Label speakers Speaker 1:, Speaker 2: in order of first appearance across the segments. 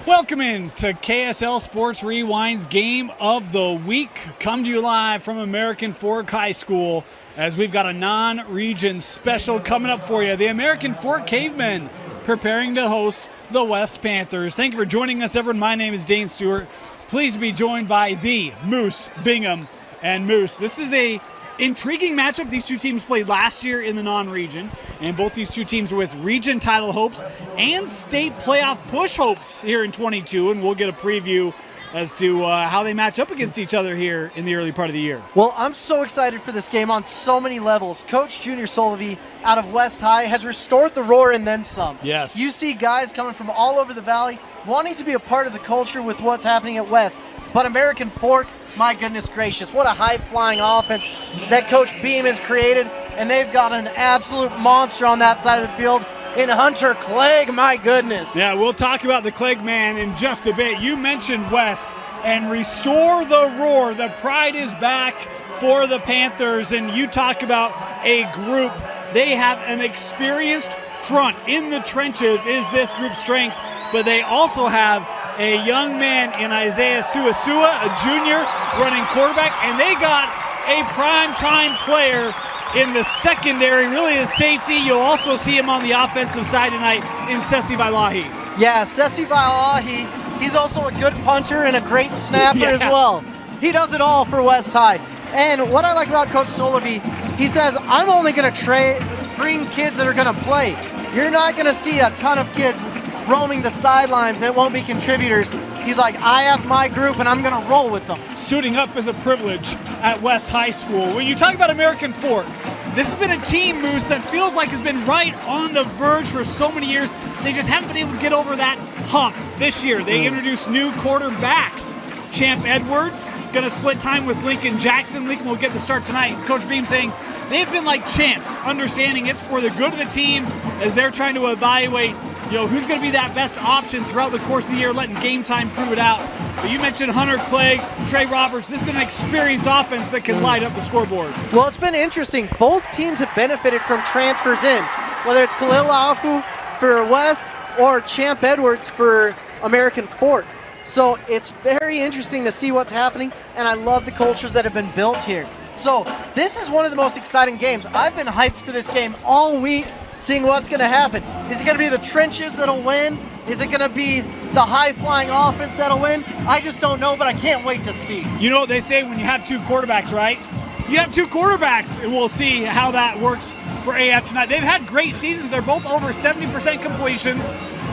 Speaker 1: Welcome in to KSL Sports Rewind's Game of the Week. Come to you live from American Fork High School as we've got a non-region special coming up for you. The American Fork Cavemen preparing to host the West Panthers. Thank you for joining us, everyone. My name is Dane Stewart. Pleased to be joined by the Moose Bingham. And Moose, this is a intriguing matchup. These two teams played last year in the non-region, and both these two teams are with region title hopes and state playoff push hopes here in 22, and we'll get a preview as to how they match up against each other here in the early part of the year.
Speaker 2: Well, I'm so excited for this game on so many levels. Coach Junior Solovey out of West High has restored the roar and then some.
Speaker 1: Yes.
Speaker 2: You see guys coming from all over the valley wanting to be a part of the culture with what's happening at West. But American Fork, my goodness gracious, what a high-flying offense that Coach Beam has created, and they've got an absolute monster on that side of the field in Hunter Clegg, my goodness.
Speaker 1: Yeah, we'll talk about the Clegg man in just a bit. You mentioned West, and restore the roar. The pride is back for the Panthers, and you talk about a group. They have an experienced front in the trenches is this group's strength, but they also have a young man in SueSue, a junior, running quarterback, and they got a prime-time player in the secondary, really a safety. You'll also see him on the offensive side tonight in SueSue Vailahi.
Speaker 2: Yeah, SueSue Vailahi, he's also a good punter and a great snapper as well. He does it all for West High. And what I like about Coach Solovey, he says, I'm only going to bring kids that are going to play. You're not going to see a ton of kids roaming the sidelines that won't be contributors. He's like, I have my group and I'm going to roll with them.
Speaker 1: Suiting up is a privilege at West High School. When you talk about American Fork, this has been a team, Moose, that feels like has been right on the verge for so many years. They just haven't been able to get over that hump this year. They introduced new quarterbacks. Champ Edwards going to split time with Lincoln Jackson. Lincoln will get the start tonight. Coach Beam saying they've been like champs, understanding it's for the good of the team as they're trying to evaluate who's going to be that best option throughout the course of the year, letting game time prove it out. But you mentioned Hunter Clegg, Trey Roberts. This is an experienced offense that can light up the scoreboard.
Speaker 2: Well, it's been interesting. Both teams have benefited from transfers in, whether it's Khalil Afu for West or Champ Edwards for American Fork. So it's very interesting to see what's happening, and I love the cultures that have been built here. So this is one of the most exciting games. I've been hyped for this game all week, seeing what's going to happen. Is it going to be the trenches that'll win? Is it going to be the high-flying offense that'll win? I just don't know, but I can't wait to see.
Speaker 1: You know what they say when you have two quarterbacks, right? You have two quarterbacks, and we'll see how that works for AF tonight. They've had great seasons. They're both over 70% completions.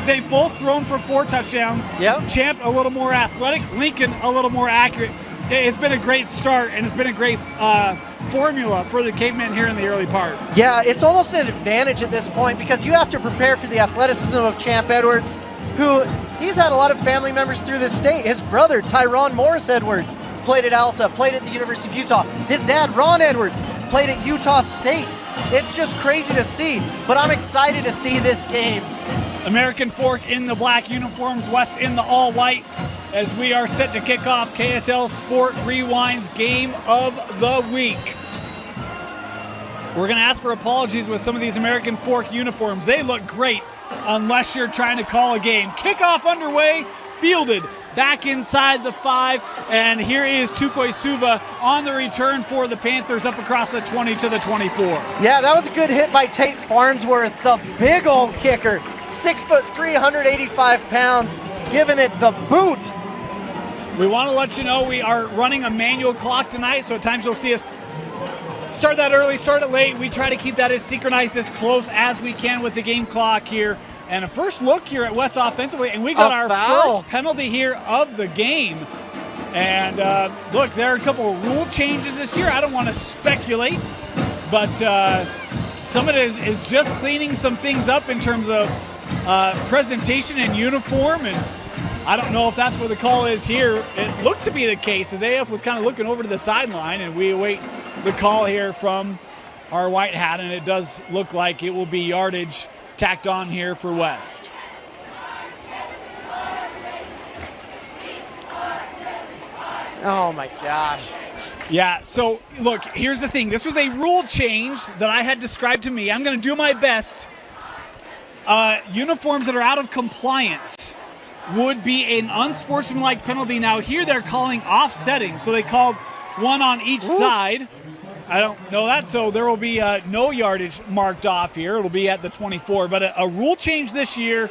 Speaker 1: They've both thrown for 4 touchdowns.
Speaker 2: Yep.
Speaker 1: Champ a little more athletic, Lincoln a little more accurate. It's been a great start, and it's been a great formula for the Cavemen here in the early part.
Speaker 2: Yeah, it's almost an advantage at this point because you have to prepare for the athleticism of Champ Edwards, who he's had a lot of family members through this state. His brother, Tyrone Morris Edwards, played at Alta, played at the University of Utah. His dad, Ron Edwards, played at Utah State. It's just crazy to see, but I'm excited to see this game.
Speaker 1: American Fork in the black uniforms, West in the all-white, as we are set to kick off KSL Sport Rewind's Game of the Week. We're going to ask for apologies with some of these American Fork uniforms. They look great unless you're trying to call a game. Kickoff underway, fielded back inside the 5, and here is Tukoi Suva on the return for the Panthers up across the 20 to the 24.
Speaker 2: Yeah, that was a good hit by Tate Farnsworth, the big old kicker. 6'3", 185 pounds, giving it the boot.
Speaker 1: We want to let you know we are running a manual clock tonight, so at times you'll see us start that early, start it late. We try to keep that as synchronized, as close as we can with the game clock here. And a first look here at West offensively, and we got our first penalty here of the game. And look, there are a couple of rule changes this year. I don't want to speculate, but some of it is just cleaning some things up in terms of presentation and uniform, and I don't know if that's what the call is here. It looked to be the case as AF was kind of looking over to the sideline, and we await the call here from our white hat, and it does look like it will be yardage tacked on here for West.
Speaker 2: Oh my gosh.
Speaker 1: Yeah, so look, here's the thing. This was a rule change that I had described to me. I'm going to do my best. Uniforms that are out of compliance would be an unsportsmanlike penalty. Now here they're calling offsetting, so they called one on each side. I don't know that, so there will be no yardage marked off here. It'll be at the 24, but a rule change this year,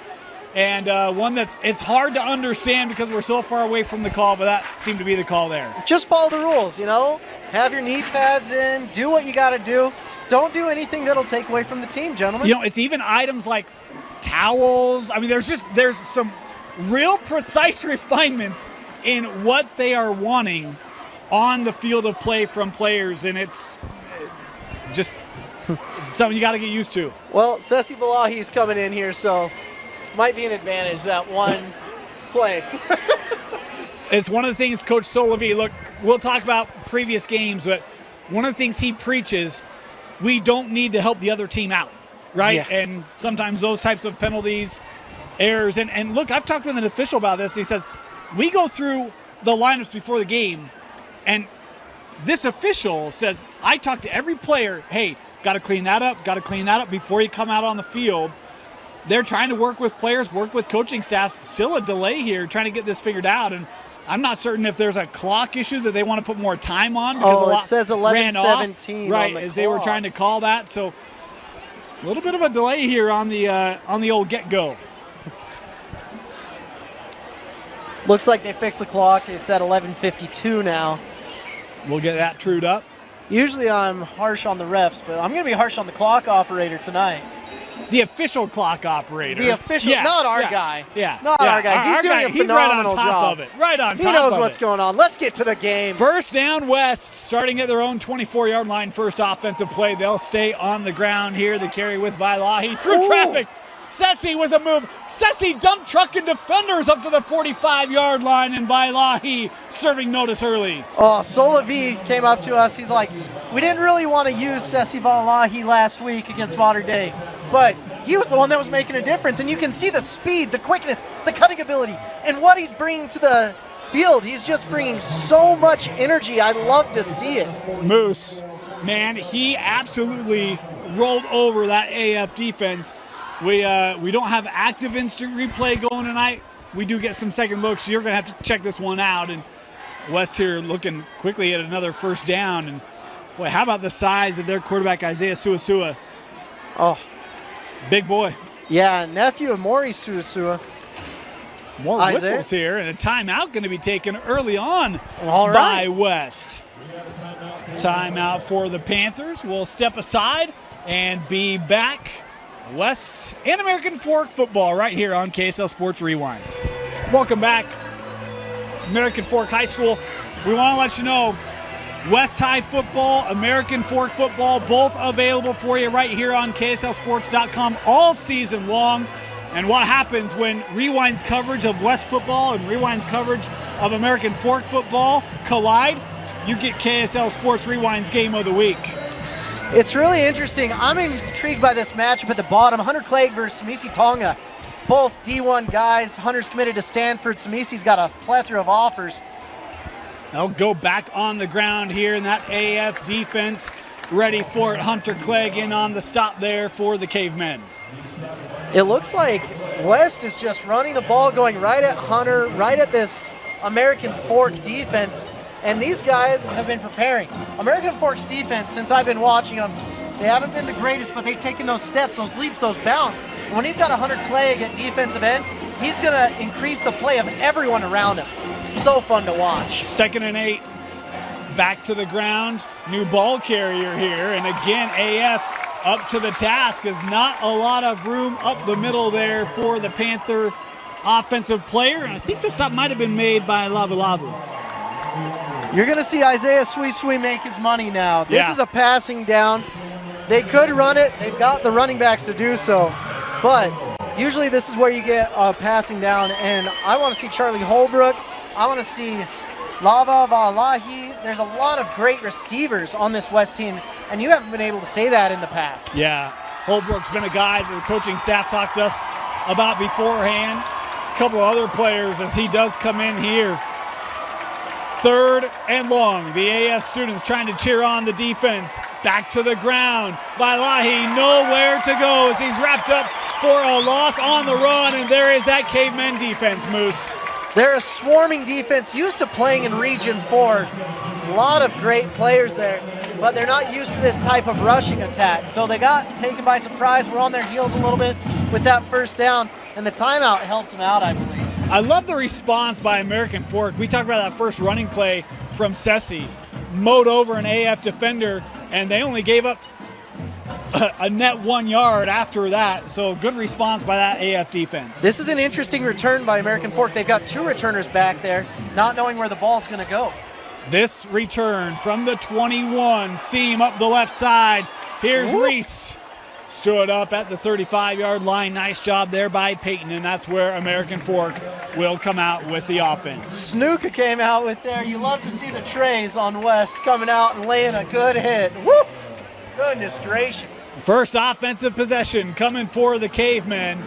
Speaker 1: and one it's hard to understand because we're so far away from the call, but that seemed to be the call there.
Speaker 2: Just follow the rules, you know? Have your knee pads in, do what you got to do. Don't do anything that'll take away from the team, gentlemen.
Speaker 1: You know, it's even items like towels. I mean, there's some real precise refinements in what they are wanting on the field of play from players, and it's just something you got to get used to.
Speaker 2: Well, Sessi Valahi's coming in here, so might be an advantage, that one play.
Speaker 1: It's one of the things Coach Solovey, look, we'll talk about previous games, but one of the things he preaches, we don't need to help the other team out, right?
Speaker 2: Yeah.
Speaker 1: And sometimes those types of penalties, errors, and look, I've talked with an official about this. He says, we go through the lineups before the game, and this official says, I talk to every player, hey, got to clean that up before you come out on the field. They're trying to work with players, work with coaching staffs. Still a delay here trying to get this figured out, and I'm not certain if there's a clock issue that they want to put more time on because a lot
Speaker 2: it says 11:17
Speaker 1: right,
Speaker 2: on the
Speaker 1: as they were
Speaker 2: clock.
Speaker 1: trying to call that. So a little bit of a delay here on the old get-go.
Speaker 2: Looks like they fixed the clock. It's at 11:52 now.
Speaker 1: We'll get that trued up.
Speaker 2: Usually I'm harsh on the refs, but I'm going to be harsh on the clock operator tonight.
Speaker 1: The official clock operator.
Speaker 2: The official, not our guy.
Speaker 1: Yeah.
Speaker 2: Not our guy. He's doing a phenomenal
Speaker 1: He's right on top
Speaker 2: job.
Speaker 1: of it. Right on top of it.
Speaker 2: He knows what's going on. Let's get to the game.
Speaker 1: First down, West, starting at their own 24-yard line. First offensive play. They'll stay on the ground here. The carry with Vailahi through traffic. Sessi with a move. Sessi dump trucking defenders up to the 45-yard line, and Vailahi serving notice early.
Speaker 2: Oh, Solovey came up to us. He's like, we didn't really want to use Sessi Vailahi last week against Modern Day, but he was the one that was making a difference. And you can see the speed, the quickness, the cutting ability, and what he's bringing to the field. He's just bringing so much energy. I love to see it.
Speaker 1: Moose, man, he absolutely rolled over that AF defense. We don't have active instant replay going tonight. We do get some second looks. You're going to have to check this one out. And West here looking quickly at another first down. And, boy, how about the size of their quarterback, Isaiah SueSue?
Speaker 2: Oh.
Speaker 1: Big boy.
Speaker 2: Yeah, nephew of Maurice SueSue.
Speaker 1: More
Speaker 2: Isaiah?
Speaker 1: whistles here, and a timeout going to be taken early on
Speaker 2: All
Speaker 1: by
Speaker 2: right.
Speaker 1: West. Timeout for the Panthers. We'll step aside and be back. West and American Fork football right here on KSL Sports Rewind. Welcome back, American Fork High School. We want to let you know West High football, American Fork football, both available for you right here on KSLSports.com all season long. And what happens when Rewind's coverage of West football and Rewind's coverage of American Fork football collide? You get KSL Sports Rewind's Game of the Week.
Speaker 2: It's really interesting. I'm intrigued by this matchup at the bottom. Hunter Clegg versus Samisi Tonga. Both D1 guys. Hunter's committed to Stanford. Samisi's got a plethora of offers.
Speaker 1: They'll go back on the ground here in that AF defense. Ready for it. Hunter Clegg in on the stop there for the Cavemen.
Speaker 2: It looks like West is just running the ball, going right at Hunter, right at this American Fork defense. And these guys have been preparing. American Fork's defense, since I've been watching them, they haven't been the greatest, but they've taken those steps, those leaps, those bounds. And when you've got a Hunter Clegg at defensive end, he's going to increase the play of everyone around him. So fun to watch.
Speaker 1: 2nd and 8. Back to the ground. New ball carrier here. And again, AF up to the task. Is not a lot of room up the middle there for the Panther offensive player. And I think the stop might have been made by Lavalavu.
Speaker 2: You're going to see Isaiah SueSue make his money now. This is a passing down. They could run it. They've got the running backs to do so. But usually this is where you get a passing down. And I want to see Charlie Holbrook. I want to see Lava Valahi. There's a lot of great receivers on this West team, and you haven't been able to say that in the past.
Speaker 1: Yeah, Holbrook's been a guy that the coaching staff talked to us about beforehand. A couple of other players as he does come in here. 3rd and long. The AF students trying to cheer on the defense. Back to the ground. Vailahi nowhere to go as he's wrapped up for a loss on the run, and there is that Cavemen defense, Moose.
Speaker 2: They're a swarming defense, used to playing in Region 4. A lot of great players there, but they're not used to this type of rushing attack. So they got taken by surprise. We're on their heels a little bit with that first down, and the timeout helped them out, I believe.
Speaker 1: I love the response by American Fork. We talked about that first running play from SueSue. Mowed over an AF defender, and they only gave up a net 1 yard after that. So good response by that AF defense.
Speaker 2: This is an interesting return by American Fork. They've got two returners back there, not knowing where the ball's going to go.
Speaker 1: This return from the 21, seam up the left side. Here's Reese. Stood up at the 35-yard line. Nice job there by Peyton, and that's where American Fork will come out with the offense.
Speaker 2: Snuka came out with there. You love to see the Treys on West coming out and laying a good hit. Woo! Goodness gracious.
Speaker 1: First offensive possession coming for the Cavemen.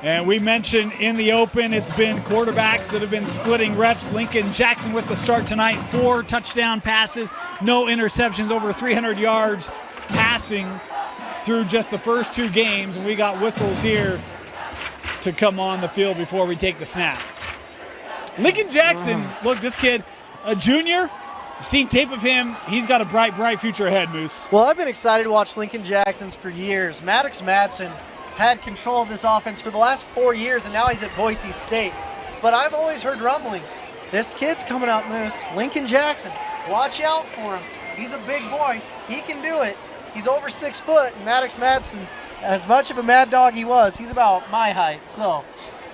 Speaker 1: And we mentioned in the open, it's been quarterbacks that have been splitting reps. Lincoln Jackson with the start tonight, 4 touchdown passes, no interceptions, over 300 yards passing through just the first 2 games. And we got whistles here to come on the field before we take the snap. Lincoln Jackson, look, this kid, a junior, seen tape of him. He's got a bright, bright future ahead, Moose.
Speaker 2: Well, I've been excited to watch Lincoln Jackson's for years. Maddox Madsen had control of this offense for the last 4 years, and now he's at Boise State. But I've always heard rumblings. This kid's coming up, Moose. Lincoln Jackson, watch out for him. He's a big boy. He can do it. He's over 6 foot. And Maddox Madsen, as much of a mad dog he was, he's about my height. So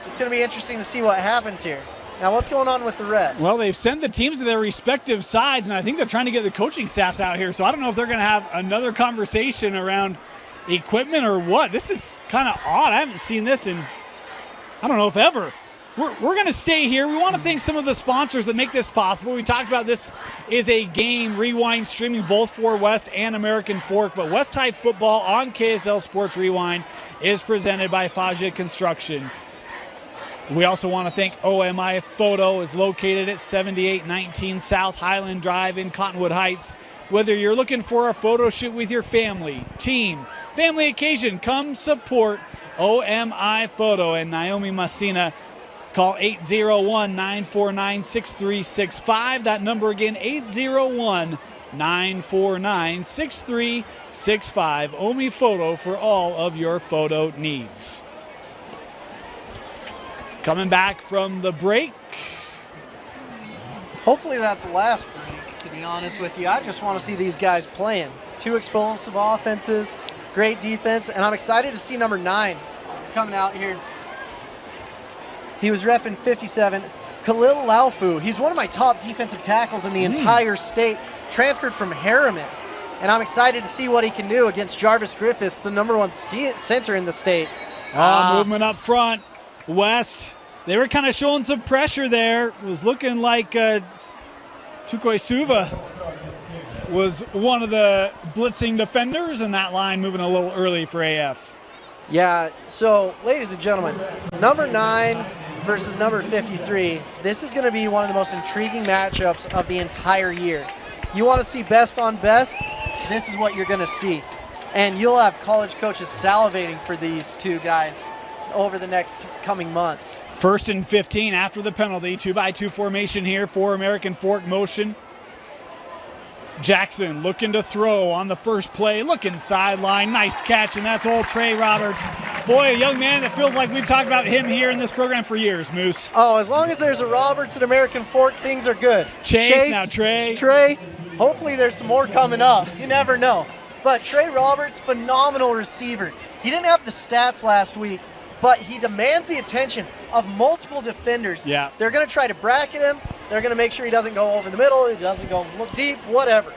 Speaker 2: it's going to be interesting to see what happens here. Now, what's going on with the refs?
Speaker 1: Well, they've sent the teams to their respective sides, and I think they're trying to get the coaching staffs out here. So I don't know if they're going to have another conversation around equipment or what. This is kind of odd. I haven't seen this in, I don't know if ever. We're going to stay here. We want to thank some of the sponsors that make this possible. We talked about this is a game rewind streaming both for West and American Fork, but West High football on KSL Sports Rewind is presented by Faja Construction. We also want to thank OMI Photo, is located at 7819 South Highland Drive in Cottonwood Heights. Whether you're looking for a photo shoot with your family, team, family occasion, come support OMI Photo and Naomi Messina. Call 801-949-6365. That number again, 801-949-6365. OMI Photo for all of your photo needs. Coming back from the break.
Speaker 2: Hopefully that's the last break, to be honest with you. I just want to see these guys playing. 2 explosive offenses, great defense, and I'm excited to see number 9 coming out here. He was repping 57. Khalil Laufu, he's one of my top defensive tackles in the entire state, transferred from Harriman. And I'm excited to see what he can do against Jarvis Griffiths, the number 1 center in the state.
Speaker 1: Movement up front. West, they were kind of showing some pressure there. It was looking like Tukoi Suva was one of the blitzing defenders, and that line moving a little early for AF.
Speaker 2: Yeah, so ladies and gentlemen, number 9 versus number 53. This is going to be one of the most intriguing matchups of the entire year. You want to see best on best? This is what you're going to see. And you'll have college coaches salivating for these 2 guys over the next coming months.
Speaker 1: 1st and 15 after the penalty. 2-by-2 formation here for American Fork motion. Jackson looking to throw on the first play, looking sideline, nice catch, and that's old Trey Roberts. Boy, a young man that feels like we've talked about him here in this program for years, Moose.
Speaker 2: Oh, as long as there's a Roberts at American Fork, things are good.
Speaker 1: Chase now Trey.
Speaker 2: Trey, hopefully there's some more coming up. You never know. But Trey Roberts, phenomenal receiver. He didn't have the stats last week, but he demands the attention of multiple defenders.
Speaker 1: Yeah.
Speaker 2: They're going to try to bracket him. They're going to make sure he doesn't go over the middle, he doesn't go deep, whatever.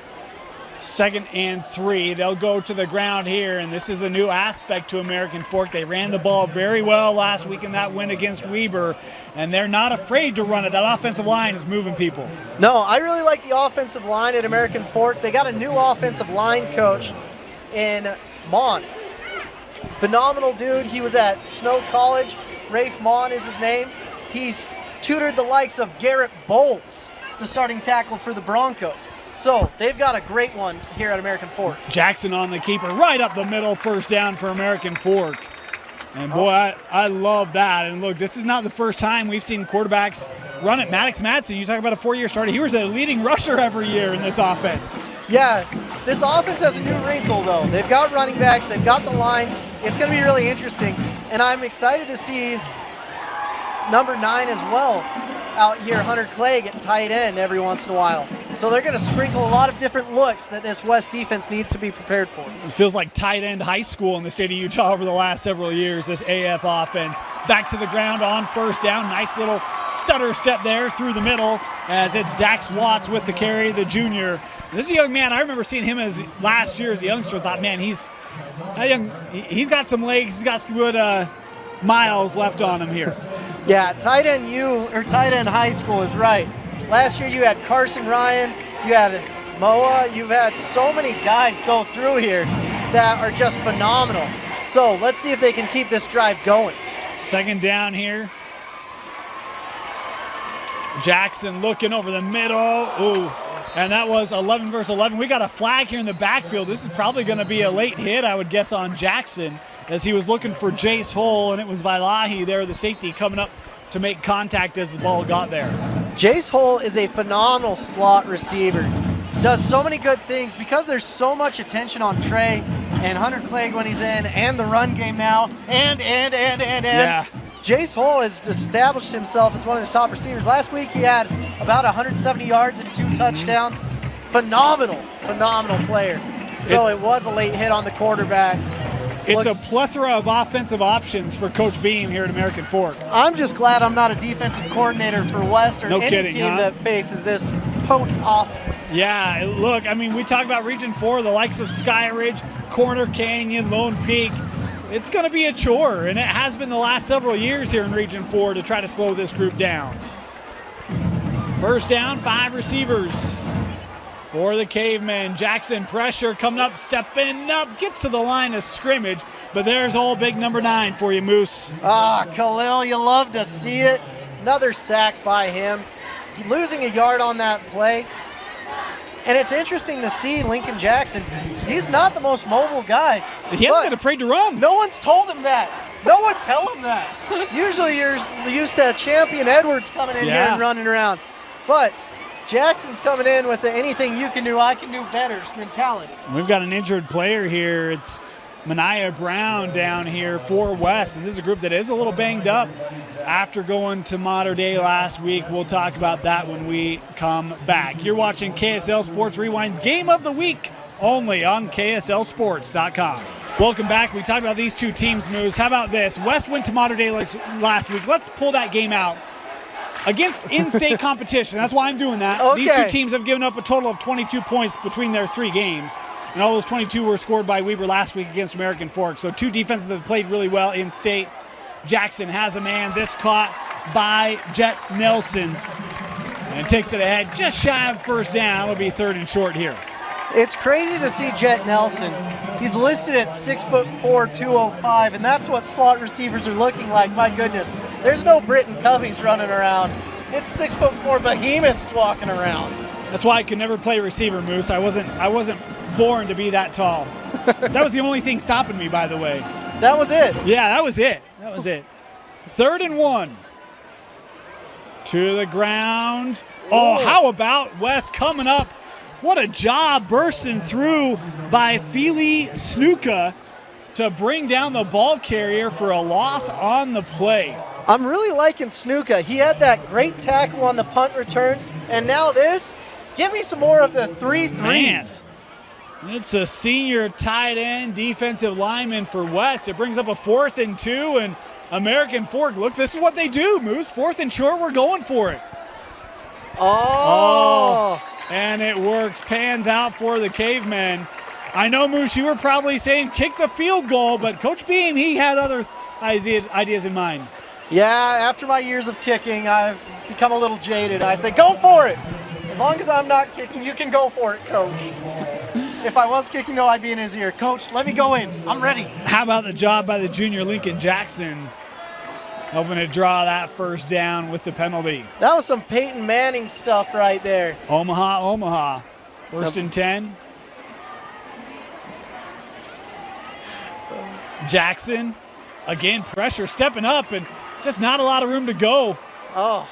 Speaker 1: 2nd and 3. They'll go to the ground here, and this is a new aspect to American Fork. They ran the ball very well last week in that win against Weber, and they're not afraid to run it. That offensive line is moving people.
Speaker 2: No, I really like the offensive line at American Fork. They got a new offensive line coach in Mon. Phenomenal dude. He was at Snow College. Rafe Mon is his name. He's tutored the likes of Garrett Bowles, the starting tackle for the Broncos. So they've got a great one here at American Fork.
Speaker 1: Jackson on the keeper, right up the middle, 1st down for American Fork. And boy, I love that. And look, this is not the first time we've seen quarterbacks run it. Maddox Madsen, you talk about a 4-year starter. He was the leading rusher every year in this offense.
Speaker 2: Yeah, this offense has a new wrinkle, though. They've got running backs. They've got the line. It's going to be really interesting. And I'm excited to see number 9 as well out here, Hunter Clegg at tight end every once in a while. So they're going to sprinkle a lot of different looks that this West defense needs to be prepared for.
Speaker 1: It feels like tight end high school in the state of Utah over the last several years, this AF offense. Back to the ground on first down. Nice little stutter step there through the middle as it's Dax Watts with the carry, the junior. This is a young man. I remember seeing him as last year as a youngster. Thought, man, he's got some legs. He's got some good miles left on him here.
Speaker 2: Yeah, tight end high school is right. Last year you had Carson Ryan, you had Moa, you've had so many guys go through here that are just phenomenal. So let's see if they can keep this drive going.
Speaker 1: Second down here. Jackson looking over the middle. Ooh, and that was 11 versus 11. We got a flag here in the backfield. This is probably going to be a late hit, I would guess, on Jackson, as he was looking for Jace Hull, and it was Vailahi there, the safety, coming up to make contact as the ball got there.
Speaker 2: Jace Hull is a phenomenal slot receiver. Does so many good things because there's so much attention on Trey and Hunter Clegg when he's in, and the run game now, and. Yeah. Jace Hull has established himself as one of the top receivers. Last week he had about 170 yards and 2 touchdowns. Phenomenal player. So it was a late hit on the quarterback.
Speaker 1: It's a plethora of offensive options for Coach Beam here at American Fork.
Speaker 2: I'm just glad I'm not a defensive coordinator for West or any team that faces this potent offense.
Speaker 1: Yeah, look, I mean, we talk about Region 4, the likes of Sky Ridge, Corner Canyon, Lone Peak. It's going to be a chore, and it has been the last several years here in Region 4 to try to slow this group down. First down, 5 receivers for the Cavemen. Jackson pressure coming up, stepping up, gets to the line of scrimmage, but there's old big number 9 for you, Moose.
Speaker 2: Khalil, you love to see it. Another sack by him. Losing a yard on that play. And it's interesting to see Lincoln Jackson. He's not the most mobile guy.
Speaker 1: He hasn't been afraid to run.
Speaker 2: No one's told him that. No one tell him that. Usually you're used to Champion Edwards coming in here and running around. But Jackson's coming in with the anything you can do, I can do better mentality.
Speaker 1: We've got an injured player here. It's Mania Brown down here for West, and this is a group that is a little banged up after going to Mater Dei last week. We'll talk about that when we come back. You're watching KSL Sports Rewind's Game of the Week only on KSLSports.com. Welcome back. We talked about these two teams, Moose. How about this? West went to Mater Dei last week. Let's pull that game out against in-state competition. That's why I'm doing that.
Speaker 2: Okay.
Speaker 1: These two teams have given up a total of 22 points between their 3 games. And all those 22 were scored by Weber last week against American Fork. So 2 defenses that have played really well in state. Jackson has a man. This caught by Jet Nelson. And takes it ahead just shy of first down. It'll be 3rd and short here.
Speaker 2: It's crazy to see Jet Nelson. He's listed at 6'4", 205, and that's what slot receivers are looking like. My goodness. There's no Britton Coveys running around. It's 6'4" behemoths walking around.
Speaker 1: That's why I could never play receiver, Moose. I wasn't born to be that tall. That was the only thing stopping me, by the way.
Speaker 2: That was it.
Speaker 1: Yeah, that was it. 3rd and 1. To the ground. Oh, how about West coming up? What a job bursting through by Feely Snuka to bring down the ball carrier for a loss on the play.
Speaker 2: I'm really liking Snuka. He had that great tackle on the punt return, and now this. Give me some more of the 3 threes.
Speaker 1: Man. It's a senior tight end defensive lineman for West. It brings up a 4th and 2, and American Fork, look, this is what they do, Moose. 4th and short, we're going for it.
Speaker 2: Oh.
Speaker 1: And it works. Pans out for the Cavemen. I know, Moose, you were probably saying kick the field goal, but Coach Beam, he had other ideas in mind.
Speaker 2: Yeah, after my years of kicking, I've become a little jaded. I say, go for it. As long as I'm not kicking, you can go for it, Coach. If I was kicking, though, I'd be in his ear. Coach, let me go in. I'm ready.
Speaker 1: How about the job by the junior Lincoln Jackson? Hoping to draw that first down with the penalty.
Speaker 2: That was some Peyton Manning stuff right there.
Speaker 1: Omaha. 1st and 10. Jackson Again, pressure stepping up and just not a lot of room to go.
Speaker 2: Oh.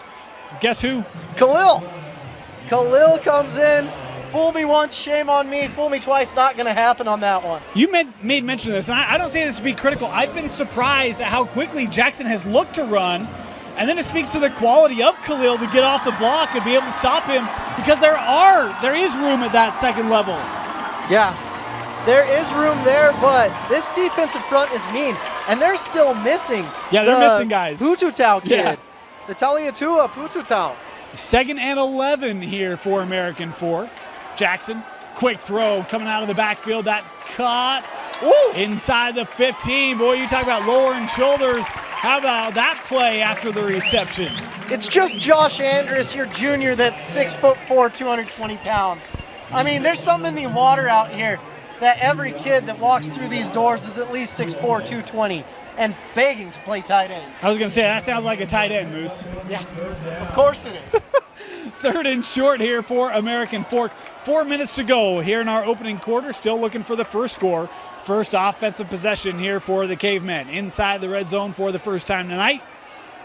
Speaker 1: Guess who?
Speaker 2: Khalil. Khalil comes in. Fool me once, shame on me. Fool me twice, not going to happen on that one.
Speaker 1: You made mention of this, and I don't say this to be critical. I've been surprised at how quickly Jackson has looked to run, and then it speaks to the quality of Khalil to get off the block and be able to stop him, because there is room at that second level.
Speaker 2: Yeah, there is room there, but this defensive front is mean, and they're still missing.
Speaker 1: Yeah, they're missing guys.
Speaker 2: Pututau kid.
Speaker 1: Yeah.
Speaker 2: The Taliatua Pututau.
Speaker 1: 2nd and 11 here for American Fork. Jackson, quick throw coming out of the backfield. That caught inside the 15. Boy, you talk about lowering shoulders. How about that play after the reception?
Speaker 2: It's just Josh Andrus, your junior, that's 6'4", 220 pounds. I mean, there's something in the water out here that every kid that walks through these doors is at least 6'4", 220 and begging to play tight end.
Speaker 1: I was going to say, that sounds like a tight end, Moose.
Speaker 2: Yeah, of course it is.
Speaker 1: 3rd and short here for American Fork. 4 minutes to go here in our opening quarter. Still looking for the first score. First offensive possession here for the Cavemen. Inside the red zone for the first time tonight.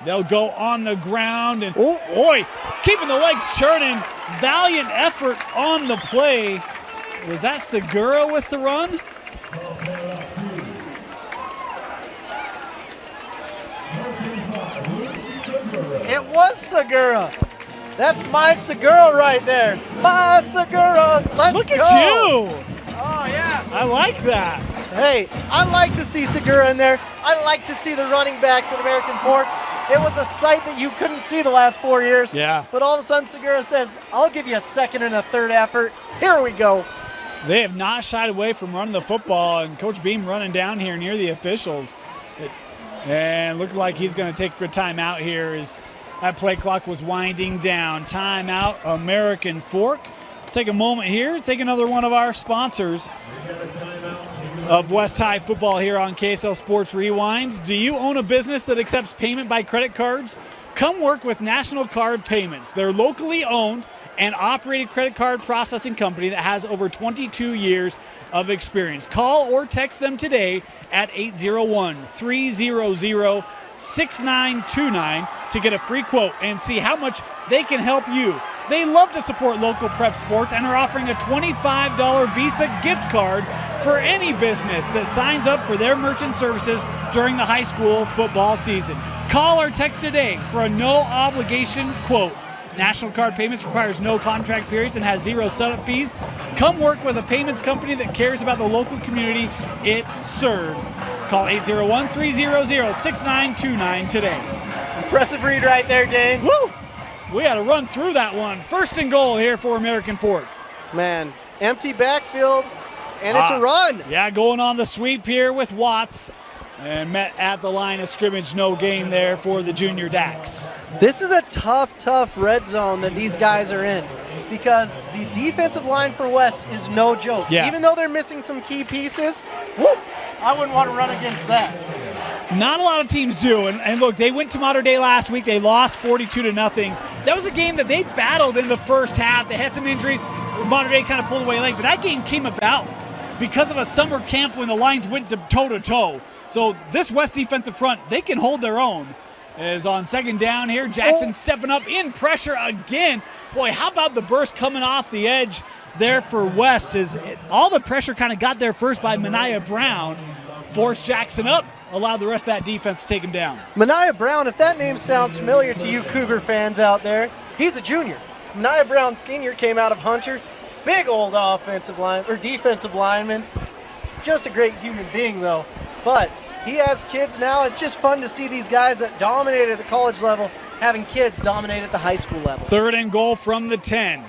Speaker 1: They'll go on the ground and, boy, keeping the legs churning. Valiant effort on the play. Was that Segura with the run?
Speaker 2: It was Segura. That's my Segura right there. My Segura. Let's go.
Speaker 1: Look at you.
Speaker 2: Oh, yeah.
Speaker 1: I like that.
Speaker 2: Hey, I like to see Segura in there. I like to see the running backs at American Fork. It was a sight that you couldn't see the last 4 years.
Speaker 1: Yeah.
Speaker 2: But all of a sudden, Segura says, I'll give you a second and a third effort. Here we go.
Speaker 1: They have not shied away from running the football, and Coach Beam running down here near the officials. And looked like he's going to take a timeout here as that play clock was winding down. Timeout, American Fork. Take a moment here, thank another one of our sponsors of West High football here on KSL Sports Rewind. Do you own a business that accepts payment by credit cards? Come work with National Card Payments. They're locally owned and operated credit card processing company that has over 22 years of experience. Call or text them today at 801-300-6929 to get a free quote and see how much they can help you. They love to support local prep sports and are offering a $25 Visa gift card for any business that signs up for their merchant services during the high school football season. Call or text today for a no-obligation quote. National Card Payments requires no contract periods and has 0 setup fees. Come work with a payments company that cares about the local community it serves. Call 801-300-6929 today.
Speaker 2: Impressive read right there, Dane.
Speaker 1: Woo! We had to run through that one. 1st and goal here for American Fork.
Speaker 2: Man, empty backfield, and it's a run.
Speaker 1: Yeah, going on the sweep here with Watts. And met at the line of scrimmage, no gain there for the junior Dax.
Speaker 2: This is a tough red zone that these guys are in, because the defensive line for West is no joke.
Speaker 1: Yeah.
Speaker 2: Even though they're missing some key pieces, woof, I wouldn't want to run against that.
Speaker 1: Not a lot of teams do, and look, they went to Mater Dei last week. They lost 42-0. That was a game that they battled in the first half. They had some injuries. Mater Dei kind of pulled away late, but that game came about because of a summer camp when the lines went toe-to-toe. So this West defensive front, they can hold their own. As on 2nd down here, Jackson stepping up in pressure again. Boy, how about the burst coming off the edge there for West? All the pressure kind of got there first by Mania Brown. Forced Jackson up, allowed the rest of that defense to take him down.
Speaker 2: Mania Brown, if that name sounds familiar to you Cougar fans out there, he's a junior. Mania Brown Sr. came out of Hunter. Big old defensive lineman. Just a great human being, though. But he has kids now. It's just fun to see these guys that dominated at the college level having kids dominate at the high school level.
Speaker 1: 3rd and goal from the 10.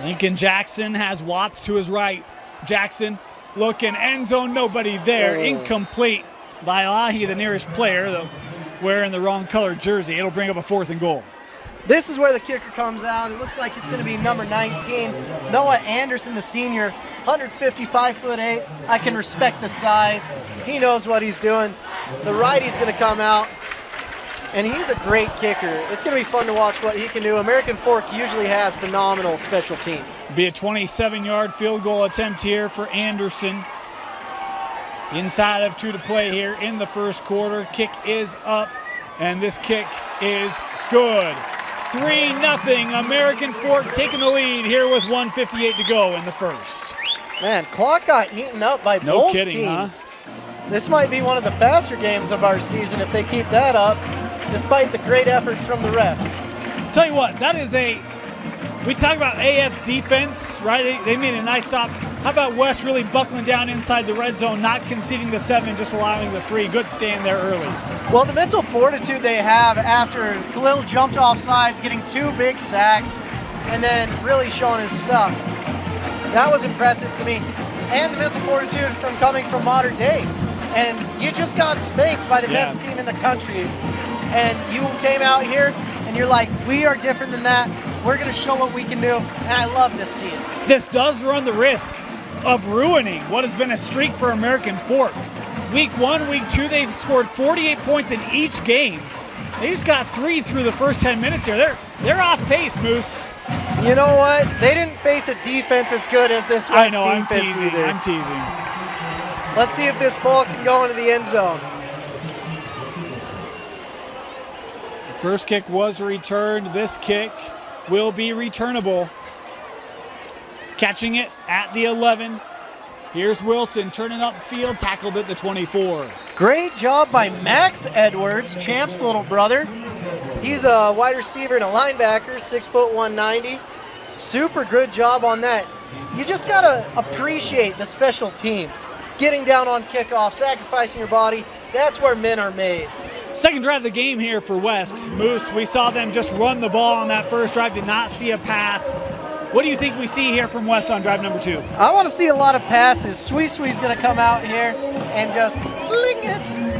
Speaker 1: Lincoln Jackson has Watts to his right. Jackson looking, end zone, nobody there. Incomplete by Ahi, the nearest player, though wearing the wrong colored jersey. It'll bring up a 4th and goal.
Speaker 2: This is where the kicker comes out. It looks like it's going to be number 19, Noah Anderson, the senior, 155'8". I can respect the size. He knows what he's doing. The righty's going to come out, and he's a great kicker. It's going to be fun to watch what he can do. American Fork usually has phenomenal special teams.
Speaker 1: Be a 27-yard field goal attempt here for Anderson. Inside of 2 to play here in the first quarter. Kick is up, and this kick is good. 3-0, American Fork taking the lead here with 1:58 to go in the first.
Speaker 2: Man, clock got eaten up by both teams.
Speaker 1: Huh?
Speaker 2: This might be one of the faster games of our season if they keep that up, despite the great efforts from the refs.
Speaker 1: Tell you what, that is we talk about AF defense, right? They made a nice stop. How about West really buckling down inside the red zone, not conceding the 7, just allowing the 3. Good stand there early.
Speaker 2: Well, the mental fortitude they have after Khalil jumped off sides, getting 2 big sacks, and then really showing his stuff. That was impressive to me. And the mental fortitude from coming from modern day. And you just got spanked by the best team in the country. And you came out here and you're like, we are different than that. We're going to show what we can do. And I love to see it.
Speaker 1: This does run the risk of ruining what has been a streak for American Fork. Week 1, week 2, they've scored 48 points in each game. They just got 3 through the first 10 minutes here. They're off pace, Moose.
Speaker 2: You know what? They didn't face a defense as good as this West defense either.
Speaker 1: I'm teasing.
Speaker 2: Let's see if this ball can go into the end zone.
Speaker 1: The first kick was returned. This kick will be returnable. Catching it at the 11. Here's Wilson turning upfield, tackled at the 24.
Speaker 2: Great job by Max Edwards, Champ's little brother. He's a wide receiver and a linebacker, 6', 190. Super good job on that. You just gotta appreciate the special teams. Getting down on kickoff, sacrificing your body, that's where men are made.
Speaker 1: Second drive of the game here for West. Moose, we saw them just run the ball on that first drive, did not see a pass. What do you think we see here from West on drive number 2?
Speaker 2: I want to see a lot of passes. SueSue's going to come out here and just sling it.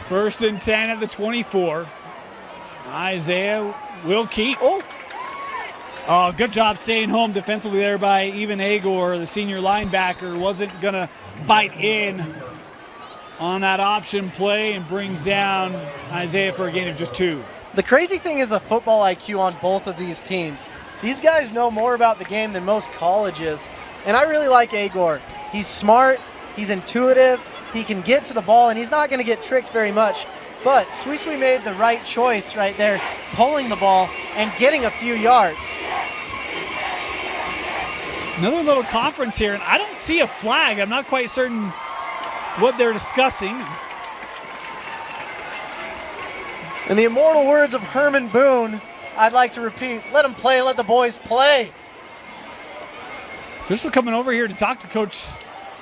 Speaker 1: First and 10 at the 24. Isaiah will keep. Oh, good job staying home defensively there by Even Agor, the senior linebacker. Wasn't going to bite in on that option play and brings down Isaiah for a gain of just 2.
Speaker 2: The crazy thing is the football IQ on both of these teams. These guys know more about the game than most colleges, and I really like Agor. He's smart, he's intuitive, he can get to the ball, and he's not going to get tricked very much. But SueSue made the right choice right there, pulling the ball and getting a few yards.
Speaker 1: Another little conference here, and I don't see a flag. I'm not quite certain what they're discussing.
Speaker 2: In the immortal words of Herman Boone, I'd like to repeat, let them play, let the boys play.
Speaker 1: Official coming over here to talk to Coach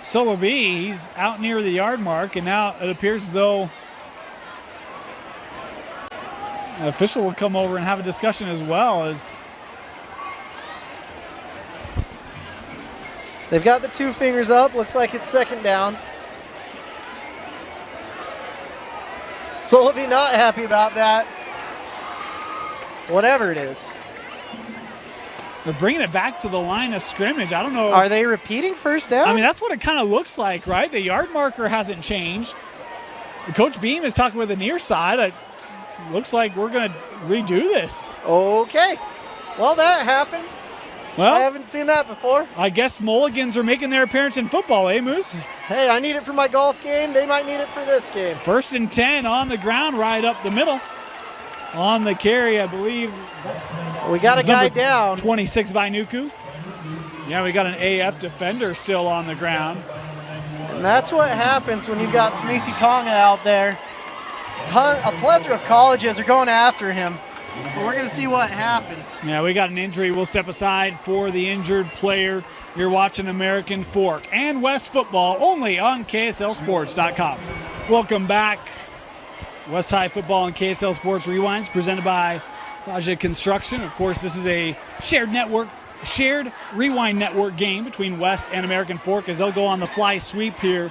Speaker 1: Sullivan. He's out near the yard mark, and now it appears as though an official will come over and have a discussion as well. As
Speaker 2: they've got the 2 fingers up, looks like it's second down. Sullivan not happy about that. Whatever it is.
Speaker 1: They're bringing it back to the line of scrimmage. I don't know.
Speaker 2: Are they repeating first down?
Speaker 1: I mean, that's what it kind of looks like, right? The yard marker hasn't changed. Coach Beam is talking with the near side. It looks like we're going to redo this.
Speaker 2: Okay. Well, that happened.
Speaker 1: Well,
Speaker 2: I haven't seen that before.
Speaker 1: I guess mulligans are making their appearance in football, eh, Moose?
Speaker 2: Hey, I need it for my golf game. They might need it for this game.
Speaker 1: First and 10 on the ground, right up the middle. On the carry, I believe.
Speaker 2: We got a guy down.
Speaker 1: 26 by Nuku. Yeah, we got an AF defender still on the ground.
Speaker 2: And that's what happens when you've got Smisi Tonga out there. A plethora of colleges are going after him. But we're going to see what happens.
Speaker 1: Yeah, we got an injury. We'll step aside for the injured player. You're watching American Fork and West football only on KSLSports.com. Welcome back. West High football and KSL Sports Rewinds presented by Faja Construction. Of course, this is a shared rewind network game between West and American Fork as they'll go on the fly sweep here.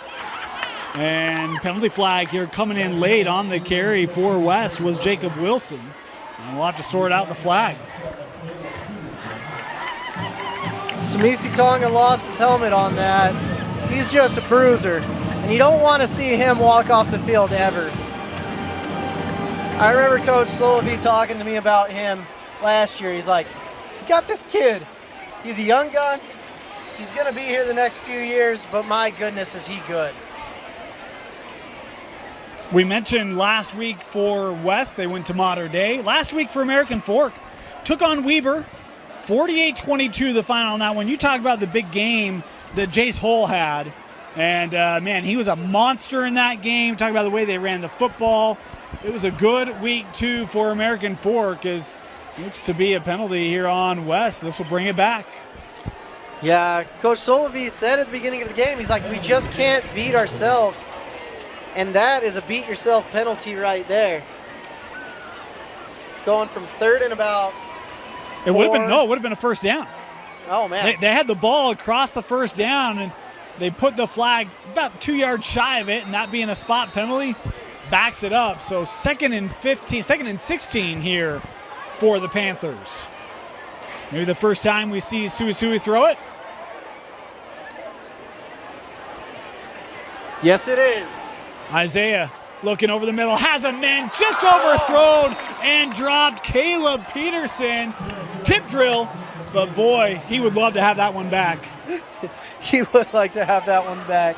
Speaker 1: And penalty flag here coming in late on the carry for West was Jacob Wilson. And we'll have to sort out the flag.
Speaker 2: Smisi Tonga lost his helmet on that. He's just a bruiser, and you don't want to see him walk off the field ever. I remember Coach Sullivan talking to me about him last year. He's like, you got this kid. He's a young gun. He's going to be here the next few years, but my goodness, is he good.
Speaker 1: We mentioned last week for West, they went to Modern Day. Last week for American Fork, took on Weber, 48-22 the final on that one. You talked about the big game that Jace Hull had. And, man, he was a monster in that game. Talking about the way they ran the football. It was a good week, too, for American Fork, as looks to be a penalty here on West. This will bring it back.
Speaker 2: Yeah, Coach Solovey said at the beginning of the game, he's like, we just can't beat ourselves. And that is a beat-yourself penalty right there. Going from 3rd and about 4.
Speaker 1: It would have been a first down.
Speaker 2: Oh, man.
Speaker 1: They had the ball across the first down, and they put the flag about 2 yards shy of it, and that being a spot penalty backs it up. So 2nd and 16 here for the Panthers. Maybe the first time we see SueSue throw it.
Speaker 2: Yes, it is.
Speaker 1: Isaiah looking over the middle, has a man just overthrown and dropped. Caleb Peterson, tip drill, but boy, he would love to have that one back.
Speaker 2: He would like to have that one back.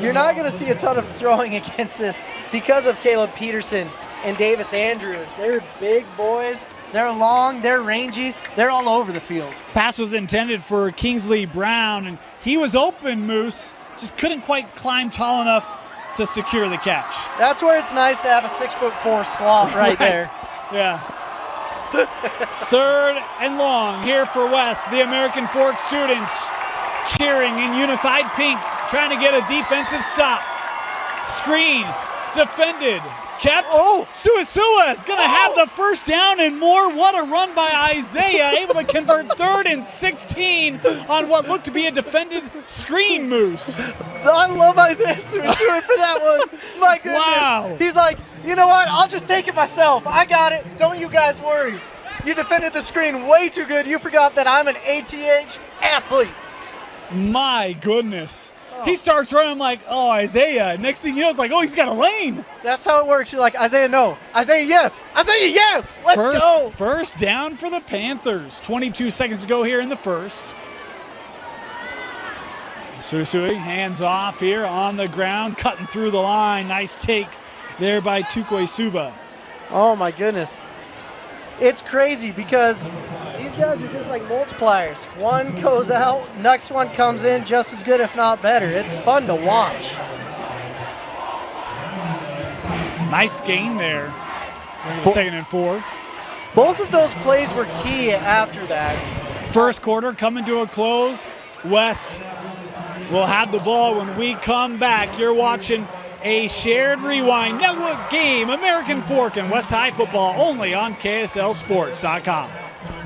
Speaker 2: You're not going to see a ton of throwing against this because of Caleb Peterson and Davis Andrews. They're big boys. They're long. They're rangy. They're all over the field. Pass
Speaker 1: was intended for Kingsley Brown, and he was open, Moose. Just couldn't quite climb tall enough to secure the catch.
Speaker 2: That's where it's nice to have a 6'4" sloth right there.
Speaker 1: Yeah. 3rd and long here for West. The American Fork students cheering in unified pink, trying to get a defensive stop. Screen, defended, kept. SueSue is going to have the first down and more. What a run by Isaiah, able to convert 3rd and 16 on what looked to be a defended screen, Moose.
Speaker 2: I love Isaiah SueSue for that one. My goodness.
Speaker 1: Wow.
Speaker 2: He's like, you know what? I'll just take it myself. I got it. Don't you guys worry. You defended the screen way too good. You forgot that I'm an ATH athlete.
Speaker 1: My goodness. He starts running. I'm like, oh, Isaiah. Next thing you know, it's like, oh, he's got a lane.
Speaker 2: That's how it works. You're like, Isaiah, no. Isaiah, yes. Isaiah, yes. Let's go.
Speaker 1: First down for the Panthers. 22 seconds to go here in the first. SueSue hands off here on the ground, cutting through the line. Nice take there by Tukwe Suva.
Speaker 2: Oh, my goodness. It's crazy because these guys are just like multipliers. One goes out, next one comes in just as good, if not better. It's fun to watch.
Speaker 1: Nice gain there. 2nd and 4.
Speaker 2: Both of those plays were key after that.
Speaker 1: First quarter coming to a close. West will have the ball when we come back. You're watching a shared rewind network game, American Fork and West High football, only on KSLSports.com.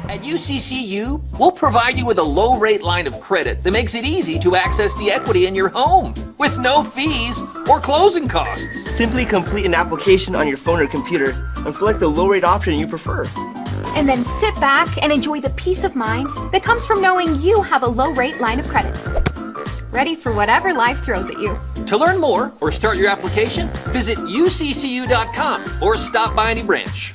Speaker 3: At UCCU, we'll provide you with a low-rate line of credit that makes it easy to access the equity in your home with no fees or closing costs.
Speaker 4: Simply complete an application on your phone or computer and select the low-rate option you prefer.
Speaker 5: And then sit back and enjoy the peace of mind that comes from knowing you have a low-rate line of credit. Ready for whatever life throws at you.
Speaker 3: To learn more or start your application, visit uccu.com or stop by any branch.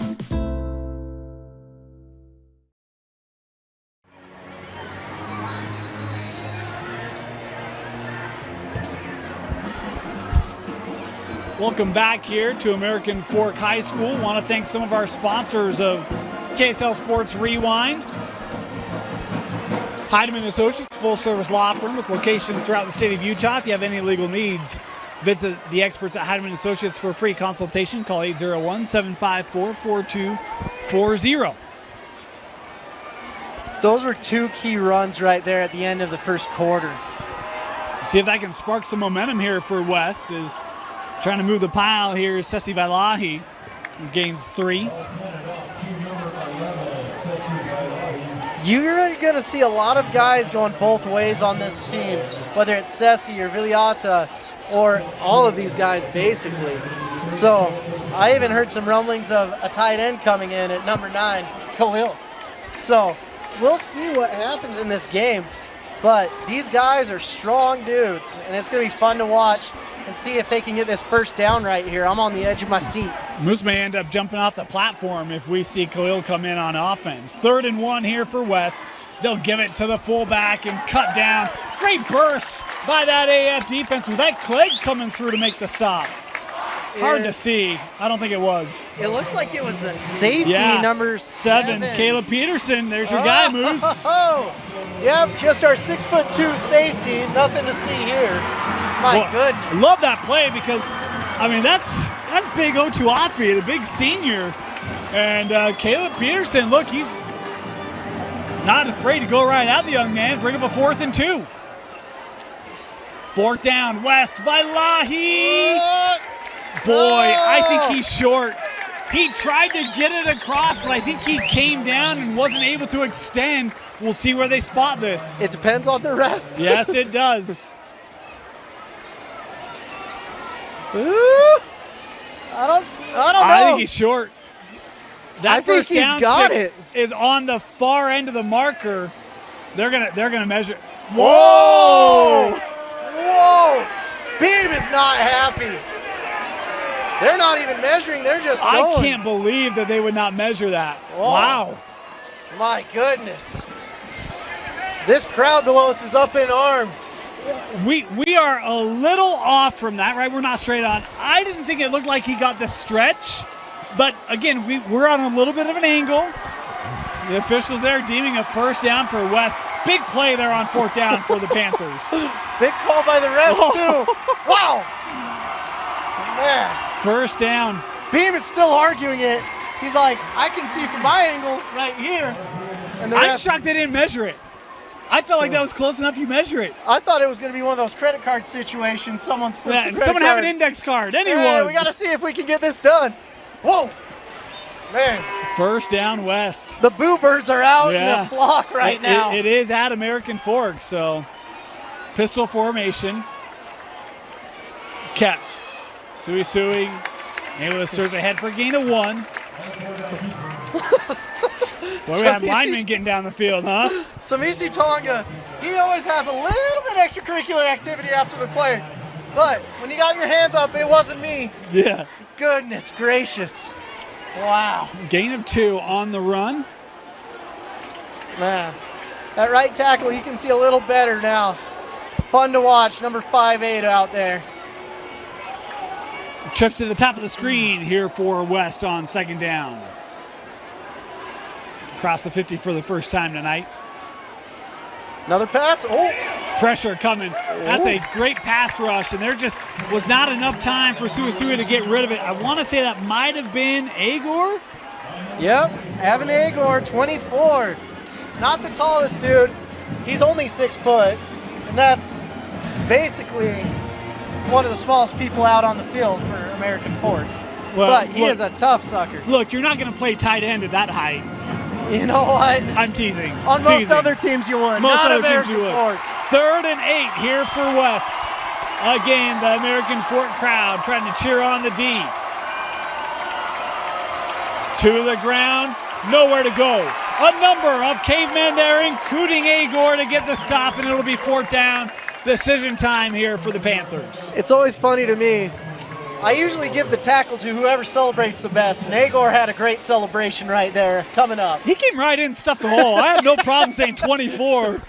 Speaker 1: Welcome back here to American Fork High School. Want to thank some of our sponsors of KSL Sports Rewind. Heidemann Associates, full-service law firm with locations throughout the state of Utah. If you have any legal needs, visit the experts at Heidemann Associates for a free consultation. Call 801-754-4240.
Speaker 2: Those were two key runs right there at the end of the first quarter.
Speaker 1: See if that can spark some momentum here for West. Is trying to move the pile here. Sesi Vailahi gains 3.
Speaker 2: You're going to see a lot of guys going both ways on this team, whether it's Sesi or Viliata or all of these guys basically. So I even heard some rumblings of a tight end coming in at number 9, Khalil. So we'll see what happens in this game, but these guys are strong dudes, and it's going to be fun to watch and see if they can get this first down right here. I'm on the edge of my seat.
Speaker 1: Moose may end up jumping off the platform if we see Khalil come in on offense. 3rd and 1 here for West. They'll give it to the fullback and cut down. Great burst by that AF defense. Was that Clegg coming through to make the stop? Hard to see. I don't think it was.
Speaker 2: It looks like it was the safety, number 7.
Speaker 1: Caleb Peterson. There's your guy, Moose.
Speaker 2: Yep, just our 6'2" safety. Nothing to see here. My goodness.
Speaker 1: Love that play because, I mean, that's big Otuafi, the big senior. And Caleb Peterson, look, he's not afraid to go right at the young man. Bring up a 4th and 2. 4th down, West, Vailahi. Boy, I think he's short. He tried to get it across, but I think he came down and wasn't able to extend. We'll see where they spot this.
Speaker 2: It depends on the ref.
Speaker 1: Yes, it does.
Speaker 2: I don't know.
Speaker 1: I think he's short. That
Speaker 2: I think
Speaker 1: first down
Speaker 2: he's got
Speaker 1: stick
Speaker 2: it.
Speaker 1: is on the far end of the marker. They're gonna measure.
Speaker 2: Whoa! Whoa! Beam is not happy. They're not even measuring. They're just going.
Speaker 1: I can't believe that they would not measure that.
Speaker 2: Whoa.
Speaker 1: Wow.
Speaker 2: My goodness. This crowd below us is up in arms.
Speaker 1: We are a little off from that, right? We're not straight on. I didn't think it looked like he got the stretch, but again, we're on a little bit of an angle. The officials there deeming a first down for West. Big play there on 4th down for the Panthers.
Speaker 2: Big call by the refs too. Wow. Man.
Speaker 1: First down.
Speaker 2: Beam is still arguing it. He's like, I can see from my angle right here. And the
Speaker 1: I'm
Speaker 2: refs,
Speaker 1: shocked they didn't measure it. I felt like that was close enough you measure it.
Speaker 2: I thought it was going to be one of those credit card situations. Someone slipped the credit
Speaker 1: someone
Speaker 2: card.
Speaker 1: have an index card. Anyone.
Speaker 2: Hey, we got to see if we can get this done. Whoa. Man.
Speaker 1: First down, West.
Speaker 2: The Boo Birds are out in a flock right now.
Speaker 1: It is at American Fork, so pistol formation. Kept. SueSue able to surge ahead for a gain of 1. Well, we have linemen getting down the field, huh?
Speaker 2: Samisi Tonga, he always has a little bit extracurricular activity after the play. But when you got your hands up, it wasn't me.
Speaker 1: Yeah.
Speaker 2: Goodness gracious. Wow.
Speaker 1: Gain of 2 on the run.
Speaker 2: Man, that right tackle, you can see a little better now. Fun to watch, number 5'8" out there.
Speaker 1: Trips to the top of the screen here for West on 2nd down. Across the 50 for the first time tonight.
Speaker 2: Another pass. Oh.
Speaker 1: Pressure coming. That's a great pass rush, and there just was not enough time for SueSue to get rid of it. I want to say that might have been Agor.
Speaker 2: Yep, Evan Agor, 24. Not the tallest dude. He's only 6 foot, and that's basically one of the smallest people out on the field for American Fork.
Speaker 1: Well,
Speaker 2: but he is a tough sucker.
Speaker 1: Look, you're not going to play tight end at that height.
Speaker 2: You know what?
Speaker 1: I'm teasing.
Speaker 2: On most other teams you would.
Speaker 1: Most
Speaker 2: not
Speaker 1: other
Speaker 2: American
Speaker 1: teams you would.
Speaker 2: Fork.
Speaker 1: 3rd and 8 here for West. Again, the American Fork crowd trying to cheer on the D. To the ground, nowhere to go. A number of cavemen there, including Agor, to get the stop, and it'll be 4th down. Decision time here for the Panthers.
Speaker 2: It's always funny to me. I usually give the tackle to whoever celebrates the best, and Agor had a great celebration right there coming up.
Speaker 1: He came right in and stuffed the hole. I have no problem saying 24.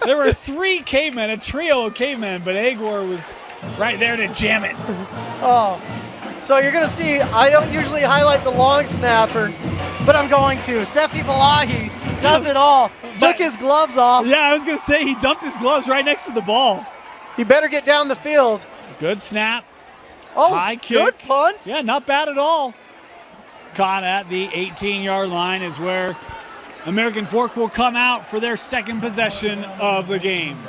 Speaker 1: There were 3 cavemen, a trio of cavemen, but Agor was right there to jam it.
Speaker 2: Oh, so you're going to see, I don't usually highlight the long snapper, but I'm going to. Sesi Valahi does it all. Took his gloves off.
Speaker 1: Yeah, I was going to say he dumped his gloves right next to the ball.
Speaker 2: He better get down the field.
Speaker 1: Good snap.
Speaker 2: Oh,
Speaker 1: high kick.
Speaker 2: Good punt.
Speaker 1: Yeah, not bad at all. Caught at the 18-yard line is where American Fork will come out for their 2nd possession of the game.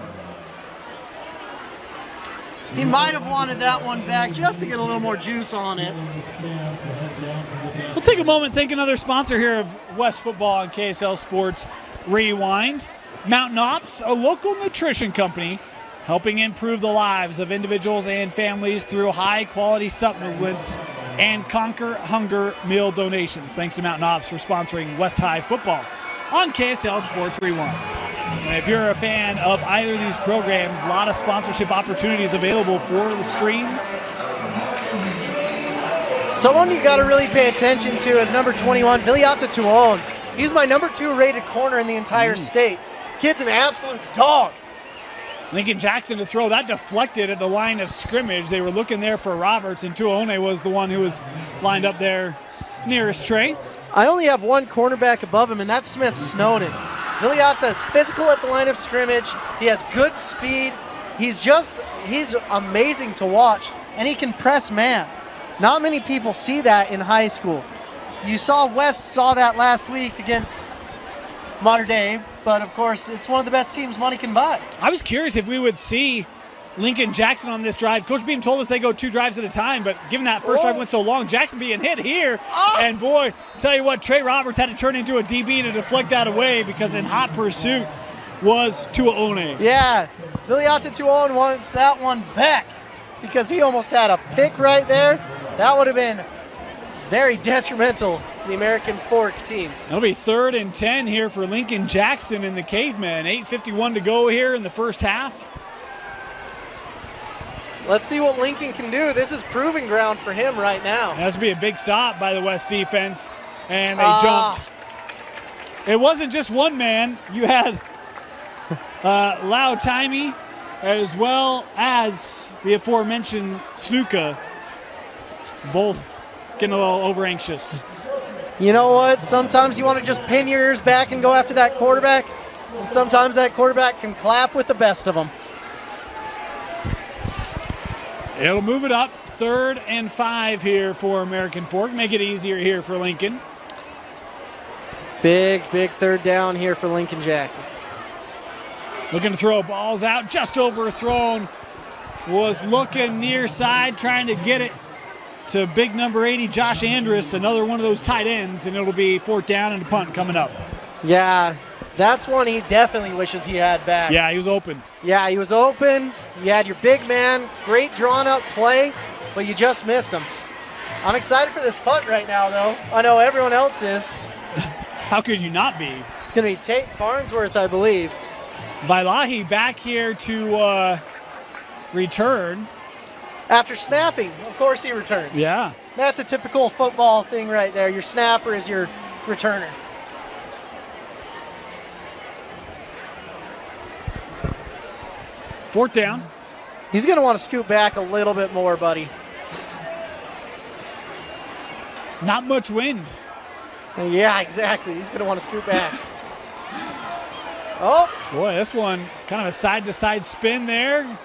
Speaker 2: He might have wanted that one back just to get a little more juice on it.
Speaker 1: We'll take a moment, thank another sponsor here of West Football on KSL Sports Rewind. Mountain Ops, a local nutrition company helping improve the lives of individuals and families through high-quality supplements and Conquer Hunger meal donations. Thanks to Mountain Ops for sponsoring West High Football on KSL Sports Rewind. And if you're a fan of either of these programs, a lot of sponsorship opportunities available for the streams.
Speaker 2: Someone you got to really pay attention to is number 21, Viliata Tuon. He's my number 2 rated corner in the entire state. Kid's an absolute dog.
Speaker 1: Lincoln Jackson to throw. That deflected at the line of scrimmage. They were looking there for Roberts, and Tuone was the one who was lined up there nearest Trey.
Speaker 2: I only have one cornerback above him, and that's Smith Snowden. Viliata is physical at the line of scrimmage. He has good speed. He's amazing to watch, and he can press man. Not many people see that in high school. You saw West saw that last week against Mater Dei, but of course, it's one of the best teams money can buy.
Speaker 1: I was curious if we would see Lincoln Jackson on this drive. Coach Beam told us they go 2 drives at a time, but given that first drive went so long, Jackson being hit here, and boy, tell you what, Trey Roberts had to turn into a DB to deflect that away because in hot pursuit was Tuone.
Speaker 2: Yeah, Viliata Tuone wants that one back because he almost had a pick right there. That would have been very detrimental to the American Fork team.
Speaker 1: It'll be 3rd and 10 here for Lincoln Jackson and the Cavemen. 8:51 to go here in the first half.
Speaker 2: Let's see what Lincoln can do. This is proving ground for him right now.
Speaker 1: It has to be a big stop by the West defense, and they jumped. It wasn't just one man. You had Lau Taimane as well as the aforementioned Snuka, both getting a little over anxious.
Speaker 2: You know what? Sometimes you want to just pin your ears back and go after that quarterback, and sometimes that quarterback can clap with the best of them.
Speaker 1: It'll move it up. 3rd and 5 here for American Fork. Make it easier here for Lincoln.
Speaker 2: Big 3rd down here for Lincoln Jackson.
Speaker 1: Looking to throw balls out, just overthrown. Was looking near side, trying to get it to big number 80, Josh Andrus, another one of those tight ends, and it'll be 4th down and a punt coming up.
Speaker 2: Yeah, that's one he definitely wishes he had back.
Speaker 1: Yeah, he was open.
Speaker 2: Yeah, he was open. You had your big man, great drawn-up play, but you just missed him. I'm excited for this punt right now, though. I know everyone else is.
Speaker 1: How could you not be?
Speaker 2: It's going to be Tate Farnsworth, I believe.
Speaker 1: Vailahi back here to return.
Speaker 2: After snapping, of course he returns.
Speaker 1: Yeah.
Speaker 2: That's a typical football thing right there. Your snapper is your returner.
Speaker 1: Fourth down.
Speaker 2: He's going to want to scoot back a little bit more, buddy.
Speaker 1: Not much wind.
Speaker 2: Yeah, exactly. He's going to want to scoot back. Oh.
Speaker 1: Boy, this one kind of a side-to-side spin there.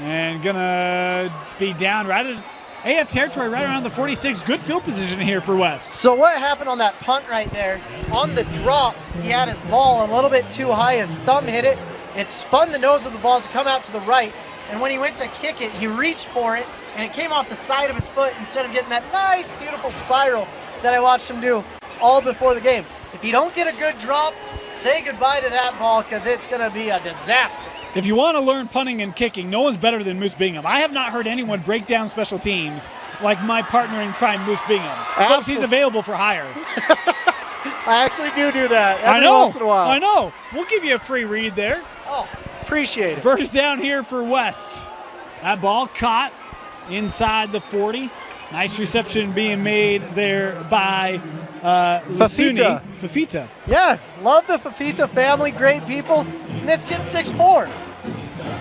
Speaker 1: And going to be down right at AF territory, right around the 46. Good field position here for West.
Speaker 2: So what happened on that punt right there? On the drop, he had his ball a little bit too high. His thumb hit it. It spun the nose of the ball to come out to the right. And when he went to kick it, he reached for it, and it came off the side of his foot instead of getting that nice, beautiful spiral that I watched him do all before the game. If you don't get a good drop, say goodbye to that ball because it's going to be a disaster.
Speaker 1: If you want to learn punting and kicking, no one's better than Moose Bingham. I have not heard anyone break down special teams like my partner in crime, Moose Bingham. Folks, he's available for hire.
Speaker 2: I actually do that every once in a while.
Speaker 1: I know. We'll give you a free read there.
Speaker 2: Oh, appreciate it.
Speaker 1: First down here for West. That ball caught inside the 40. Nice reception being made there by Fafita.
Speaker 2: Yeah, love the Fafita family, great people. And this kid's 6'4".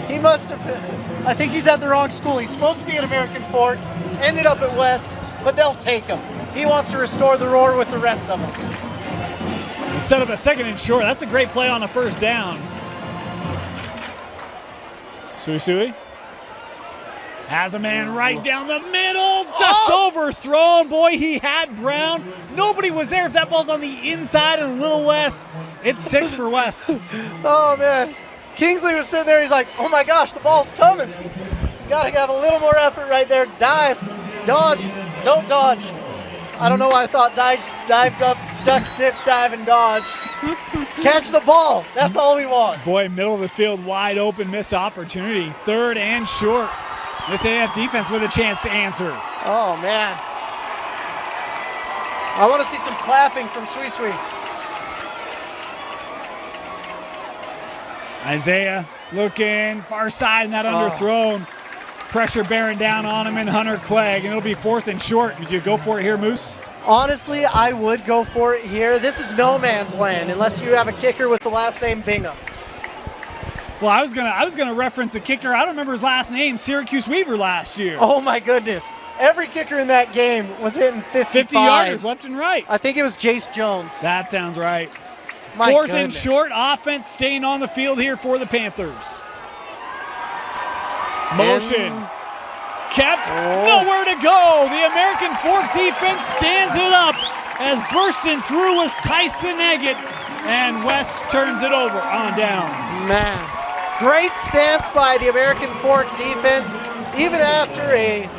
Speaker 2: He must have, I think he's at the wrong school. He's supposed to be at American Fork, ended up at West, but they'll take him. He wants to restore the roar with the rest of them.
Speaker 1: Set up a 2nd and short. That's a great play on a first down. SueSue has a man right down the middle, just overthrown. Boy, he had Brown. Nobody was there. If that ball's on the inside and a little less, it's 6 for West.
Speaker 2: Oh, man. Kingsley was sitting there. He's like, oh, my gosh, the ball's coming. Got to have a little more effort right there. Dive, dodge, don't dodge. I don't know why I thought dive, duck, dip, dive, and dodge. Catch the ball. That's all we want.
Speaker 1: Boy, middle of the field, wide open, missed opportunity. 3rd and short. This AF defense with a chance to answer.
Speaker 2: Oh, man. I want to see some clapping from SueSue.
Speaker 1: Isaiah looking far side and that underthrown. Pressure bearing down on him and Hunter Clegg, and it'll be 4th and short. Did you go for it here, Moose?
Speaker 2: Honestly, I would go for it here. This is no man's land unless you have a kicker with the last name Bingham.
Speaker 1: Well, I was gonna reference a kicker. I don't remember his last name. Syracuse Weaver last year.
Speaker 2: Oh my goodness! Every kicker in that game was hitting
Speaker 1: 50 yards left and right.
Speaker 2: I think it was Jace Jones.
Speaker 1: That sounds right.
Speaker 2: My
Speaker 1: Fourth
Speaker 2: goodness.
Speaker 1: and short, offense staying on the field here for the Panthers. Motion. Kept, nowhere to go. The American Fork defense stands it up as bursting through was Tyson Eggett, and West turns it over on downs.
Speaker 2: Man, great stance by the American Fork defense, even after a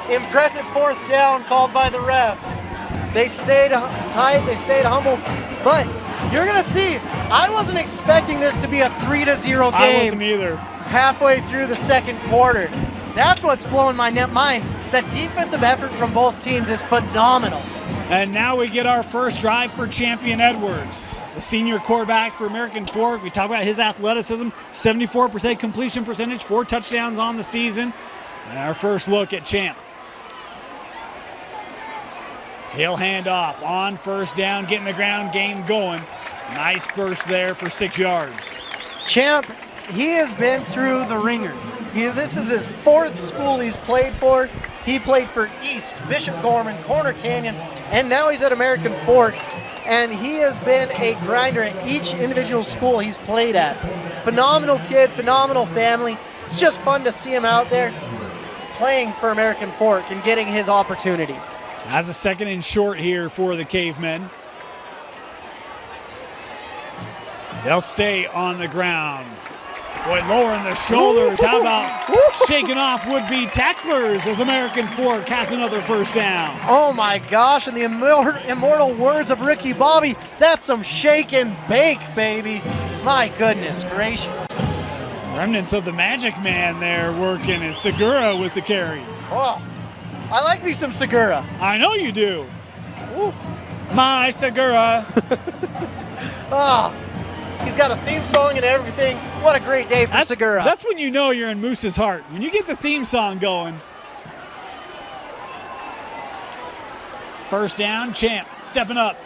Speaker 2: impressive fourth down called by the refs. They stayed tight, they stayed humble, but you're gonna see, I wasn't expecting this to be a 3-0 game.
Speaker 1: I wasn't either.
Speaker 2: Halfway through the second quarter. That's what's blowing my mind. The defensive effort from both teams is phenomenal.
Speaker 1: And now we get our first drive for Champion Edwards, the senior quarterback for American Fork. We talk about his athleticism, 74% completion percentage, 4 touchdowns on the season. And our first look at Champ. He'll hand off on first down, getting the ground game going. Nice burst there for 6 yards.
Speaker 2: Champ, he has been through the ringer. This is his 4th school he's played for. He played for East, Bishop Gorman, Corner Canyon, and now he's at American Fork. And he has been a grinder at each individual school he's played at. Phenomenal kid, phenomenal family. It's just fun to see him out there playing for American Fork and getting his opportunity.
Speaker 1: Has a 2nd and short here for the Cavemen. They'll stay on the ground. Boy, lowering the shoulders. How about shaking off would-be tacklers as American Fork has another first down.
Speaker 2: Oh my gosh, in the immortal words of Ricky Bobby, that's some shake and bake, baby. My goodness gracious.
Speaker 1: Remnants of the Magic Man there working as Segura with the carry.
Speaker 2: Oh, I like me some Segura.
Speaker 1: I know you do.
Speaker 2: Ooh.
Speaker 1: My Segura.
Speaker 2: Oh. He's got a theme song and everything. What a great day for Segura.
Speaker 1: That's when you know you're in Moose's heart. When you get the theme song going. First down, Champ stepping up.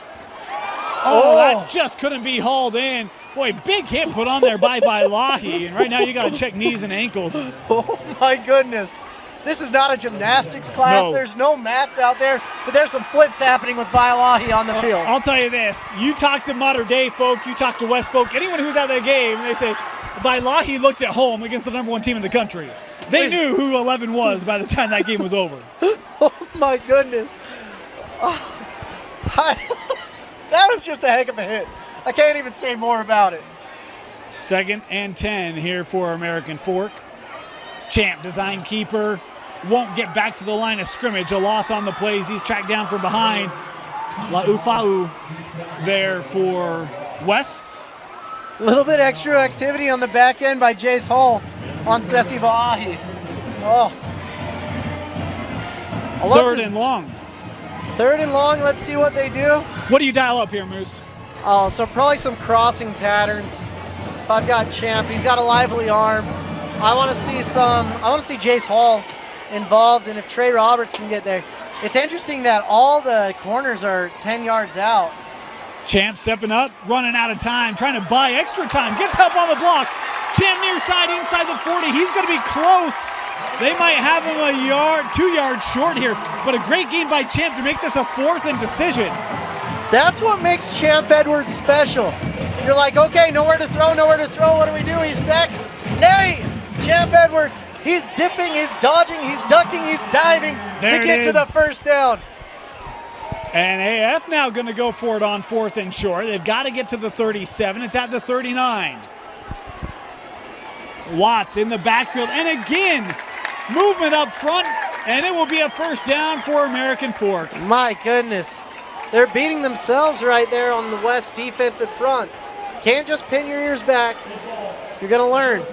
Speaker 1: Oh, that just couldn't be hauled in. Boy, big hit put on there by Vailahi. And right now you got to check knees and ankles.
Speaker 2: Oh, my goodness. This is not a gymnastics class.
Speaker 1: No.
Speaker 2: There's no mats out there, but there's some flips happening with Vailahi on the field.
Speaker 1: I'll tell you this. You talk to modern day folk, you talk to West folk, anyone who's at that game, and they say, Vailahi looked at home against the #1 team in the country. They knew who 11 was by the time that game was over.
Speaker 2: Oh, my goodness. Oh, that was just a heck of a hit. I can't even say more about it.
Speaker 1: 2nd and 10 here for American Fork. Champ, design keeper, won't get back to the line of scrimmage. A loss on the plays. He's tracked down from behind. Laufau there for West.
Speaker 2: A little bit extra activity on the back end by Jace Hall on Sesi Va'ahi. Oh.
Speaker 1: 3rd and long.
Speaker 2: 3rd and long. Let's see what they do.
Speaker 1: What do you dial up here, Moose?
Speaker 2: Oh, so probably some crossing patterns. If I've got Champ, he's got a lively arm. I want to see Jace Hall involved, and if Trey Roberts can get there. It's interesting that all the corners are 10 yards out.
Speaker 1: Champ stepping up, running out of time, trying to buy extra time, gets help on the block. Champ near side, inside the 40. He's going to be close. They might have him 2 yards short here, but a great game by Champ to make this a 4th and decision.
Speaker 2: That's what makes Champ Edwards special. You're like, okay, nowhere to throw. What do we do? He's sacked. Nay, Champ Edwards. He's dipping, he's dodging, he's ducking, he's diving to get to the first down.
Speaker 1: And AF now going to go for it on 4th and short. They've got to get to the 37. It's at the 39. Watts in the backfield. And again, movement up front. And it will be a first down for American Fork.
Speaker 2: My goodness. They're beating themselves right there on the West defensive front. Can't just pin your ears back. You're going to learn.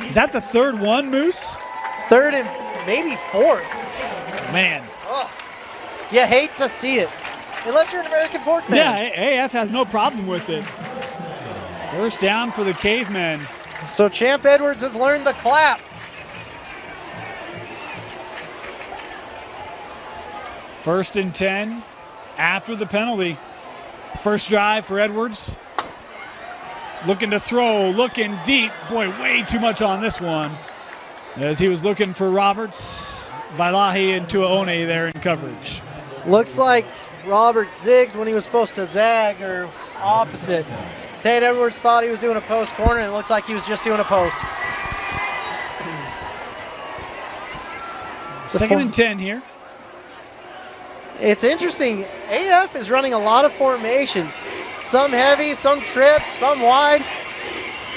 Speaker 1: Is that the 3rd one, Moose?
Speaker 2: 3rd and maybe 4th.
Speaker 1: Man.
Speaker 2: Oh. You hate to see it. Unless you're an American Fork fan.
Speaker 1: Yeah, AF has no problem with it. First down for the Cavemen.
Speaker 2: So Champ Edwards has learned the clap.
Speaker 1: First and 10 after the penalty. First drive for Edwards. Looking to throw, looking deep. Boy, way too much on this one. As he was looking for Roberts, Vailahi and Tuaone there in coverage.
Speaker 2: Looks like Roberts zigged when he was supposed to zag, or opposite. Tate Edwards thought he was doing a post corner, and it looks like he was just doing a post.
Speaker 1: Second and 10 here.
Speaker 2: It's interesting. AF is running a lot of formations. Some heavy, some trips, some wide.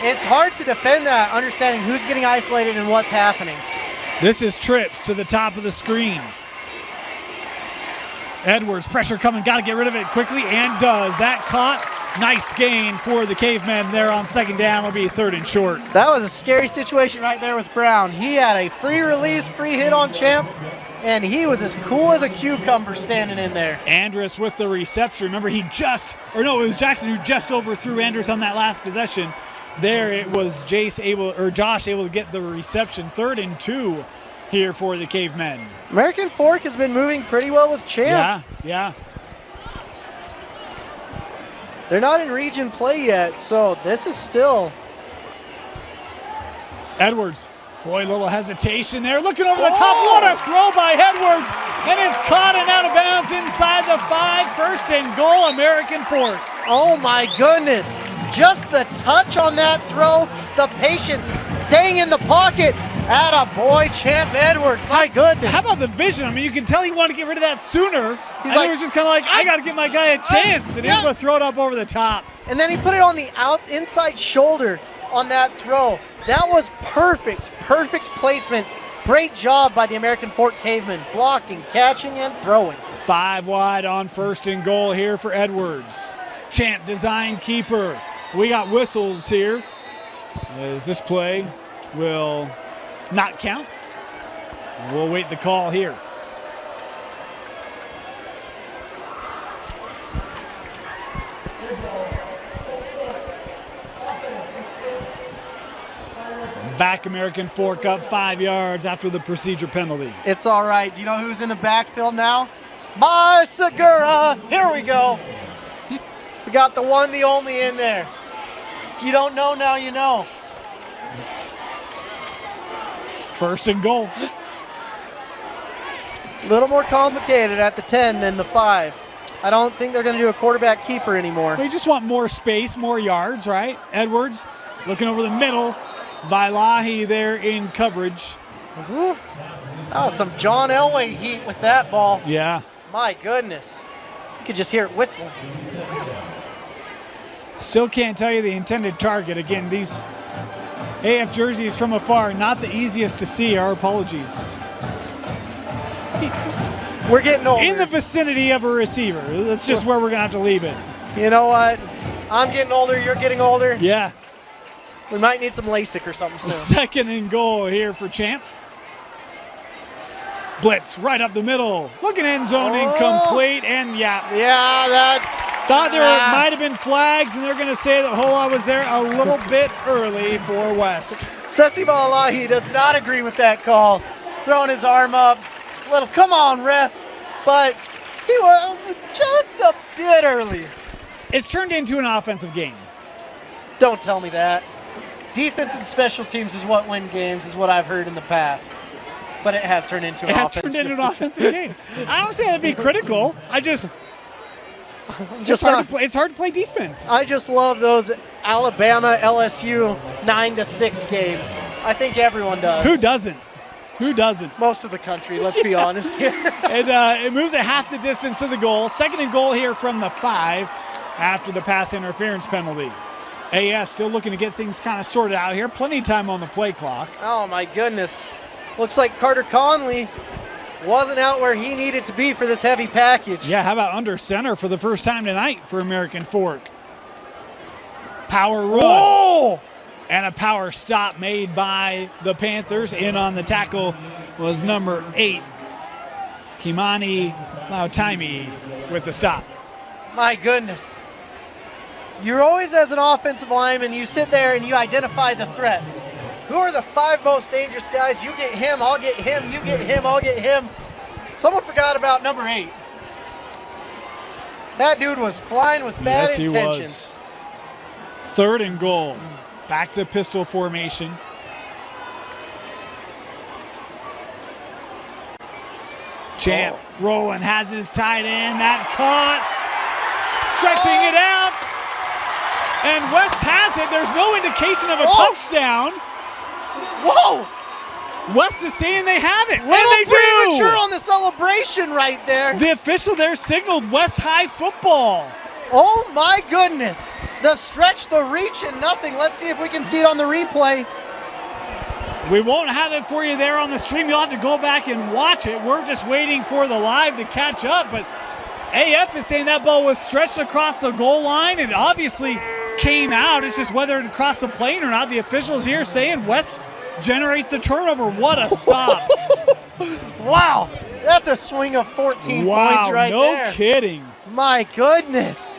Speaker 2: It's hard to defend that, understanding who's getting isolated and what's happening.
Speaker 1: This is trips to the top of the screen. Edwards, pressure coming, got to get rid of it quickly, and does. That caught. Nice gain for the Cavemen there on second down. Will be third and short.
Speaker 2: That was a scary situation right there with Brown. He had a free release, free hit on Champ, and he was as cool as a cucumber standing in there.
Speaker 1: Andrus with the reception. Remember, it was Jackson who just overthrew Andrus on that last possession. There it was Josh able to get the reception. Third and 2 here for the Cavemen.
Speaker 2: American Fork has been moving pretty well with Champ.
Speaker 1: Yeah.
Speaker 2: They're not in region play yet, so this is still.
Speaker 1: Edwards. Boy, little hesitation there. Looking over the top. What a throw by Edwards. And it's caught and out of bounds inside the 5. First and goal, American Fork.
Speaker 2: Oh my goodness. Just the touch on that throw. The patience staying in the pocket. Atta boy, Champ Edwards. My goodness.
Speaker 1: How about the vision? I mean, you can tell he wanted to get rid of that sooner. He was just kind of like, I got to give my guy a chance. And able to throw it up over the top.
Speaker 2: And then he put it on the inside shoulder on that throw. That was perfect placement. Great job by the American Fork Cavemen. Blocking, catching, and throwing.
Speaker 1: 5 wide on first and goal here for Edwards. Champ design keeper. We got whistles here as this play will not count. We'll wait the call here. Back American Fork up 5 yards after the procedure penalty.
Speaker 2: It's all right. Do you know who's in the backfield now? My Segura. Here we go. We got the one, the only in there. If you don't know, now you know.
Speaker 1: First and goal.
Speaker 2: A little more complicated at the 10 than the 5. I don't think they're going to do a quarterback keeper anymore.
Speaker 1: We just want more space, more yards, right? Edwards looking over the middle. Vailahi there in coverage.
Speaker 2: That was some John Elway heat with that ball.
Speaker 1: Yeah.
Speaker 2: My goodness. You could just hear it whistling.
Speaker 1: Still can't tell you the intended target. Again, these AF jerseys from afar, not the easiest to see. Our apologies.
Speaker 2: We're getting older.
Speaker 1: In the vicinity of a receiver. That's just where we're going to have to leave it.
Speaker 2: You know what? I'm getting older. You're getting older.
Speaker 1: Yeah.
Speaker 2: We might need some LASIK or something soon.
Speaker 1: Second and goal here for Champ. Blitz right up the middle. Looking end zone incomplete. And thought there might have been flags, and they're going to say that Hola was there a little bit early for West.
Speaker 2: Sesi Valahi does not agree with that call. Throwing his arm up. Little, come on, ref. But he was just a bit early.
Speaker 1: It's turned into an offensive game.
Speaker 2: Don't tell me that. Defense and special teams is what win games, is what I've heard in the past. But it has turned into an offensive
Speaker 1: game. I don't say that'd be critical. It's hard to play defense.
Speaker 2: I just love those Alabama LSU 9-6 games. I think everyone does.
Speaker 1: Who doesn't?
Speaker 2: Most of the country, let's be honest here.
Speaker 1: And it moves at half the distance to the goal. Second and goal here from the 5 after the pass interference penalty. AF still looking to get things kind of sorted out here. Plenty of time on the play clock.
Speaker 2: Oh, my goodness. Looks like Carter Conley wasn't out where he needed to be for this heavy package.
Speaker 1: Yeah, how about under center for the first time tonight for American Fork? Power run.
Speaker 2: Oh!
Speaker 1: And a power stop made by the Panthers. In on the tackle was number 8, Taimane with the stop.
Speaker 2: My goodness. You're always, as an offensive lineman, you sit there and you identify the threats. Who are the 5 most dangerous guys? You get him, I'll get him, you get him, I'll get him. Someone forgot about number 8. That dude was flying with bad
Speaker 1: Yes, he
Speaker 2: intentions.
Speaker 1: was. 3rd and goal. Back to pistol formation. Champ rolling, has his tight end. That caught. Stretching it out. And West has it. There's no indication of a touchdown.
Speaker 2: Whoa!
Speaker 1: West is saying they have it.
Speaker 2: Little
Speaker 1: and they
Speaker 2: premature
Speaker 1: do.
Speaker 2: on the celebration right there.
Speaker 1: The official there signaled West High football.
Speaker 2: Oh my goodness. The stretch, the reach, and nothing. Let's see if we can see it on the replay.
Speaker 1: We won't have it for you there on the stream. You'll have to go back and watch it. We're just waiting for the live to catch up. But AF is saying that ball was stretched across the goal line. It obviously came out. It's just whether it crossed the plane or not. The officials here saying West generates the turnover. What a stop.
Speaker 2: Wow. That's a swing of 14 points right there.
Speaker 1: No kidding.
Speaker 2: My goodness.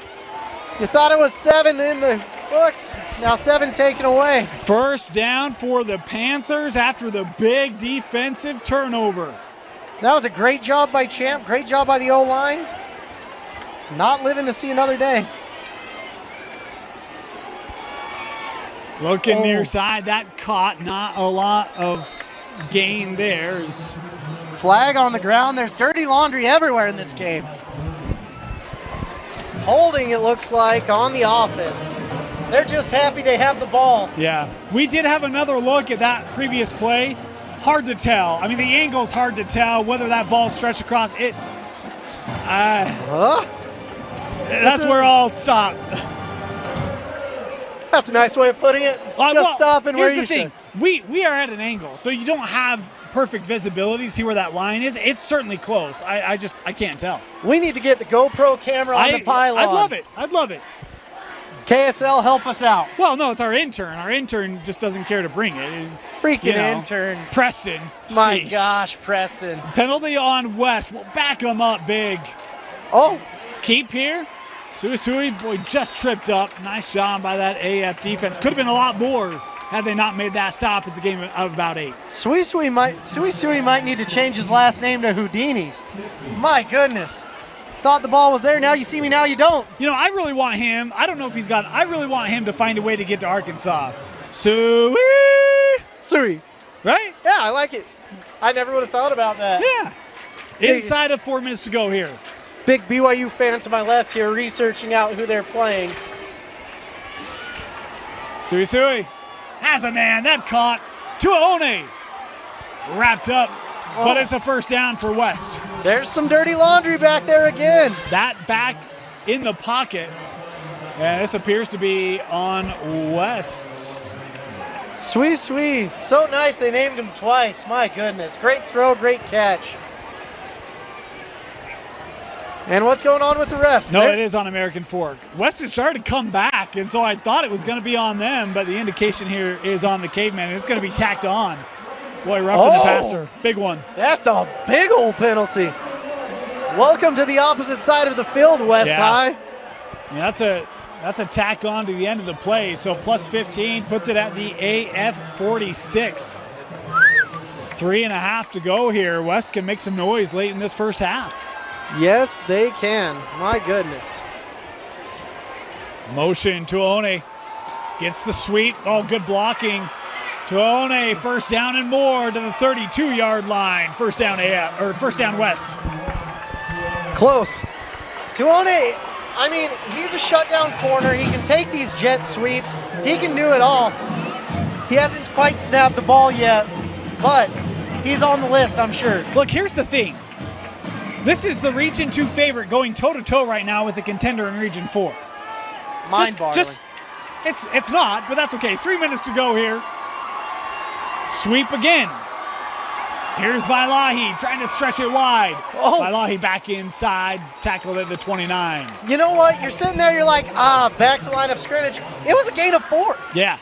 Speaker 2: You thought it was 7 in the books. Now 7 taken away.
Speaker 1: First down for the Panthers after the big defensive turnover.
Speaker 2: That was a great job by Champ. Great job by the O-line. Not living to see another day.
Speaker 1: Looking near side, that caught. Not a lot of gain there.
Speaker 2: Flag on the ground. There's dirty laundry everywhere in this game. Holding, it looks like, on the offense. They're just happy they have the ball.
Speaker 1: Yeah, we did have another look at that previous play. Hard to tell. I mean, the angle's hard to tell whether that ball stretched across it. That's where I'll stop.
Speaker 2: That's a nice way of putting it. Just stopping where you
Speaker 1: should. Here's the thing. We are at an angle, so you don't have perfect visibility to see where that line is. It's certainly close. I can't tell.
Speaker 2: We need to get the GoPro camera on the pylon.
Speaker 1: I'd love it.
Speaker 2: KSL, help us out.
Speaker 1: Well, no, it's our intern. Our intern just doesn't care to bring it.
Speaker 2: Freaking interns.
Speaker 1: Preston.
Speaker 2: My
Speaker 1: Sheesh.
Speaker 2: gosh, Preston.
Speaker 1: Penalty on West. We'll back them up big.
Speaker 2: Oh.
Speaker 1: Keep here. SueSue, boy, just tripped up. Nice job by that AF defense. Could have been a lot more had they not made that stop. It's a game of about 8.
Speaker 2: SueSue might need to change his last name to Houdini. My goodness. Thought the ball was there. Now you see me, now you don't.
Speaker 1: You know, I really want him. I don't know if he's got. I really want him to find a way to get to Arkansas. Sue. Right?
Speaker 2: Yeah, I like it. I never would have thought about that.
Speaker 1: Yeah. Inside of 4 minutes to go here.
Speaker 2: Big BYU fan to my left here researching out who they're playing.
Speaker 1: SueSue has a man. That caught. Taimane wrapped up. But it's a first down for West.
Speaker 2: There's some dirty laundry back there again.
Speaker 1: That back in the pocket. And this appears to be on West's.
Speaker 2: SueSue. So nice they named him twice. My goodness. Great throw, great catch. And what's going on with the refs?
Speaker 1: No, it is on American Fork. West has started to come back, and so I thought it was going to be on them, but the indication here is on the Cavemen, and it's going to be tacked on. Boy, roughing the passer. Big one.
Speaker 2: That's a big old penalty. Welcome to the opposite side of the field, West High.
Speaker 1: Yeah, that's a tack on to the end of the play. So plus 15 puts it at the AF 46. 3.5 to go here. West can make some noise late in this first half.
Speaker 2: Yes, they can. My goodness.
Speaker 1: Motion, Taimane gets the sweep. Oh, good blocking. Taimane, first down and more to the 32-yard line. First down AF, or first down West.
Speaker 2: Close. Taimane, I mean, he's a shutdown corner. He can take these jet sweeps. He can do it all. He hasn't quite snapped the ball yet, but he's on the list, I'm sure.
Speaker 1: Look, here's the thing. This is the Region 2 favorite going toe-to-toe right now with the contender in Region 4.
Speaker 2: Mind-boggling.
Speaker 1: It's not, but that's okay. 3 minutes to go here. Sweep again. Here's Vailahi trying to stretch it wide. Vailahi back inside, tackled at the 29.
Speaker 2: You know what? You're sitting there, you're like, back to the line of scrimmage. It was a gain of 4.
Speaker 1: Yeah.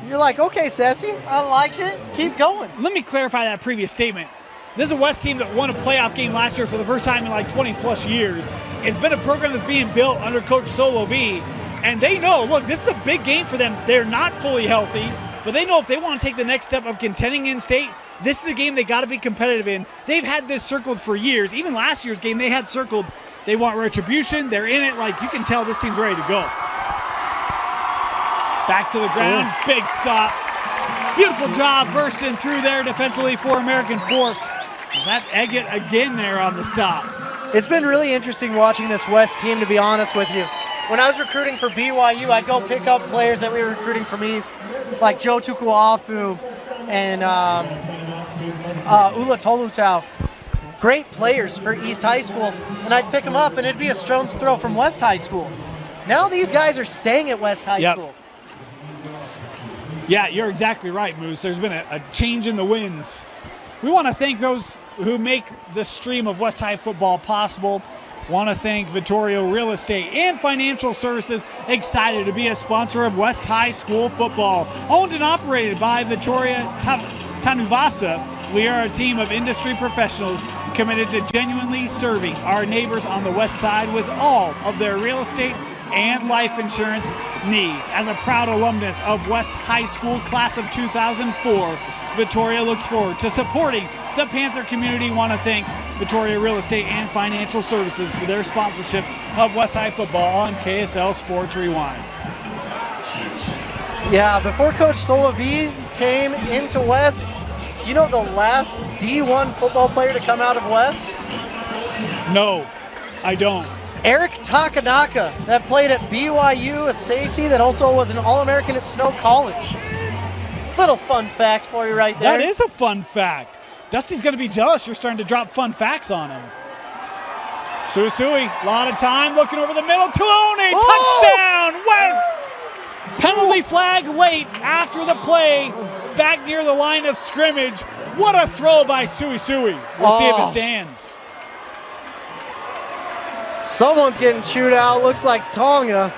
Speaker 2: You're like, okay, Sassy, I like it. Keep going.
Speaker 1: Let me clarify that previous statement. This is a West team that won a playoff game last year for the first time in like 20-plus years. It's been a program that's being built under Coach Solo V, and they know, look, this is a big game for them. They're not fully healthy, but they know if they want to take the next step of contending in state, This is a game they got to be competitive in. They've had this circled for years. Even last year's game, they had circled. They want retribution. They're in it. Like, you can tell this team's ready to go. Back to the ground. Big stop. Beautiful job bursting through there defensively for American Fork. That Eggett again there on the stop.
Speaker 2: It's been really interesting watching this West team, to be honest with you. When I was recruiting for BYU, I'd go pick up players that we were recruiting from East, like Joe Tukuafu and Ula Tolutau. Great players for East High School, and I'd pick them up, and it'd be a stone's throw from West High School. Now these guys are staying at West High School.
Speaker 1: Yeah, you're exactly right, Moose. There's been a change in the winds. We want to thank those who make the stream of West High football possible. Want to thank Vittorio Real Estate and Financial Services, excited to be a sponsor of West High School football. Owned and operated by Vittoria Tanuvasa, we are a team of industry professionals committed to genuinely serving our neighbors on the west side with all of their real estate and life insurance needs. As a proud alumnus of West High School class of 2004, Vittoria looks forward to supporting the Panther community. Want to thank Vittoria Real Estate and Financial Services for their sponsorship of West High football on KSL Sports Rewind.
Speaker 2: Yeah, before Coach Solovey came into West, do you know the last D1 football player to come out of West?
Speaker 1: No, I don't.
Speaker 2: Eric Takanaka, that played at BYU, a safety that also was an All-American at Snow College. Little fun facts for you right there.
Speaker 1: That is a fun fact. Dusty's going to be jealous you're starting to drop fun facts on him. SueSue, a lot of time looking over the middle. Tuone, touchdown, West! Penalty flag late after the play, back near the line of scrimmage. What a throw by SueSue. We'll see if it stands.
Speaker 2: Someone's getting chewed out. Looks like Tonga.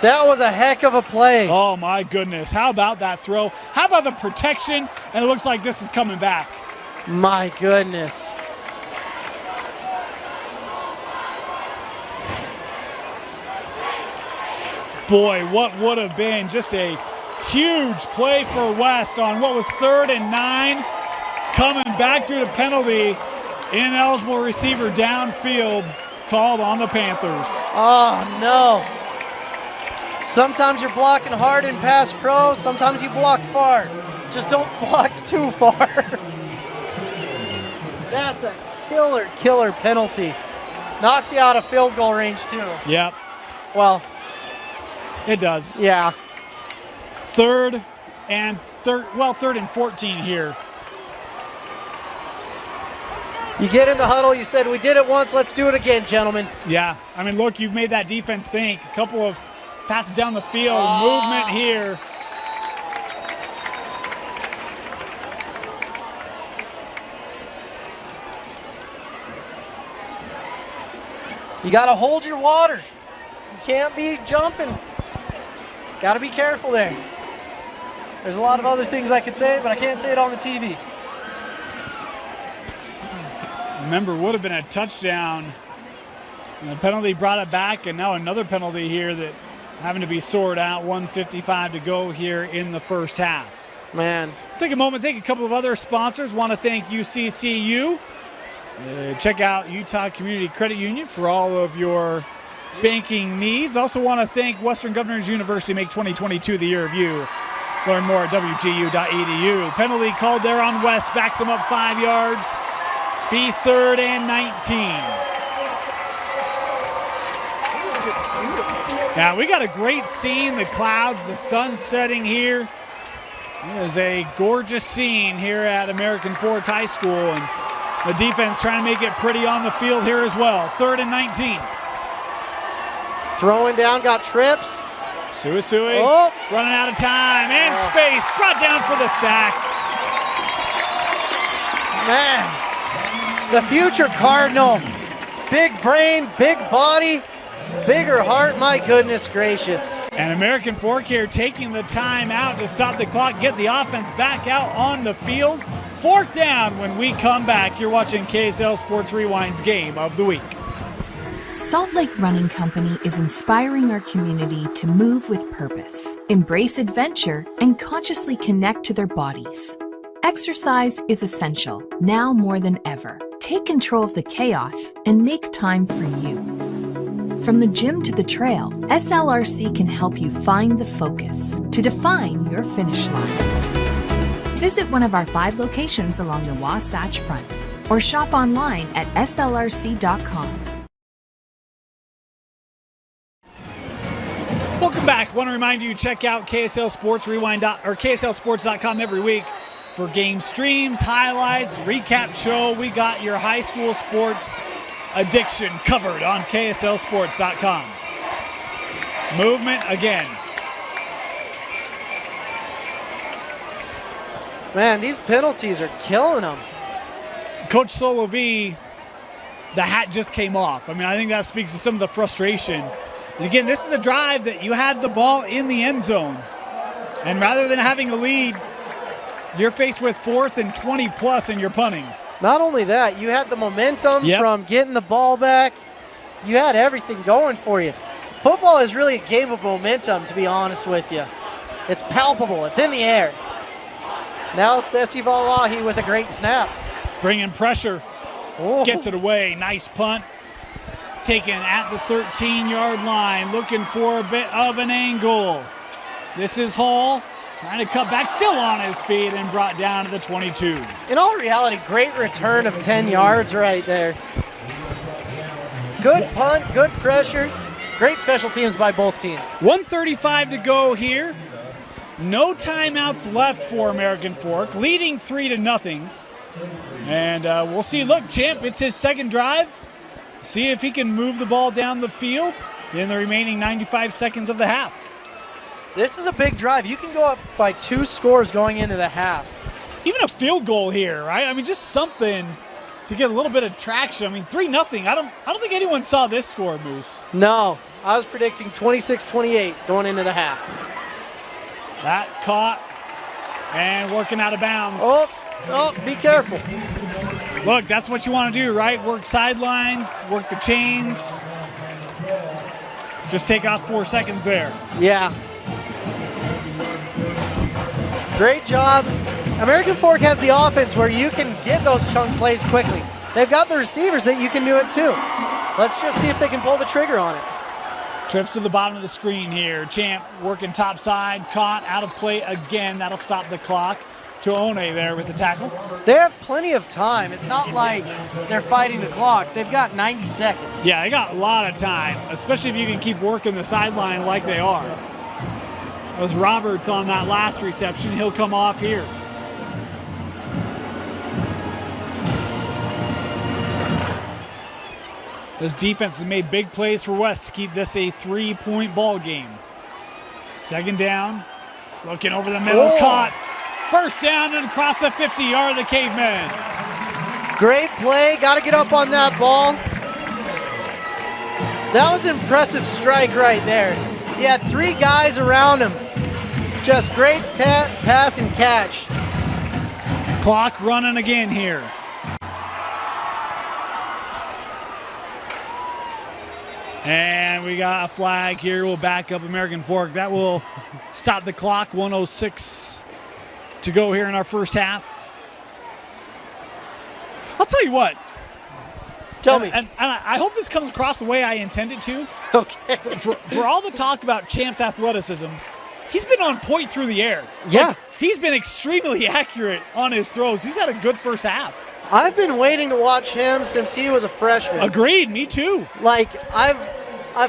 Speaker 2: That was a heck of a play.
Speaker 1: Oh, my goodness. How about that throw? How about the protection? And it looks like this is coming back.
Speaker 2: My goodness.
Speaker 1: Boy, what would have been just a huge play for West on what was 3rd and 9. Coming back due to penalty. Ineligible receiver downfield called on the Panthers.
Speaker 2: Oh, no. Sometimes you're blocking hard in pass pro, sometimes you block far. Just don't block too far. That's a killer penalty. Knocks you out of field goal range too.
Speaker 1: Yep.
Speaker 2: Well,
Speaker 1: it does.
Speaker 2: Yeah.
Speaker 1: 3rd and 14 here.
Speaker 2: You get in the huddle, you said, we did it once, let's do it again, gentlemen.
Speaker 1: Yeah, I mean, look, you've made that defense think. A couple of passes down the field, movement here.
Speaker 2: You got to hold your water. You can't be jumping. Got to be careful there. There's a lot of other things I could say, but I can't say it on the TV.
Speaker 1: Remember, would have been a touchdown. And the penalty brought it back, and now another penalty here that having to be sorted out. 1:55 to go here in the first half.
Speaker 2: Man.
Speaker 1: Take a moment, thank a couple of other sponsors. Want to thank UCCU. Check out Utah Community Credit Union for all of your banking needs. Also want to thank Western Governors University. Make 2022 the year of you. Learn more at wgu.edu. Penalty called there on West. Backs them up 5 yards. Be 3rd and 19. Now we got a great scene. The clouds, the sun setting here. It is a gorgeous scene here at American Fork High School, and the defense trying to make it pretty on the field here as well. 3rd and 19.
Speaker 2: Throwing down, got trips.
Speaker 1: SueSue running out of time and space. Brought down for the sack.
Speaker 2: Man. The future Cardinal, big brain, big body, bigger heart, my goodness gracious.
Speaker 1: And American Fork here taking the time out to stop the clock, get the offense back out on the field. 4th down when we come back. You're watching KSL Sports Rewind's Game of the Week.
Speaker 6: Salt Lake Running Company is inspiring our community to move with purpose, embrace adventure, and consciously connect to their bodies. Exercise is essential, now more than ever. Take control of the chaos and make time for you. From the gym to the trail, SLRC can help you find the focus to define your finish line. Visit one of our 5 locations along the Wasatch Front or shop online at slrc.com.
Speaker 1: Welcome back. Want to remind you, check out KSL Sports Rewind or KSLSports.com every week for game streams, highlights, recap show. We got your high school sports addiction covered on KSLSports.com. Movement again.
Speaker 2: Man, these penalties are killing them.
Speaker 1: Coach Solovi, the hat just came off. I mean, I think that speaks to some of the frustration. And again, this is a drive that you had the ball in the end zone. And rather than having a lead, you're faced with 4th and 20 plus and you're punting.
Speaker 2: Not only that, you had the momentum from getting the ball back. You had everything going for you. Football is really a game of momentum, to be honest with you. It's palpable. It's in the air. Now Sessi Valahi with a great snap.
Speaker 1: Bringing pressure.
Speaker 2: Oh.
Speaker 1: Gets it away. Nice punt. Taken at the 13-yard line. Looking for a bit of an angle. This is Hall. Trying to cut back, still on his feet, and brought down to the 22.
Speaker 2: In all reality, great return of 10 yards right there. Good punt, good pressure. Great special teams by both teams.
Speaker 1: 1:35 to go here. No timeouts left for American Fork, leading 3-0. And we'll see. Look, Champ, it's his second drive. See if he can move the ball down the field in the remaining 95 seconds of the half.
Speaker 2: This is a big drive. You can go up by 2 scores going into the half.
Speaker 1: Even a field goal here, right? I mean, just something to get a little bit of traction. I mean, 3-0. I don't think anyone saw this score, Moose.
Speaker 2: No, I was predicting 26-28 going into the half.
Speaker 1: That caught and working out of bounds.
Speaker 2: Oh, be careful.
Speaker 1: Look, that's what you want to do, right? Work sidelines, work the chains. Just take off 4 seconds there.
Speaker 2: Yeah. Great job. American Fork has the offense where you can get those chunk plays quickly. They've got the receivers that you can do it too. Let's just see if they can pull the trigger on it.
Speaker 1: Trips to the bottom of the screen here. Champ working top side, caught out of play again. That'll stop the clock. Tuone there with the tackle.
Speaker 2: They have plenty of time. It's not like they're fighting the clock. They've got 90 seconds.
Speaker 1: Yeah, they got a lot of time, especially if you can keep working the sideline like they are. That was Roberts on that last reception. He'll come off here. This defense has made big plays for West to keep this a 3-point ball game. Second down. Looking over the middle.
Speaker 2: Whoa.
Speaker 1: Caught. First down and across the 50-yard of the Cavemen.
Speaker 2: Great play. Got to get up on that ball. That was an impressive strike right there. He had 3 guys around him. Just great pass and catch.
Speaker 1: Clock running again here. And we got a flag here. We'll back up American Fork. That will stop the clock. 1:06 to go here in our first half. I'll tell you what.
Speaker 2: Tell me.
Speaker 1: And I hope this comes across the way I intend it to.
Speaker 2: Okay.
Speaker 1: For all the talk about Champ's athleticism, he's been on point through the air.
Speaker 2: Yeah.
Speaker 1: Like, he's been extremely accurate on his throws. He's had a good first half.
Speaker 2: I've been waiting to watch him since he was a freshman.
Speaker 1: Agreed, me too.
Speaker 2: Like, I've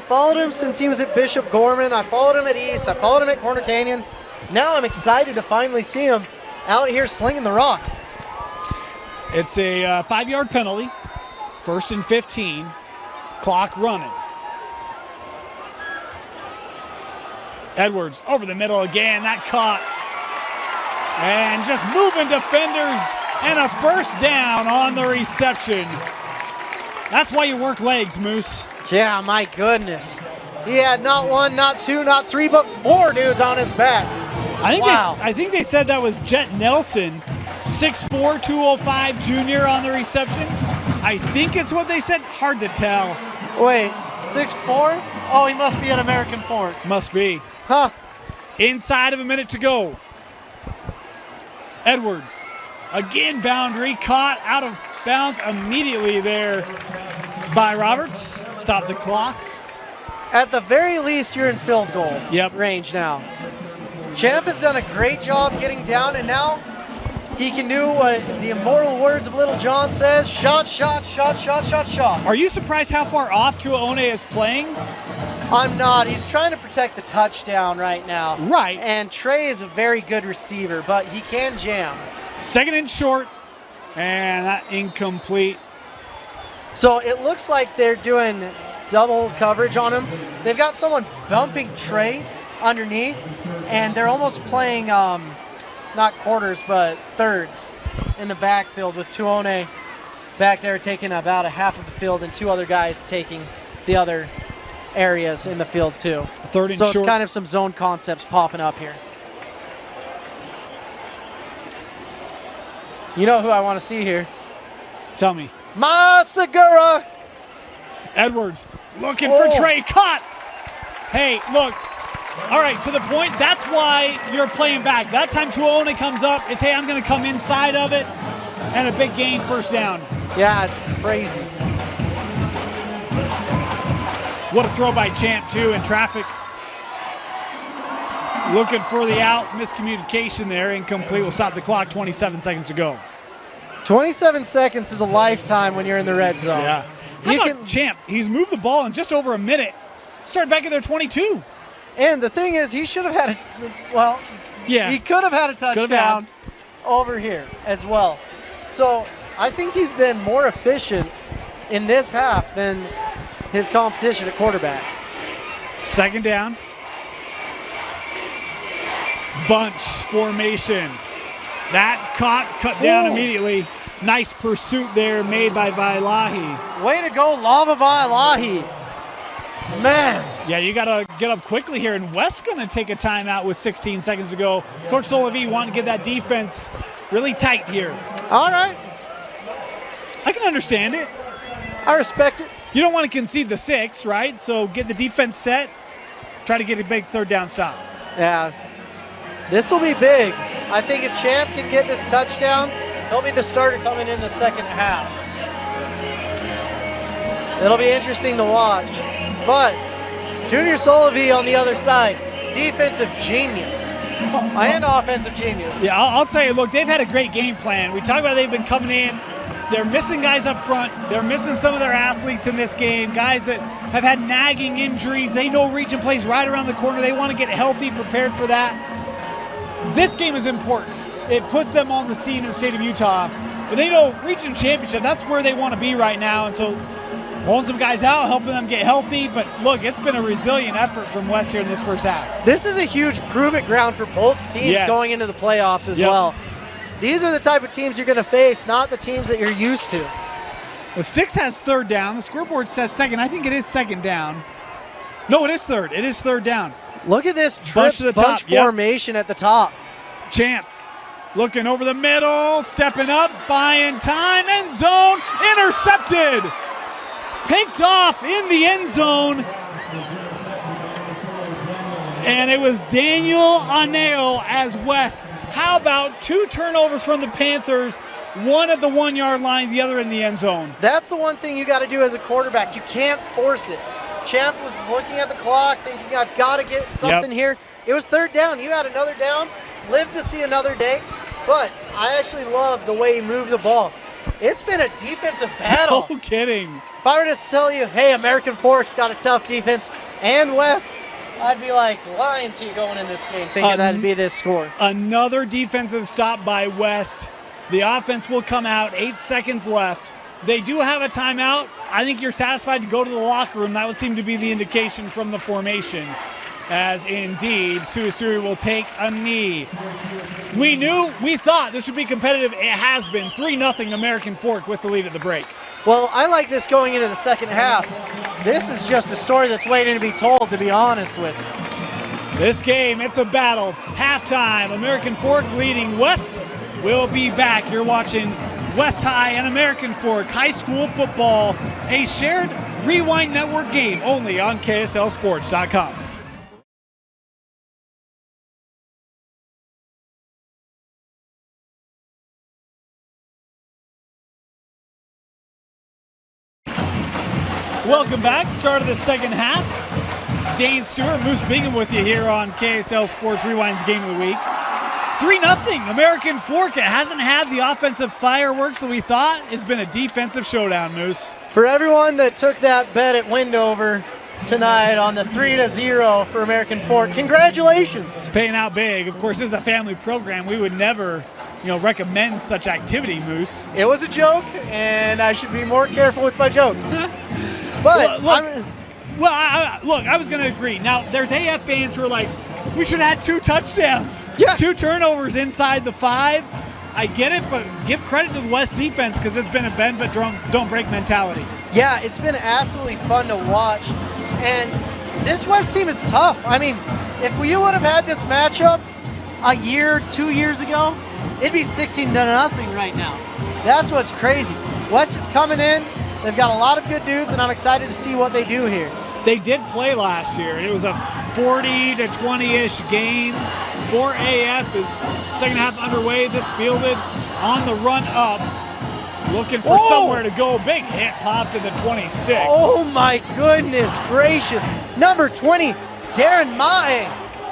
Speaker 2: followed him since he was at Bishop Gorman. I followed him at East. I followed him at Corner Canyon. Now I'm excited to finally see him out here slinging the rock.
Speaker 1: It's a 5-yard penalty. 1st and 15. Clock running. Edwards over the middle again. That caught. And just moving defenders and a first down on the reception. That's why you work legs, Moose.
Speaker 2: Yeah, my goodness. He had not 1, not 2, not 3, but 4 dudes on his back.
Speaker 1: I think they said that was Jet Nelson, 6'4", 205 junior on the reception. I think it's what they said. Hard to tell.
Speaker 2: Wait, 6'4"? Oh, he must be an American Fork.
Speaker 1: Must be.
Speaker 2: Huh.
Speaker 1: Inside of a minute to go. Edwards, again boundary, caught out of bounds immediately there by Roberts. Stop the clock.
Speaker 2: At the very least, you're in field goal range now. Champ has done a great job getting down, and now he can do what the immortal words of Little John says, shot, shot, shot, shot, shot, shot.
Speaker 1: Are you surprised how far off Tuaone is playing?
Speaker 2: I'm not. He's trying to protect the touchdown right now.
Speaker 1: Right.
Speaker 2: And Trey is a very good receiver, but he can jam.
Speaker 1: Second and short, and that incomplete.
Speaker 2: So it looks like they're doing double coverage on him. They've got someone bumping Trey underneath, and they're almost playing not quarters, but thirds in the backfield with Tuaone back there taking about a half of the field and two other guys taking the other areas in the field too.
Speaker 1: Third and
Speaker 2: so
Speaker 1: short.
Speaker 2: It's kind of some zone concepts popping up here. You know who I want to see here?
Speaker 1: Tell me.
Speaker 2: Masagura!
Speaker 1: Edwards looking for Trey, caught. Hey, look. All right, to the point, that's why you're playing back. That time Tuaone comes up, it's, hey, I'm going to come inside of it, and a big gain, first down.
Speaker 2: Yeah, it's crazy.
Speaker 1: What a throw by Champ, too, in traffic. Looking for the out, miscommunication there, incomplete. We'll stop the clock, 27 seconds to go.
Speaker 2: 27 seconds is a lifetime when you're in the red zone.
Speaker 1: Yeah. How about Champ? He's moved the ball in just over a minute. Started back at their 22.
Speaker 2: And the thing is, he should have had he could have had a touchdown over here as well. So I think he's been more efficient in this half than his competition at quarterback.
Speaker 1: Second down. Bunch formation. That cut down immediately. Nice pursuit there made by Vailahi.
Speaker 2: Way to go, Lava Vailahi. Man.
Speaker 1: Yeah, you got to get up quickly here, and West's going to take a timeout with 16 seconds to go. Coach Solivi wanting to get that defense really tight here.
Speaker 2: All right.
Speaker 1: I can understand it.
Speaker 2: I respect it.
Speaker 1: You don't want to concede the 6, right? So get the defense set, try to get a big third down stop.
Speaker 2: Yeah. This will be big. I think if Champ can get this touchdown, he'll be the starter coming in the second half. It'll be interesting to watch. But Junior Solivi on the other side, defensive genius and offensive genius.
Speaker 1: Yeah, I'll tell you, look, they've had a great game plan. We talk about they've been coming in. They're missing guys up front. They're missing some of their athletes in this game, guys that have had nagging injuries. They know region plays right around the corner. They want to get healthy, prepared for that. This game is important. It puts them on the scene in the state of Utah. But they know region championship, that's where they want to be right now. And so pulling some guys out, helping them get healthy. But look, it's been a resilient effort from West here in this first half.
Speaker 2: This is a huge prove-it ground for both teams going into the playoffs as well. These are the type of teams you're going to face, not the teams that you're used to.
Speaker 1: The Sticks has third down. The scoreboard says second. I think it is second down. No, it is third. It is third down.
Speaker 2: Look at this bunch formation at the top.
Speaker 1: Champ looking over the middle, stepping up, buying time, end zone, intercepted. Picked off in the end zone. And it was Daniel Aneo as West. How about 2 turnovers from the Panthers, one at the 1 yard line, the other in the end zone?
Speaker 2: That's the one thing you got to do as a quarterback. You can't force it. Champ was looking at the clock, thinking, I've got to get something here. It was third down. You had another down, lived to see another day. But I actually love the way he moved the ball. It's been a defensive battle.
Speaker 1: No kidding.
Speaker 2: If I were to tell you, hey, American Fork's got a tough defense, and West, I'd be like lying to you going in this game, thinking that'd be this score.
Speaker 1: Another defensive stop by West. The offense will come out, 8 seconds left. They do have a timeout. I think you're satisfied to go to the locker room. That would seem to be the indication from the formation, as indeed SueSue will take a knee. We thought this would be competitive. It has been 3-0 American Fork with the lead at the break.
Speaker 2: Well, I like this going into the second half. This is just a story that's waiting to be told, to be honest with you.
Speaker 1: This game, it's a battle. Halftime, American Fork leading West. We'll be back. You're watching West High and American Fork High School football, a shared Rewind Network game only on KSLSports.com. Welcome back. Start of the second half. Dane Stewart, Moose Bingham with you here on KSL Sports Rewind's Game of the Week. 3-0 American Fork. It hasn't had the offensive fireworks that we thought. It's been a defensive showdown, Moose.
Speaker 2: For everyone that took that bet at Wendover tonight on the 3-0 for American Fork, congratulations.
Speaker 1: It's paying out big. Of course, this is a family program. We would never, recommend such activity, Moose.
Speaker 2: It was a joke, and I should be more careful with my jokes. But
Speaker 1: I was going to agree. Now, there's AF fans who are like, we should have had 2 touchdowns.
Speaker 2: Yeah.
Speaker 1: 2 turnovers inside the 5. I get it, but give credit to the West defense because it's been a bend but don't break mentality.
Speaker 2: Yeah, it's been absolutely fun to watch. And this West team is tough. I mean, if you would have had this matchup a year, 2 years ago, it'd be 16-0 right now. That's what's crazy. West is coming in. They've got a lot of good dudes, and I'm excited to see what they do here.
Speaker 1: They did play last year. It was a 40 to 20-ish game for AF. Is second half underway. This fielded on the run up, looking for somewhere to go. Big hit popped to the 26.
Speaker 2: Oh my goodness gracious! Number 20, Darren Mae.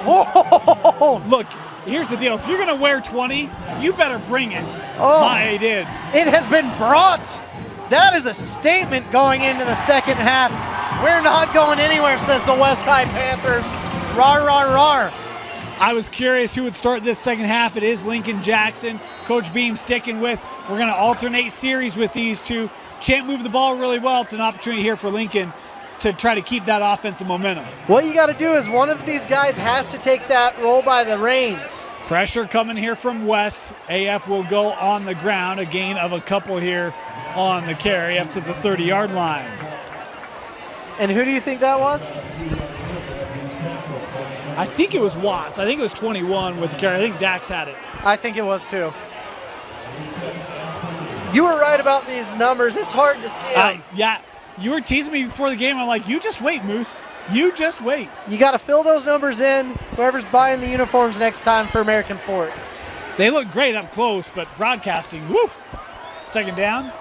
Speaker 2: Whoa!
Speaker 1: Look, here's the deal. If you're gonna wear 20, you better bring it. Mae did.
Speaker 2: It has been brought. That is a statement going into the second half. We're not going anywhere, says the West Panthers. Rawr, rawr, rawr.
Speaker 1: I was curious who would start this second half. It is Lincoln Jackson. Coach Beam sticking with. We're going to alternate series with these two. Champ moved the ball really well. It's an opportunity here for Lincoln to try to keep that offensive momentum.
Speaker 2: What you got to do is one of these guys has to take that roll by the reins.
Speaker 1: Pressure coming here from West. AF will go on the ground. A gain of a couple here on the carry up to the 30-yard line.
Speaker 2: And who do you think that was?
Speaker 1: I think it was Watts. I think it was 21 with the carry. I think Dax had it.
Speaker 2: I think it was too. You were right about these numbers. It's hard to see them.
Speaker 1: Yeah, you were teasing me before the game. I'm like, you just wait, Moose. You just wait.
Speaker 2: You got to fill those numbers in. Whoever's buying the uniforms next time for American Fork.
Speaker 1: They look great up close, but broadcasting, woo. Second down.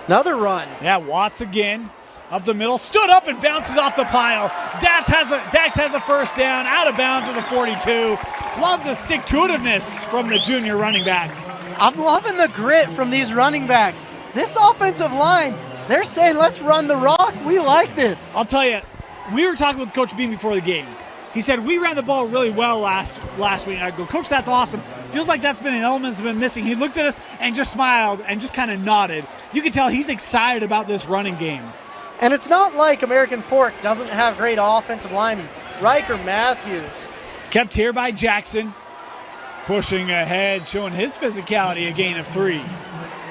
Speaker 2: Another run.
Speaker 1: Yeah, Watts again. Up the middle, stood up and bounces off the pile. Dax has a first down, out of bounds at the 42. Love the stick-to-itiveness from the junior running back.
Speaker 2: I'm loving the grit from these running backs. This offensive line, they're saying, let's run the rock. We like this.
Speaker 1: I'll tell you, we were talking with Coach Beam before the game. He said, we ran the ball really well last week. I go, Coach, that's awesome. Feels like that's been an element that's been missing. He looked at us and just smiled and just kind of nodded. You can tell he's excited about this running game.
Speaker 2: And it's not like American Fork doesn't have great offensive linemen. Riker Matthews.
Speaker 1: Kept here by Jackson. Pushing ahead, showing his physicality, a gain of 3.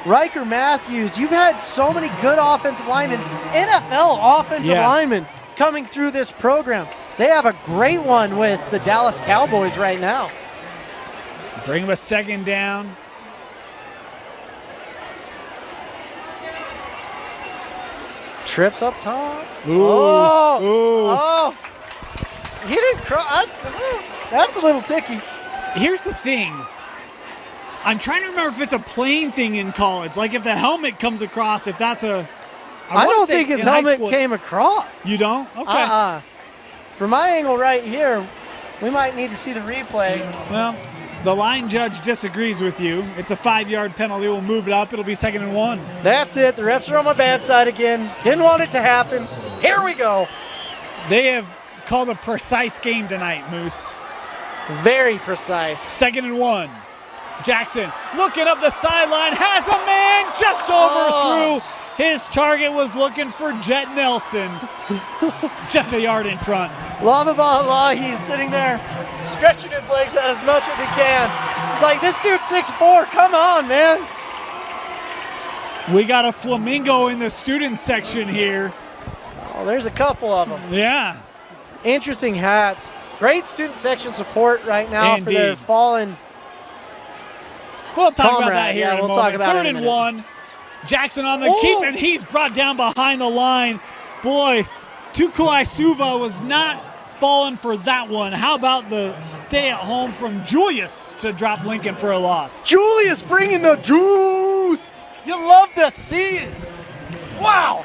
Speaker 2: Riker Matthews, you've had so many good offensive linemen, NFL offensive linemen coming through this program. They have a great one with the Dallas Cowboys right now.
Speaker 1: Bring him a second down.
Speaker 2: Trips up top.
Speaker 1: Ooh.
Speaker 2: Oh. He didn't cry. That's a little ticky.
Speaker 1: Here's the thing. I'm trying to remember if it's a playing thing in college. Like if the helmet comes across, if that's a...
Speaker 2: I don't think his helmet came across.
Speaker 1: You don't? Okay.
Speaker 2: From my angle right here, we might need to see the replay.
Speaker 1: Well, the line judge disagrees with you. It's a 5-yard penalty. We'll move it up. It'll be 2nd and 1.
Speaker 2: That's it. The refs are on my bad side again. Didn't want it to happen. Here we go.
Speaker 1: They have called a precise game tonight, Moose.
Speaker 2: Very precise.
Speaker 1: 2nd and 1. Jackson looking up the sideline. Has a man just overthrew. His target was looking for Jet Nelson. Just a yard in front.
Speaker 2: Law, he's sitting there stretching his legs out as much as he can. He's like, this dude's 6'4", come on, man.
Speaker 1: We got a flamingo in the student section here.
Speaker 2: Oh, there's a couple of them.
Speaker 1: Yeah.
Speaker 2: Interesting hats. Great student section support right now
Speaker 1: Indeed.
Speaker 2: for their fallen
Speaker 1: We'll talk
Speaker 2: comrade.
Speaker 1: about that here in a moment.
Speaker 2: Talk about
Speaker 1: 3rd and 1. Jackson on the keep, and he's brought down behind the line. Boy, Tukuai Suva was not falling for that one. How about the stay at home from Julius to drop Lincoln for a loss?
Speaker 2: Julius bringing the juice. You love to see it. Wow.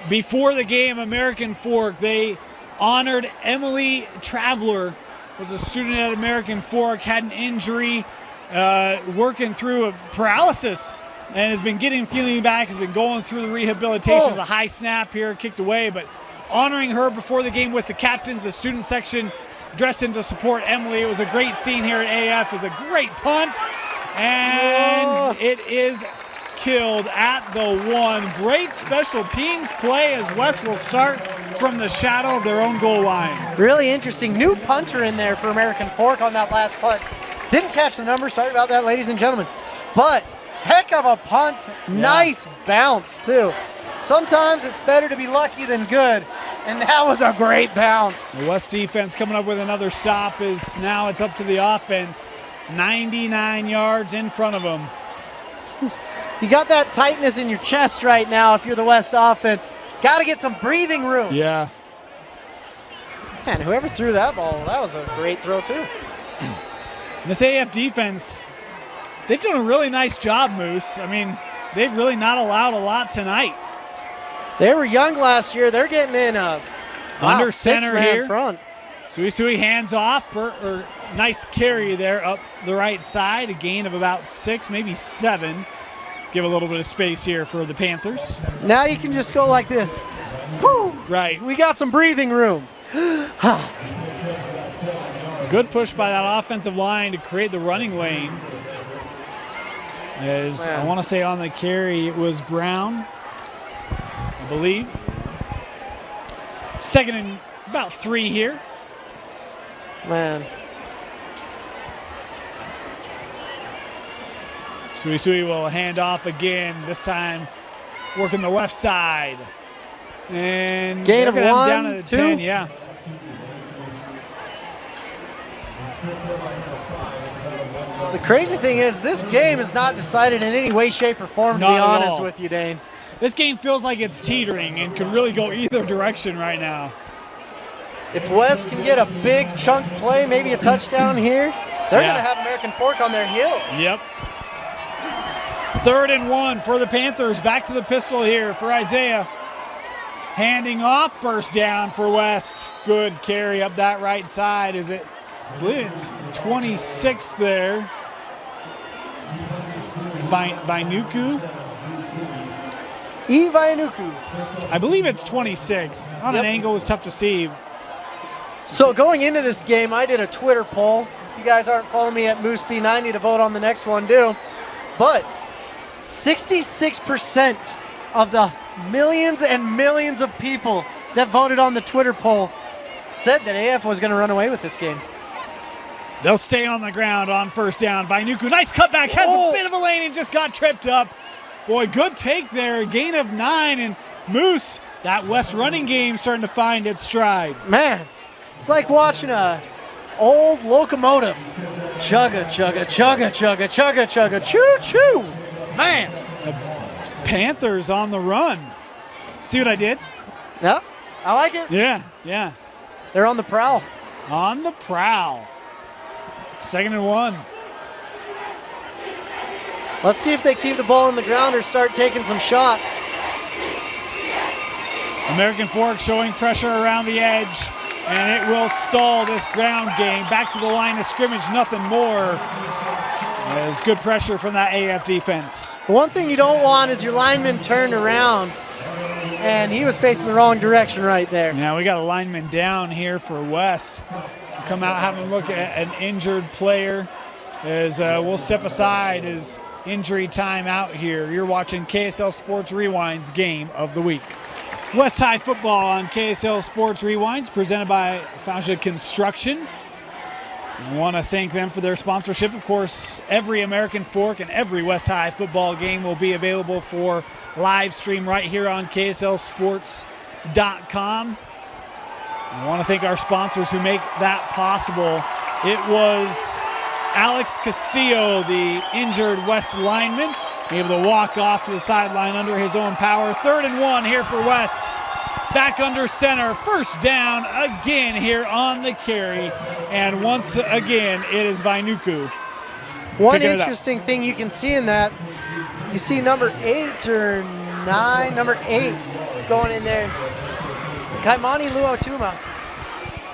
Speaker 1: Before the game, American Fork, they honored Emily Traveler, was a student at American Fork, had an injury, working through a paralysis, and has been feeling back, has been going through the rehabilitation. There's a high snap here, kicked away, but honoring her before the game with the captains, the student section dressed in to support Emily. It was a great scene here at AF. It was a great punt, and it is killed at the 1. Great special teams play as West will start from the shadow of their own goal line.
Speaker 2: Really interesting. New punter in there for American Fork on that last punt. Didn't catch the number. Sorry about that, ladies and gentlemen. But heck of a punt. Nice bounce, too. Sometimes it's better to be lucky than good, and that was a great bounce.
Speaker 1: The West defense coming up with another stop is now it's up to the offense. 99 yards in front of them.
Speaker 2: You got that tightness in your chest right now if you're the West offense. Got to get some breathing room.
Speaker 1: Yeah.
Speaker 2: Man, whoever threw that ball, that was a great throw too.
Speaker 1: This AF defense, they've done a really nice job, Moose. I mean, they've really not allowed a lot tonight.
Speaker 2: They were young last year. They're getting in a
Speaker 1: under center here.
Speaker 2: Front.
Speaker 1: SueSue hands off for nice carry there up the right side. A gain of about 6, maybe 7. Give a little bit of space here for the Panthers.
Speaker 2: Now you can just go like this. Whew.
Speaker 1: Right.
Speaker 2: We got some breathing room.
Speaker 1: Good push by that offensive line to create the running lane. As I want to say on the carry, it was Brown, I believe. 2nd and about 3 here.
Speaker 2: Man.
Speaker 1: SueSue will hand off again, this time working the left side. And
Speaker 2: gain of 1,
Speaker 1: down to the
Speaker 2: 2.
Speaker 1: 10, yeah.
Speaker 2: The crazy thing is this game is not decided in any way, shape, or form, to be honest with you, Dane.
Speaker 1: This game feels like it's teetering and could really go either direction right now.
Speaker 2: If West can get a big chunk play, maybe a touchdown here, they're going to have American Fork on their heels.
Speaker 1: Yep. 3rd and 1 for the Panthers. Back to the pistol here for Isaiah. Handing off, 1st down for West. Good carry up that right side. I believe it's 26 there. Vainuku.
Speaker 2: Vainuku.
Speaker 1: I believe it's 26. On an angle, it was tough to see.
Speaker 2: So going into this game, I did a Twitter poll. If you guys aren't following me at MooseB90 to vote on the next one, do. But 66% of the millions and millions of people that voted on the Twitter poll said that AF was going to run away with this game.
Speaker 1: They'll stay on the ground on 1st down. Vainuku, nice cutback, has a bit of a lane and just got tripped up. Boy, good take there, a gain of 9, and Moose, that West running game starting to find its stride.
Speaker 2: Man, it's like watching a old locomotive. Chugga, chugga, chugga, chugga, chugga, chugga, choo, choo. Man.
Speaker 1: The Panthers on the run. See what I did?
Speaker 2: Yep, I like it.
Speaker 1: Yeah, yeah.
Speaker 2: They're on the prowl.
Speaker 1: On the prowl. 2nd and 1.
Speaker 2: Let's see if they keep the ball on the ground or start taking some shots.
Speaker 1: American Fork showing pressure around the edge, and it will stall this ground game. Back to the line of scrimmage, nothing more. There's good pressure from that AF defense.
Speaker 2: The one thing you don't want is your lineman turned around, and he was facing the wrong direction right there.
Speaker 1: Yeah, we got a lineman down here for West. Come out having a look at an injured player as we'll step aside as injury time out here. You're watching KSL Sports Rewind's Game of the Week. West High football on KSL Sports Rewinds, presented by Fascia Construction. I want to thank them for their sponsorship. Of course, every American Fork and every West High football game will be available for live stream right here on KSLSports.com. I want to thank our sponsors who make that possible. It was Alex Castillo, the injured West lineman, able to walk off to the sideline under his own power. 3rd and 1 here for West. back under center. First down again here on the carry. And once again, it is Vainuku.
Speaker 2: One interesting thing you can see in that, you see number 8 or 9, number 8 going in there. Taimane Luotuma.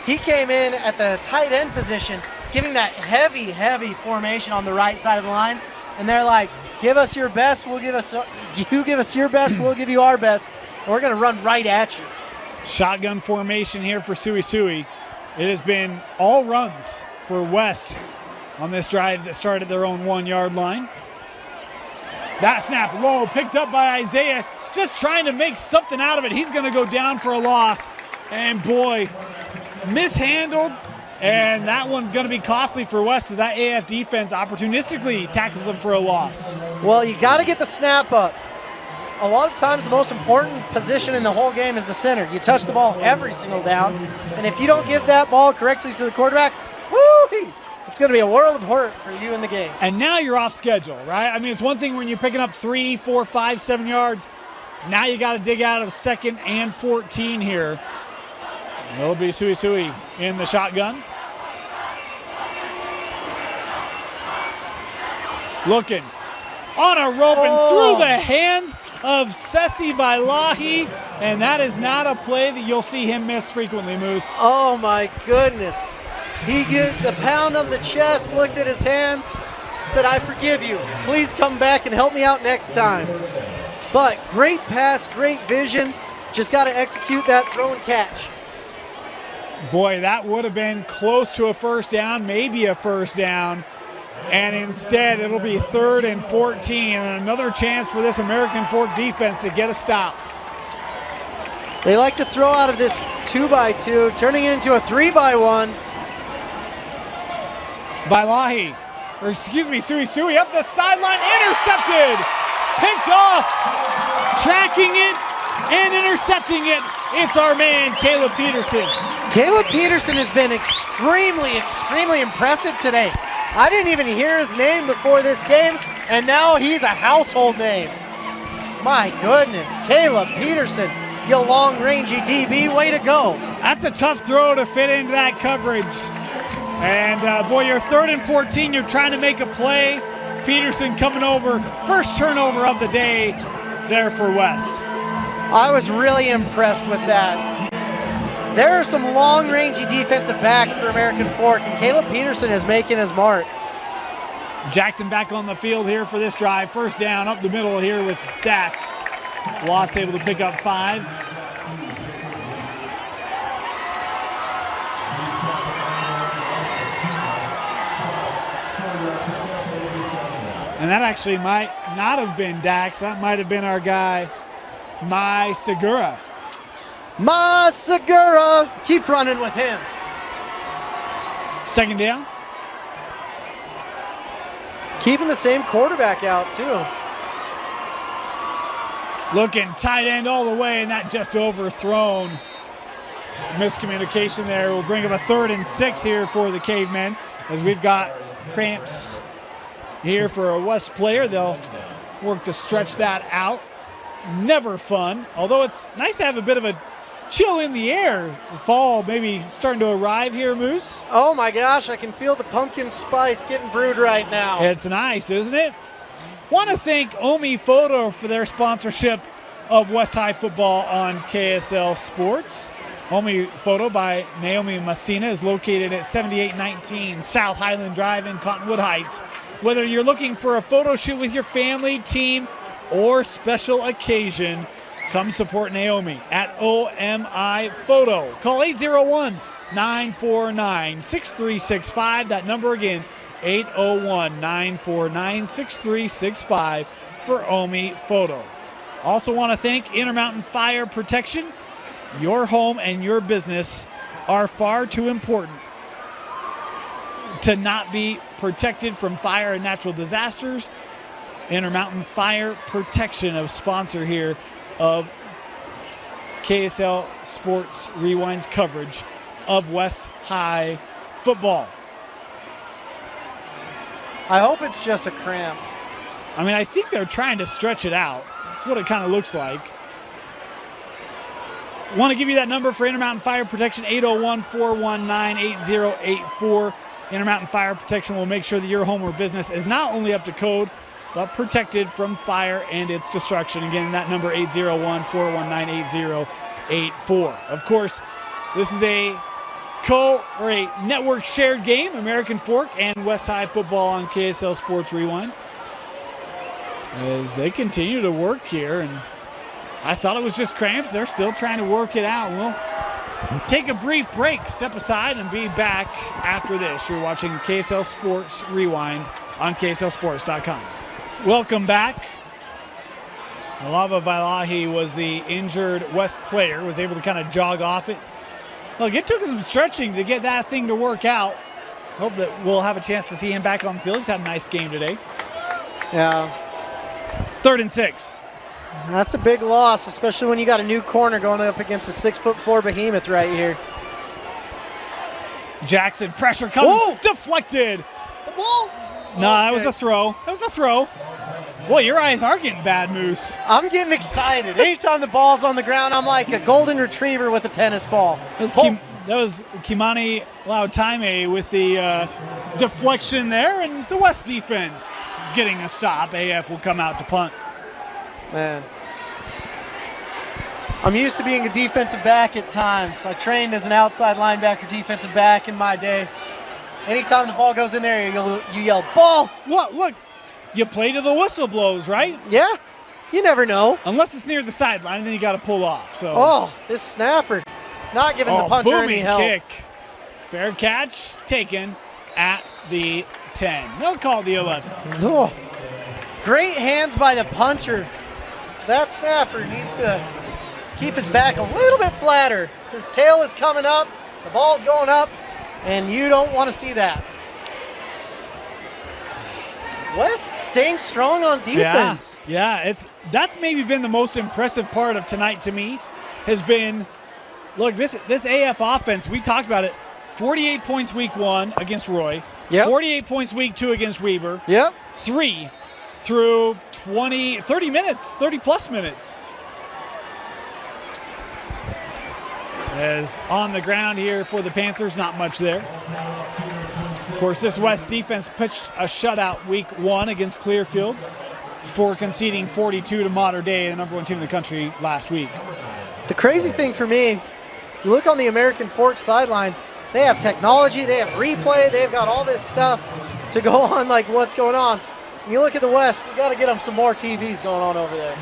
Speaker 2: He came in at the tight end position, giving that heavy, heavy formation on the right side of the line. And they're like, give us your best, you give us your best, we'll give you our best. And we're going to run right at you.
Speaker 1: Shotgun formation here for SueSue. It has been all runs for West on this drive that started their own 1-yard line. That snap low, picked up by Isaiah, just trying to make something out of it. He's going to go down for a loss. And boy, mishandled. And that one's going to be costly for West as that AF defense opportunistically tackles them for a loss.
Speaker 2: Well, you got to get the snap up. A lot of times the most important position in the whole game is the center. You touch the ball every single down. And if you don't give that ball correctly to the quarterback, woo-hee, it's going to be a world of hurt for you in the game.
Speaker 1: And now you're off schedule, right? I mean, it's one thing when you're picking up 3, 4, 5, 7 yards. Now you got to dig out of 2nd and 14 here. It'll be SueSue in the shotgun. Looking on a rope and through the hands of Sesi Vailahi. And that is not a play that you'll see him miss frequently, Moose.
Speaker 2: Oh my goodness. He gave the pound of the chest, looked at his hands, said, I forgive you. Please come back and help me out next time. But great pass, great vision. Just got to execute that throw and catch.
Speaker 1: Boy, that would have been close to a first down, maybe a first down. And instead, it'll be 3rd and 14, and another chance for this American Fork defense to get a stop.
Speaker 2: They like to throw out of this 2x2, turning it into a 3x1.
Speaker 1: Vailahi, or excuse me, SueSue up the sideline, intercepted, picked off, tracking it, and intercepting it. It's our man, Caleb Peterson.
Speaker 2: Caleb Peterson has been extremely impressive today. I didn't even hear his name before this game, and now he's a household name. My goodness, Caleb Peterson, you long-rangey DB, way to go.
Speaker 1: That's a tough throw to fit into that coverage. And boy, you're 3rd and 14, you're trying to make a play. Peterson coming over, first turnover of the day there for West.
Speaker 2: I was really impressed with that. There are some long-rangey defensive backs for American Fork, and Caleb Peterson is making his mark.
Speaker 1: Jackson back on the field here for this drive. First down up the middle here with Dax. Watts able to pick up 5. And that actually might not have been Dax. That might have been our guy, Mai Segura.
Speaker 2: Ma Segura, keep running with him.
Speaker 1: 2nd down.
Speaker 2: Keeping the same quarterback out, too.
Speaker 1: Looking tight end all the way, and that just overthrown. Miscommunication there will bring up a 3rd and 6 here for the Cavemen, as we've got cramps here for a West player. They'll work to stretch that out. Never fun, although it's nice to have a bit of a chill in the air. The fall maybe starting to arrive here, Moose.
Speaker 2: Oh my gosh, I can feel the pumpkin spice getting brewed right now.
Speaker 1: It's nice, isn't it? Want to thank Omi Photo for their sponsorship of West High football on KSL Sports. Omi Photo by Naomi Messina is located at 7819 South Highland Drive in Cottonwood Heights. Whether you're looking for a photo shoot with your family, team, or special occasion, come support Naomi at OMI Photo. Call 801-949-6365. That number again, 801-949-6365 for Omi Photo. Also want to thank Intermountain Fire Protection. Your home and your business are far too important to not be protected from fire and natural disasters. Intermountain Fire Protection, a sponsor here of KSL Sports Rewind's coverage of West High football.
Speaker 2: I hope it's just a cramp.
Speaker 1: I mean, I think they're trying to stretch it out. That's what it kind of looks like. Want to give you that number for Intermountain Fire Protection, 801-419-8084. Intermountain Fire Protection will make sure that your home or business is not only up to code, but protected from fire and its destruction. Again, that number, 801-419-8084. Of course, this is a network shared game, American Fork and West High football on KSL Sports Rewind. As they continue to work here, and I thought it was just cramps. They're still trying to work it out. We'll take a brief break, step aside, and be back after this. You're watching KSL Sports Rewind on KSLSports.com. Welcome back. Alava Vailahi was the injured West player, was able to kind of jog off it. Look, it took some stretching to get that thing to work out. Hope that we'll have a chance to see him back on the field. He's had a nice game today.
Speaker 2: Yeah.
Speaker 1: 3rd and 6.
Speaker 2: That's a big loss, especially when you got a new corner going up against a 6'4" behemoth right here.
Speaker 1: Jackson, pressure coming. Whoa! Deflected.
Speaker 2: The ball.
Speaker 1: No, that was a throw. That was a throw. Boy, your eyes are getting bad, Moose.
Speaker 2: I'm getting excited. Anytime the ball's on the ground, I'm like a golden retriever with a tennis ball.
Speaker 1: That was Taimane Taimane with the deflection there, and the West defense getting a stop. AF will come out to punt.
Speaker 2: Man, I'm used to being a defensive back at times. I trained as an outside linebacker defensive back in my day. Anytime the ball goes in there, you yell, ball!
Speaker 1: Look, you play to the whistle blows, right?
Speaker 2: Yeah, you never know.
Speaker 1: Unless it's near the sideline, and then you got to pull off. So.
Speaker 2: Oh, this snapper. Not giving the punter any help.
Speaker 1: Booming kick. Fair catch taken at the 10. They'll call it the 11.
Speaker 2: Oh, great hands by the punter. That snapper needs to keep his back a little bit flatter. His tail is coming up, the ball's going up, and you don't want to see that. West staying strong on defense.
Speaker 1: Yeah, that's maybe been the most impressive part of tonight to me, has been, look, this AF offense, we talked about it, 48 points week 1 against Roy, 48 points week 2 against Weber, 3 through 30 plus minutes. As on the ground here for the Panthers, not much there. Of course, this West defense pitched a shutout week 1 against Clearfield before conceding 42 to Mater Dei, the #1 team in the country, last week.
Speaker 2: The crazy thing for me, you look on the American Fork sideline, they have technology, they have replay, they've got all this stuff to go on like what's going on. And you look at the West, we got to get them some more TVs going on over there.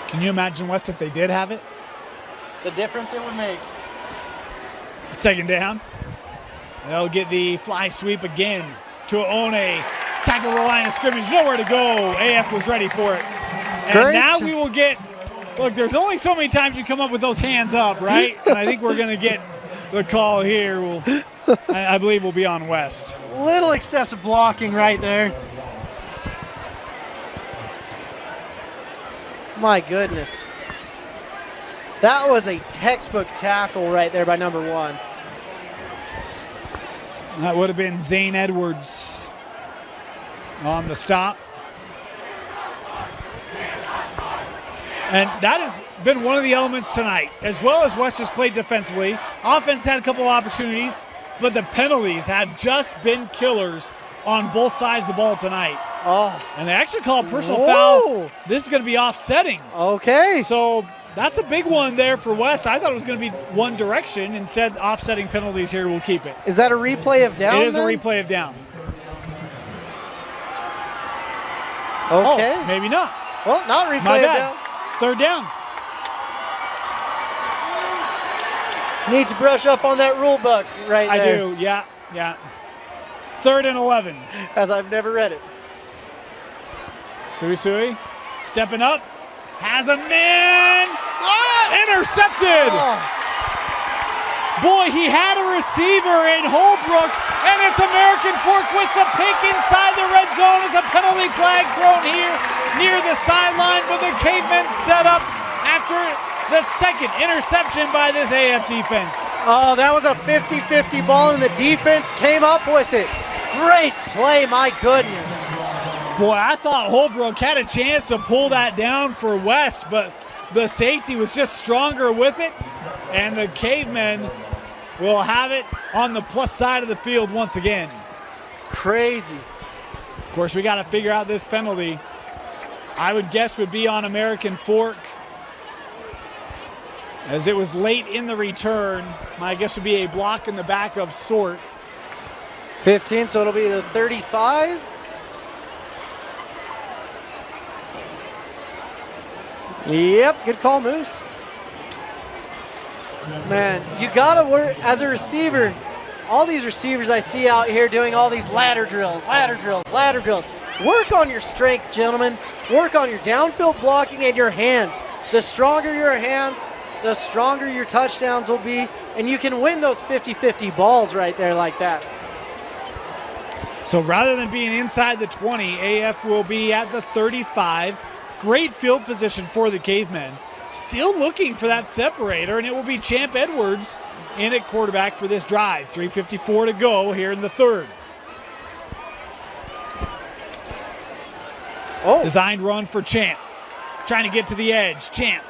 Speaker 1: Can you imagine West if they did have it?
Speaker 2: The difference it would make.
Speaker 1: 2nd down. They'll get the fly sweep again to One. Tackle the line of scrimmage, nowhere to go. AF was ready for it. And now we will get, look, there's only so many times you come up with those hands up, right? And I think we're going to get the call here. I believe will be on West.
Speaker 2: Little excessive blocking right there. My goodness. That was a textbook tackle right there by #1.
Speaker 1: That would have been Zane Edwards on the stop. And that has been one of the elements tonight, as well as West has played defensively. Offense had a couple of opportunities, but the penalties have just been killers on both sides of the ball tonight.
Speaker 2: Oh.
Speaker 1: And they actually call a personal foul. This is going to be offsetting.
Speaker 2: Okay.
Speaker 1: So that's a big one there for West. I thought it was going to be one direction. Instead, offsetting penalties here will keep it.
Speaker 2: Is that a replay of down?
Speaker 1: It is
Speaker 2: then?
Speaker 1: a replay of down.
Speaker 2: Okay.
Speaker 1: Oh, maybe not.
Speaker 2: Well, not replay
Speaker 1: My
Speaker 2: of
Speaker 1: bad.
Speaker 2: down.
Speaker 1: 3rd down.
Speaker 2: Need to brush up on that rule book right there.
Speaker 1: I do, yeah. 3rd and 11.
Speaker 2: As I've never read it.
Speaker 1: SueSue stepping up. Has a man. Intercepted. Boy, he had a receiver in Holbrook, and it's American Fork with the pick inside the red zone as a penalty flag thrown here near the sideline, but the Cavemen set up after the 2nd interception by this AF defense.
Speaker 2: Oh, that was a 50-50 ball, and the defense came up with it. Great play, my goodness.
Speaker 1: Boy, I thought Holbrook had a chance to pull that down for West, but The safety was just stronger with it, and the Cavemen will have it on the plus side of the field once again.
Speaker 2: Crazy.
Speaker 1: Of course, we got to figure out this penalty. I would guess would be on American Fork, as it was late in the return. My guess would be a block in the back of sort.
Speaker 2: 15, so it'll be the 35. Yep, good call, Moose. Man, you gotta work as a receiver. All these receivers I see out here doing all these ladder drills. Work on your strength, gentlemen. Work on your downfield blocking and your hands. The stronger your hands, the stronger your touchdowns will be, and you can win those 50-50 balls right there like that.
Speaker 1: So rather than being inside the 20, AF will be at the 35. Great field position for the Cavemen. Still looking for that separator, and it will be Champ Edwards in at quarterback for this drive. 3:54 to go here in the third.
Speaker 2: Oh,
Speaker 1: Designed run for Champ. Trying to get to the edge. Champ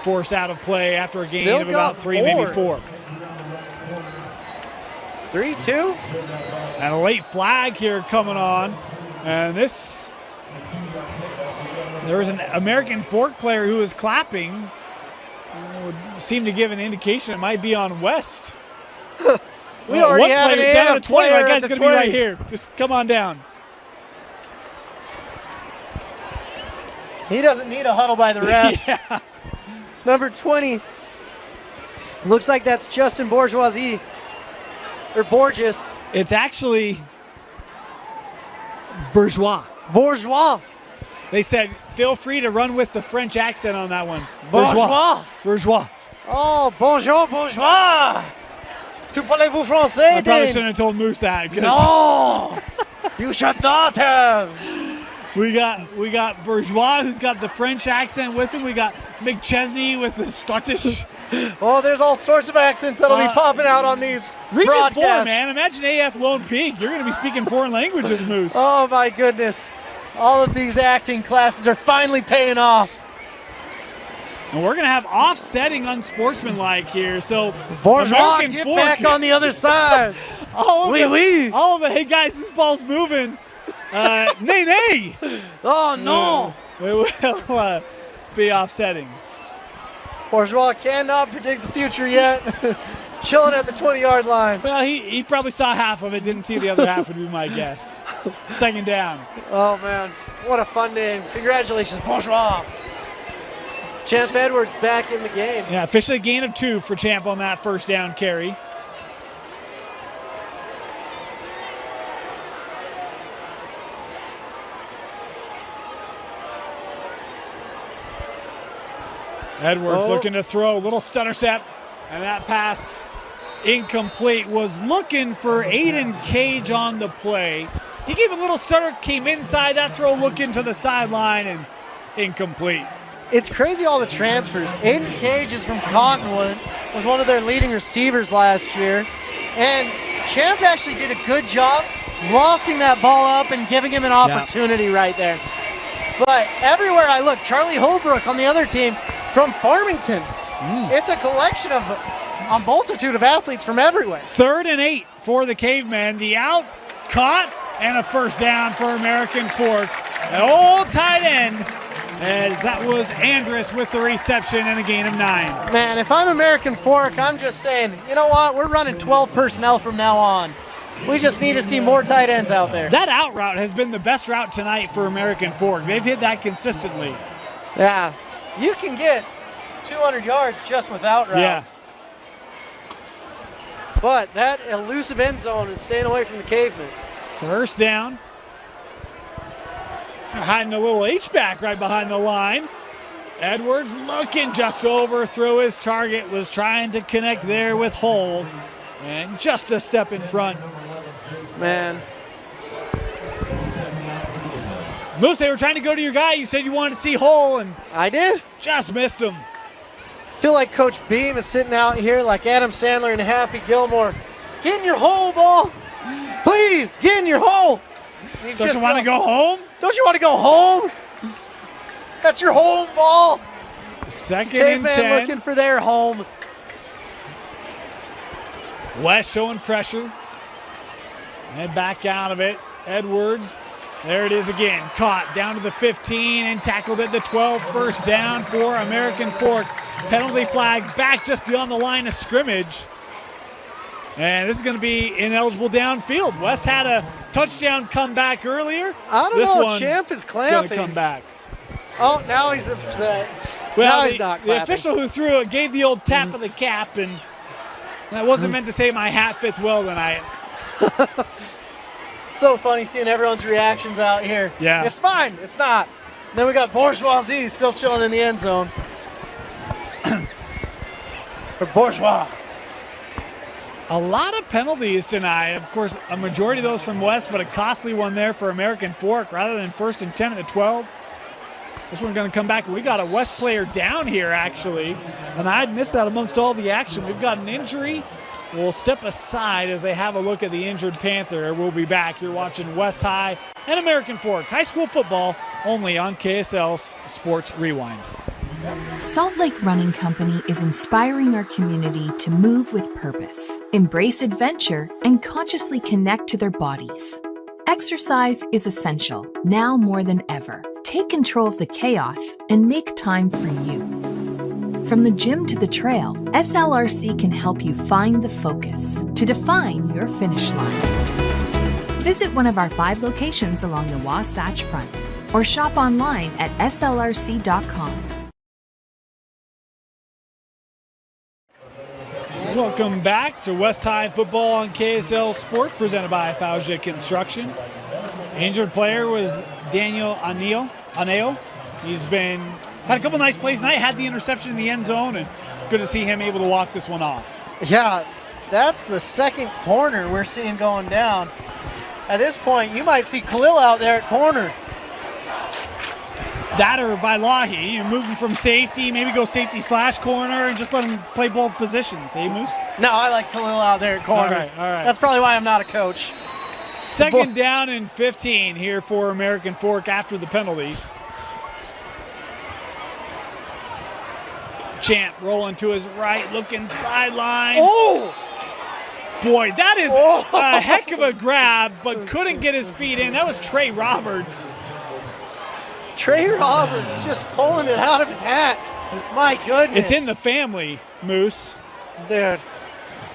Speaker 1: forced out of play after a gain
Speaker 2: Still
Speaker 1: of about
Speaker 2: got
Speaker 1: 3, maybe 4.
Speaker 2: 3-2.
Speaker 1: And a late flag here coming on. And there was an American Fork player who was clapping. Would seem to give an indication it might be on West.
Speaker 2: We already have an
Speaker 1: down
Speaker 2: AF
Speaker 1: at 20.
Speaker 2: player
Speaker 1: That
Speaker 2: at
Speaker 1: guy's
Speaker 2: the
Speaker 1: going to be
Speaker 2: 20.
Speaker 1: right here. Just come on down.
Speaker 2: He doesn't need a huddle by the refs.
Speaker 1: Yeah.
Speaker 2: Number 20. Looks like that's Justin Bourgeoisie. Or Borges.
Speaker 1: It's actually Bourgeois.
Speaker 2: Bourgeois.
Speaker 1: They said, feel free to run with the French accent on that one.
Speaker 2: Bourgeois.
Speaker 1: Bourgeois.
Speaker 2: Oh, bonjour, bourgeois. Tu parlez-vous français?
Speaker 1: I probably shouldn't have told Moose that.
Speaker 2: No. You should not have.
Speaker 1: We got Bourgeois, who's got the French accent with him. We got McChesney with the Scottish.
Speaker 2: Oh, there's all sorts of accents that'll be popping out on these
Speaker 1: Region 4,
Speaker 2: broadcasts.
Speaker 1: man. Imagine AF Lone Peak. You're going to be speaking foreign languages, Moose.
Speaker 2: Oh, my goodness. All of these acting classes are finally paying off.
Speaker 1: And we're going to have offsetting unsportsmanlike here. So
Speaker 2: Bourgeois,
Speaker 1: American
Speaker 2: get
Speaker 1: Fork,
Speaker 2: back on the other side.
Speaker 1: all of the, hey, guys, this ball's moving. Nay.
Speaker 2: Oh, no.
Speaker 1: We will be offsetting.
Speaker 2: Bourgeois cannot predict the future yet. Chilling at the 20-yard line.
Speaker 1: Well, he probably saw half of it, didn't see the other half would be my guess. Second down.
Speaker 2: Oh, man. What a fun name. Congratulations, Bourgeois. Champ Edwards back in the game.
Speaker 1: Yeah, officially a gain of 2 for Champ on that first down carry. Edwards looking to throw, little stutter step, and that pass incomplete. Was looking for Aiden Cage on the play. He gave a little stutter, came inside that throw, looking to the sideline, and incomplete.
Speaker 2: It's crazy all the transfers. Aiden Cage is from Cottonwood, was one of their leading receivers last year. And Champ actually did a good job lofting that ball up and giving him an opportunity right there. But everywhere I look, Charlie Holbrook on the other team from Farmington. It's a collection of a multitude of athletes from everywhere.
Speaker 1: 3rd and 8 for the Cavemen. The out, caught, and a first down for American Fork. An old tight end, as that was Andrus with the reception and a gain of 9.
Speaker 2: Man, if I'm American Fork, I'm just saying, you know what? We're running 12 personnel from now on. We just need to see more tight ends out there.
Speaker 1: That out route has been the best route tonight for American Fork. They've hit that consistently.
Speaker 2: Yeah, you can get 200 yards just without routes.
Speaker 1: Yes.
Speaker 2: But that elusive end zone is staying away from the Cavemen.
Speaker 1: First down. Hiding a little H-back right behind the line. Edwards looking just overthrew his target, was trying to connect there with Hull, and just a step in front.
Speaker 2: Man.
Speaker 1: Moose, they were trying to go to your guy. You said you wanted to see Hull, and
Speaker 2: I did.
Speaker 1: just missed him.
Speaker 2: I feel like Coach Beam is sitting out here like Adam Sandler and Happy Gilmore. Get in your hole, ball. Please, get in your hole.
Speaker 1: Don't you want to go home?
Speaker 2: Don't you want to go home? That's your home ball.
Speaker 1: Second and 10.
Speaker 2: Caveman looking for their home.
Speaker 1: West showing pressure. And back out of it. Edwards. There it is again. Caught down to the 15 and tackled at the 12. First down for American Fork. Penalty flag back just beyond the line of scrimmage. And this is going to be ineligible downfield. West had a touchdown comeback earlier.
Speaker 2: I don't
Speaker 1: this
Speaker 2: know.
Speaker 1: one
Speaker 2: Champ is clamping.
Speaker 1: Going to come back.
Speaker 2: Oh, now he's upset.
Speaker 1: Well,
Speaker 2: now he's not clapping.
Speaker 1: The official who threw it gave the old tap of the cap, and that wasn't meant to say my hat fits well tonight.
Speaker 2: So funny seeing everyone's reactions out here.
Speaker 1: Yeah.
Speaker 2: It's fine. It's not. And then we got Bourgeoisie still chilling in the end zone. For Bourgeois.
Speaker 1: A lot of penalties tonight. Of course, a majority of those from West, but a costly one there for American Fork rather than 1st and 10 at the 12. This one's going to come back. We got a West player down here, actually, and I'd missed that amongst all the action. We've got an injury. We'll step aside as they have a look at the injured Panther. We'll be back. You're watching West High and American Fork high school football only on KSL Sports Rewind.
Speaker 6: Salt Lake Running Company is inspiring our community to move with purpose, embrace adventure, and consciously connect to their bodies. Exercise is essential, now more than ever. Take control of the chaos and make time for you. From the gym to the trail, SLRC can help you find the focus to define your finish line. Visit one of our 5 locations along the Wasatch Front or shop online at slrc.com.
Speaker 1: Welcome back to West High Football on KSL Sports, presented by Fauja Construction. Injured player was Daniel Aneo. He's had a couple nice plays tonight, had the interception in the end zone, and good to see him able to walk this one off.
Speaker 2: Yeah, that's the second corner we're seeing going down. At this point, you might see Khalil out there at corner.
Speaker 1: That or Vailahi, you're moving from safety, maybe go safety / corner and just let him play both positions, eh, Moose?
Speaker 2: No, I like Khalil out there at corner.
Speaker 1: All right.
Speaker 2: That's probably why I'm not a coach.
Speaker 1: Second down and 15 here for American Fork after the penalty. Champ rolling to his right, looking sideline.
Speaker 2: Oh!
Speaker 1: Boy, that is a heck of a grab, but couldn't get his feet in. That was Trey Roberts.
Speaker 2: Trey Roberts just pulling it out of his hat. My goodness.
Speaker 1: It's in the family, Moose.
Speaker 2: Dude.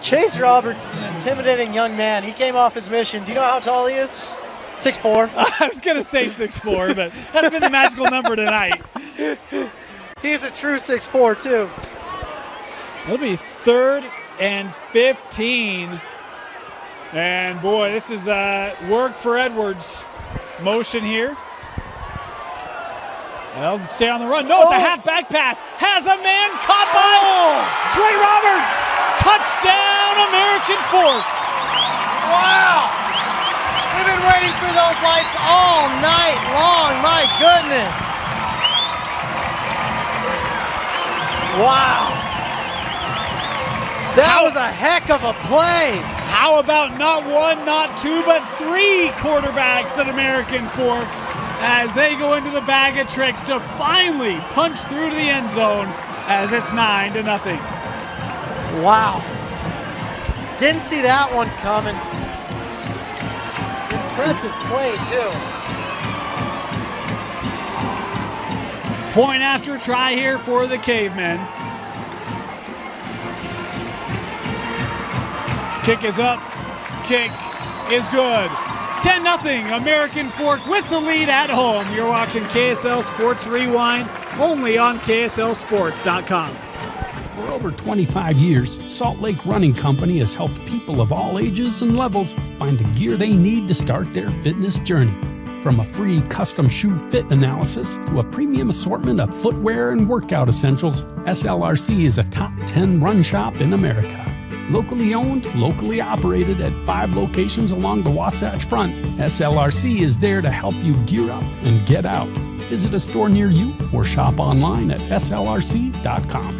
Speaker 2: Chase Roberts is an intimidating young man. He came off his mission. Do you know how tall he is? 6'4".
Speaker 1: I was going to say 6'4", but that's been the magical number tonight.
Speaker 2: He's a true 6'4", too.
Speaker 1: It'll be 3rd and 15. And, boy, this is work for Edwards. Motion here. They'll stay on the run. No, it's a halfback pass. Has a man caught by Trey Roberts. Touchdown, American Fork.
Speaker 2: Wow. We've been waiting for those lights all night long. My goodness. Wow. That was a heck of a play.
Speaker 1: How about not 1, not 2, but 3 quarterbacks at American Fork as they go into the bag of tricks to finally punch through to the end zone as it's 9-0.
Speaker 2: Wow. Didn't see that one coming. Impressive play, too.
Speaker 1: Point after try here for the Cavemen. Kick is up. Kick is good. 10-0, American Fork with the lead at home. You're watching KSL Sports Rewind, only on KSLSports.com.
Speaker 7: For over 25 years, Salt Lake Running Company has helped people of all ages and levels find the gear they need to start their fitness journey. From a free custom shoe fit analysis to a premium assortment of footwear and workout essentials, SLRC is a top 10 run shop in America. Locally owned, locally operated at 5 locations along the Wasatch Front, SLRC is there to help you gear up and get out. Visit a store near you or shop online at slrc.com.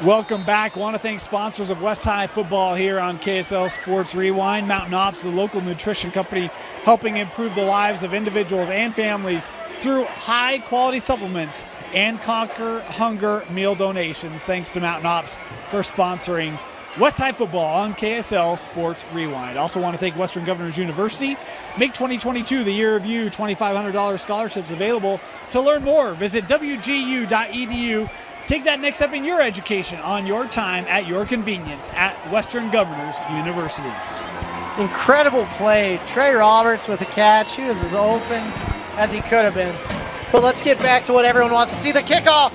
Speaker 1: Welcome back. Want to thank sponsors of West High football here on KSL Sports Rewind. Mountain Ops, the local nutrition company helping improve the lives of individuals and families through high-quality supplements and conquer hunger meal donations. Thanks to Mountain Ops for sponsoring West High football on KSL Sports Rewind. Also want to thank Western Governors University. Make 2022 the year of you. $2,500 scholarships available. To learn more, visit wgu.edu. Take that next step in your education on your time at your convenience at Western Governors University.
Speaker 2: Incredible play. Trey Roberts with the catch. He was as open as he could have been. But let's get back to what everyone wants to see, the kickoff.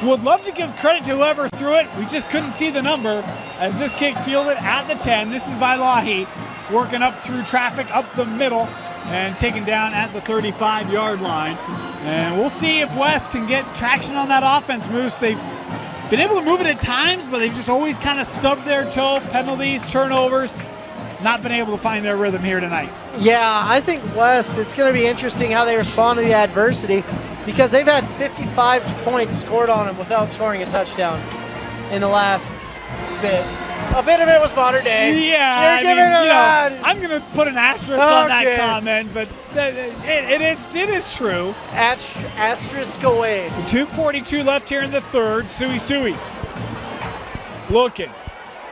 Speaker 1: Would love to give credit to whoever threw it. We just couldn't see the number as this kick fielded at the 10. This is by Lahi, working up through traffic up the middle and taken down at the 35-yard line. And we'll see if West can get traction on that offense, Moose. They've been able to move it at times, but they've just always kind of stubbed their toe. Penalties, turnovers, not been able to find their rhythm here tonight.
Speaker 2: Yeah, I think West, it's going to be interesting how they respond to the adversity because they've had 55 points scored on them without scoring a touchdown in the last bit. A bit of it was modern day.
Speaker 1: Yeah, I'm going to put an asterisk on that comment, but it is true.
Speaker 2: Asterisk away.
Speaker 1: 2:42 left here in the third. SueSue looking.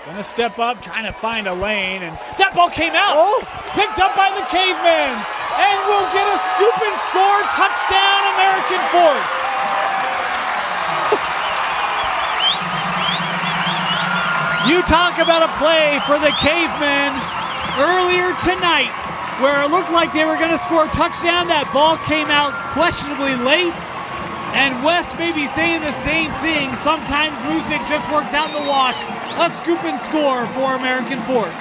Speaker 1: Gonna step up, trying to find a lane, and that ball came out.
Speaker 2: Oh.
Speaker 1: Picked up by the Cavemen, and we'll get a scoop and score. Touchdown, American Fork. You talk about a play for the Cavemen earlier tonight where it looked like they were going to score a touchdown. That ball came out questionably late, and West may be saying the same thing. Sometimes music just works out in the wash. A scoop and score for American Fork.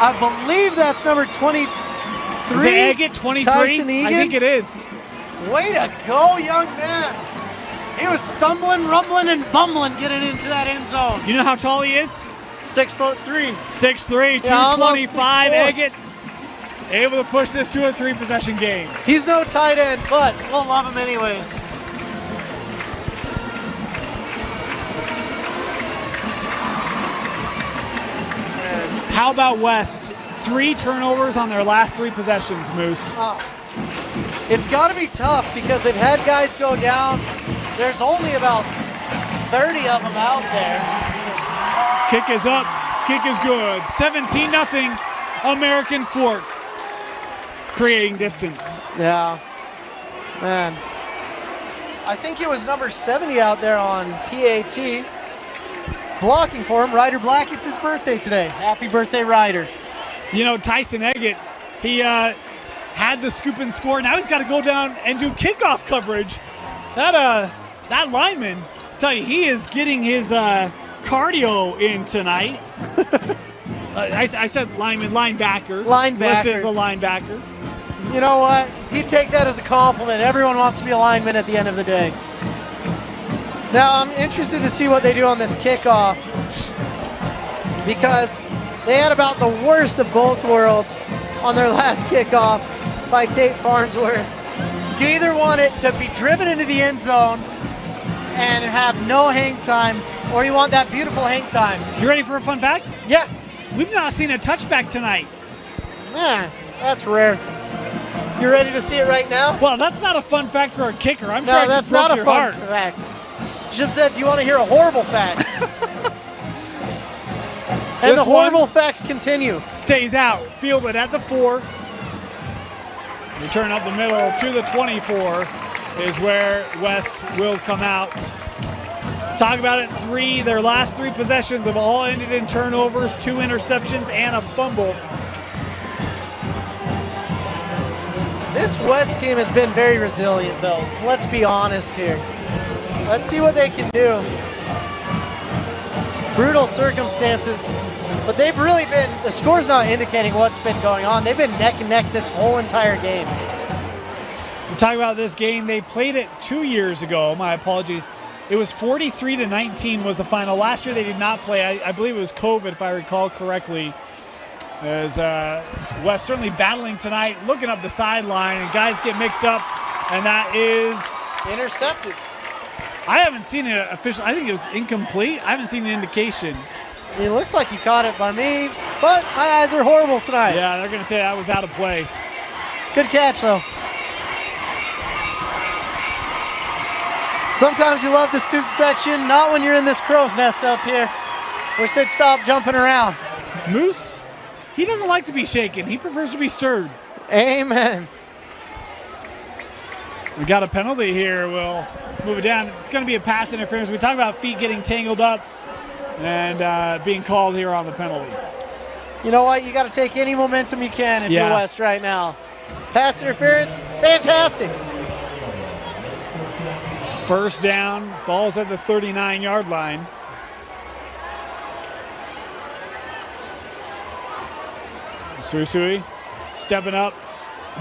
Speaker 2: I believe that's number 23.
Speaker 1: Is it Eggett, 23?
Speaker 2: Tyson Egan?
Speaker 1: I think it is.
Speaker 2: Way to go, young man. He was stumbling, rumbling, and bumbling getting into that end zone.
Speaker 1: You know how tall he is?
Speaker 2: 6'3".
Speaker 1: 6'3", 225. Eggett able to push this to a 3-possession game.
Speaker 2: He's no tight end, but we'll love him anyways.
Speaker 1: How about West? 3 turnovers on their last 3 possessions, Moose.
Speaker 2: It's got to be tough because they've had guys go down. There's only about 30 of them out there.
Speaker 1: Kick is up. Kick is good. 17-0 American Fork. Creating distance.
Speaker 2: Yeah. Man. I think it was number 70 out there on PAT. Blocking for him, Ryder Black. It's his birthday today. Happy birthday, Ryder.
Speaker 1: You know, Tyson Eggett, he had the scoop and score. Now he's got to go down and do kickoff coverage. That lineman, tell you, he is getting his cardio in tonight. I said lineman, linebacker. Listed as a linebacker.
Speaker 2: You know what? He'd take that as a compliment. Everyone wants to be a lineman at the end of the day. Now I'm interested to see what they do on this kickoff because they had about the worst of both worlds on their last kickoff by Tate Farnsworth. You either want it to be driven into the end zone and have no hang time, or you want that beautiful hang time.
Speaker 1: You ready for a fun fact?
Speaker 2: Yeah.
Speaker 1: We've not seen a touchback tonight.
Speaker 2: Man, that's rare. You ready to see it right now?
Speaker 1: Well, that's not a fun fact for a kicker. I'm sure
Speaker 2: no,
Speaker 1: I
Speaker 2: that's
Speaker 1: just broke
Speaker 2: not a
Speaker 1: your
Speaker 2: fun
Speaker 1: heart.
Speaker 2: fact. You should have said, do you want to hear a horrible fact? And the horrible facts continue.
Speaker 1: Stays out. Fielded at the 4. Return up the middle to the 24 is where West will come out. Talk about it, their last 3 possessions have all ended in turnovers, 2 interceptions, and a fumble.
Speaker 2: This West team has been very resilient, though. Let's be honest here. Let's see what they can do. Brutal circumstances, but they've really been, the score's not indicating what's been going on. They've been neck and neck this whole entire game.
Speaker 1: We talk about this game. They played it 2 years ago. My apologies. It was 43-19 was the final. Last year they did not play. I believe it was COVID, if I recall correctly. As West certainly battling tonight, looking up the sideline, and guys get mixed up, and that is
Speaker 2: intercepted.
Speaker 1: I haven't seen it official. I think it was incomplete. I haven't seen an indication.
Speaker 2: It looks like he caught it by me, but my eyes are horrible tonight.
Speaker 1: Yeah, they're going to say that was out of play.
Speaker 2: Good catch, though. Sometimes you love the student section, not when you're in this crow's nest up here. Wish they'd stop jumping around.
Speaker 1: Moose, he doesn't like to be shaken. He prefers to be stirred.
Speaker 2: Amen.
Speaker 1: We got a penalty here. We'll move it down. It's going to be a pass interference. We talk about feet getting tangled up and being called here on the penalty.
Speaker 2: You know what? You got to take any momentum you can if you're West right now. Pass interference, fantastic.
Speaker 1: First down, ball's at the 39-yard line. SueSue stepping up.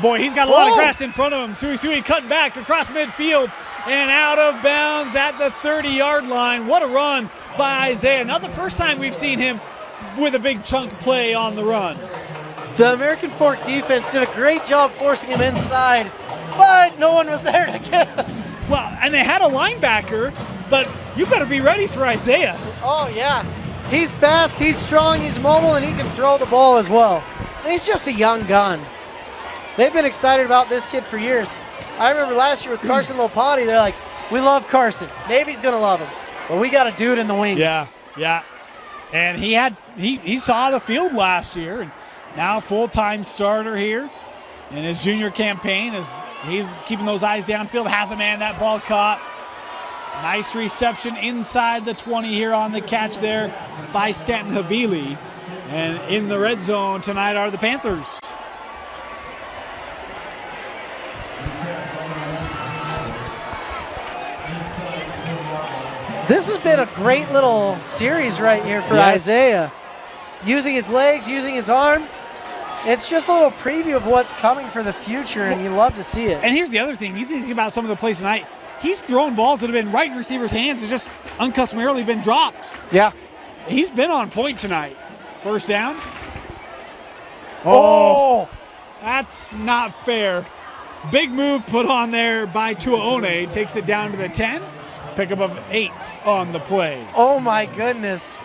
Speaker 1: Boy, he's got a lot of grass in front of him. SueSue cutting back across midfield and out of bounds at the 30-yard line. What a run by Isaiah. Not the first time we've seen him with a big chunk play on the run.
Speaker 2: The American Fork defense did a great job forcing him inside, but no one was there to get him.
Speaker 1: Well, and they had a linebacker, but you better be ready for Isaiah.
Speaker 2: Oh, yeah. He's fast, he's strong, he's mobile, and he can throw the ball as well. And he's just a young gun. They've been excited about this kid for years. I remember last year with Carson Lopati, they're like, we love Carson. Navy's going to love him. But we got a dude in the wings.
Speaker 1: Yeah. And he saw the field last year, and now full-time starter here in his junior campaign as he's keeping those eyes downfield. Has a man, that ball caught. Nice reception inside the 20 here on the catch there by Stanton Havili. And in the red zone tonight are the Panthers.
Speaker 2: This has been a great little series right here for Isaiah. Using his legs, using his arm. It's just a little preview of what's coming for the future, and you love to see it.
Speaker 1: And here's the other thing. You think about some of the plays tonight. He's thrown balls that have been right in receivers' hands and just uncustomarily been dropped.
Speaker 2: Yeah.
Speaker 1: He's been on point tonight. First down.
Speaker 2: Oh!
Speaker 1: That's not fair. Big move put on there by Tuaone. Takes it down to the 10. Pickup of 8 on the play.
Speaker 2: Oh, my goodness.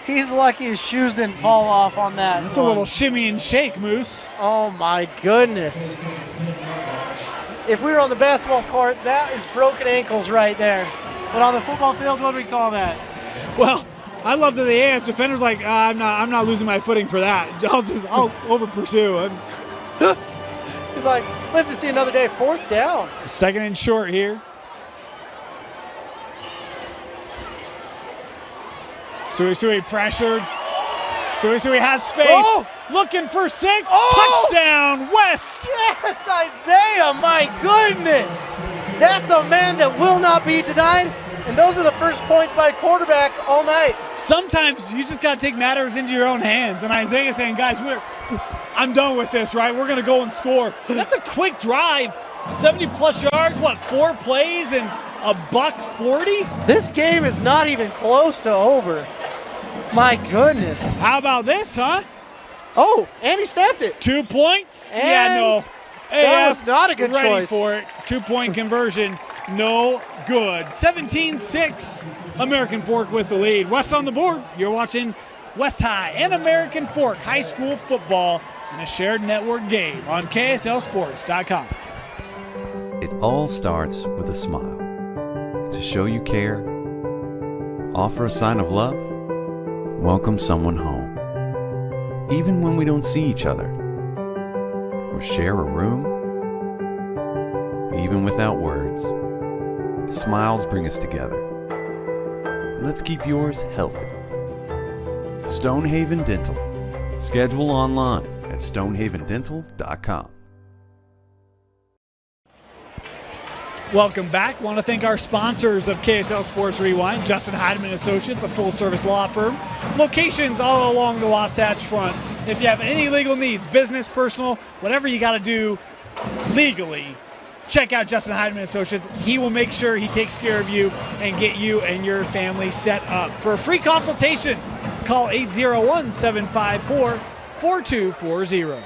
Speaker 2: He's lucky his shoes didn't fall off on that.
Speaker 1: It's a little shimmy and shake, Moose.
Speaker 2: Oh, my goodness. If we were on the basketball court, that is broken ankles right there. But on the football field, what do we call that?
Speaker 1: Well, I love that the AF defender's like, I'm not losing my footing for that. I'll over pursue.
Speaker 2: He's like, live to see another day. Fourth down.
Speaker 1: Second and short here. SueSue pressured. SueSue has space.
Speaker 2: Oh!
Speaker 1: Looking for 6.
Speaker 2: Oh!
Speaker 1: Touchdown, West.
Speaker 2: Yes, Isaiah, my goodness. That's a man that will not be denied. And those are the first points by a quarterback all night.
Speaker 1: Sometimes you just got to take matters into your own hands. And Isaiah saying, guys, I'm done with this, right? We're going to go and score. That's a quick drive. 70-plus yards, 4 plays, and a $140?
Speaker 2: This game is not even close to over. My goodness.
Speaker 1: How about this, huh?
Speaker 2: Oh, and he snapped it.
Speaker 1: 2 points?
Speaker 2: And
Speaker 1: yeah, no.
Speaker 2: that was not a good
Speaker 1: ready
Speaker 2: choice.
Speaker 1: For it. 2-point conversion, no good. 17-6, American Fork with the lead. West on the board. You're watching West High and American Fork High School football in a shared network game on KSLSports.com.
Speaker 8: It all starts with a smile. To show you care, offer a sign of love, welcome someone home. Even when we don't see each other, or share a room, even without words, smiles bring us together. Let's keep yours healthy. Stonehaven Dental. Schedule online at stonehavendental.com.
Speaker 1: Welcome back. Want to thank our sponsors of KSL Sports Rewind, Justin Heidemann Associates, a full-service law firm. Locations all along the Wasatch Front. If you have any legal needs, business, personal, whatever you got to do legally, check out Justin Heidemann Associates. He will make sure he takes care of you and get you and your family set up. For a free consultation, call 801-754-4240.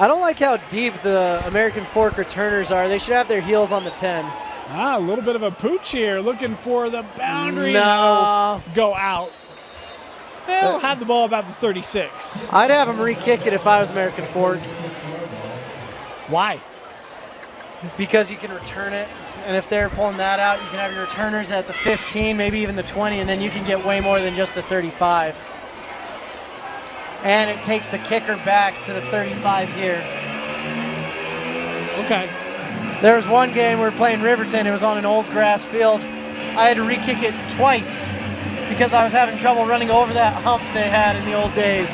Speaker 2: I don't like how deep the American Fork returners are. They should have their heels on the 10.
Speaker 1: A little bit of a pooch here, looking for the boundary.
Speaker 2: No.
Speaker 1: Go out. They'll have the ball about the 36.
Speaker 2: I'd have him re-kick it if I was American Fork.
Speaker 1: Why?
Speaker 2: Because you can return it, and if they're pulling that out, you can have your returners at the 15, maybe even the 20, and then you can get way more than just the 35. And it takes the kicker back to the 35 here.
Speaker 1: Okay.
Speaker 2: There was one game we were playing Riverton. It was on an old grass field. I had to re-kick it twice because I was having trouble running over that hump they had in the old days.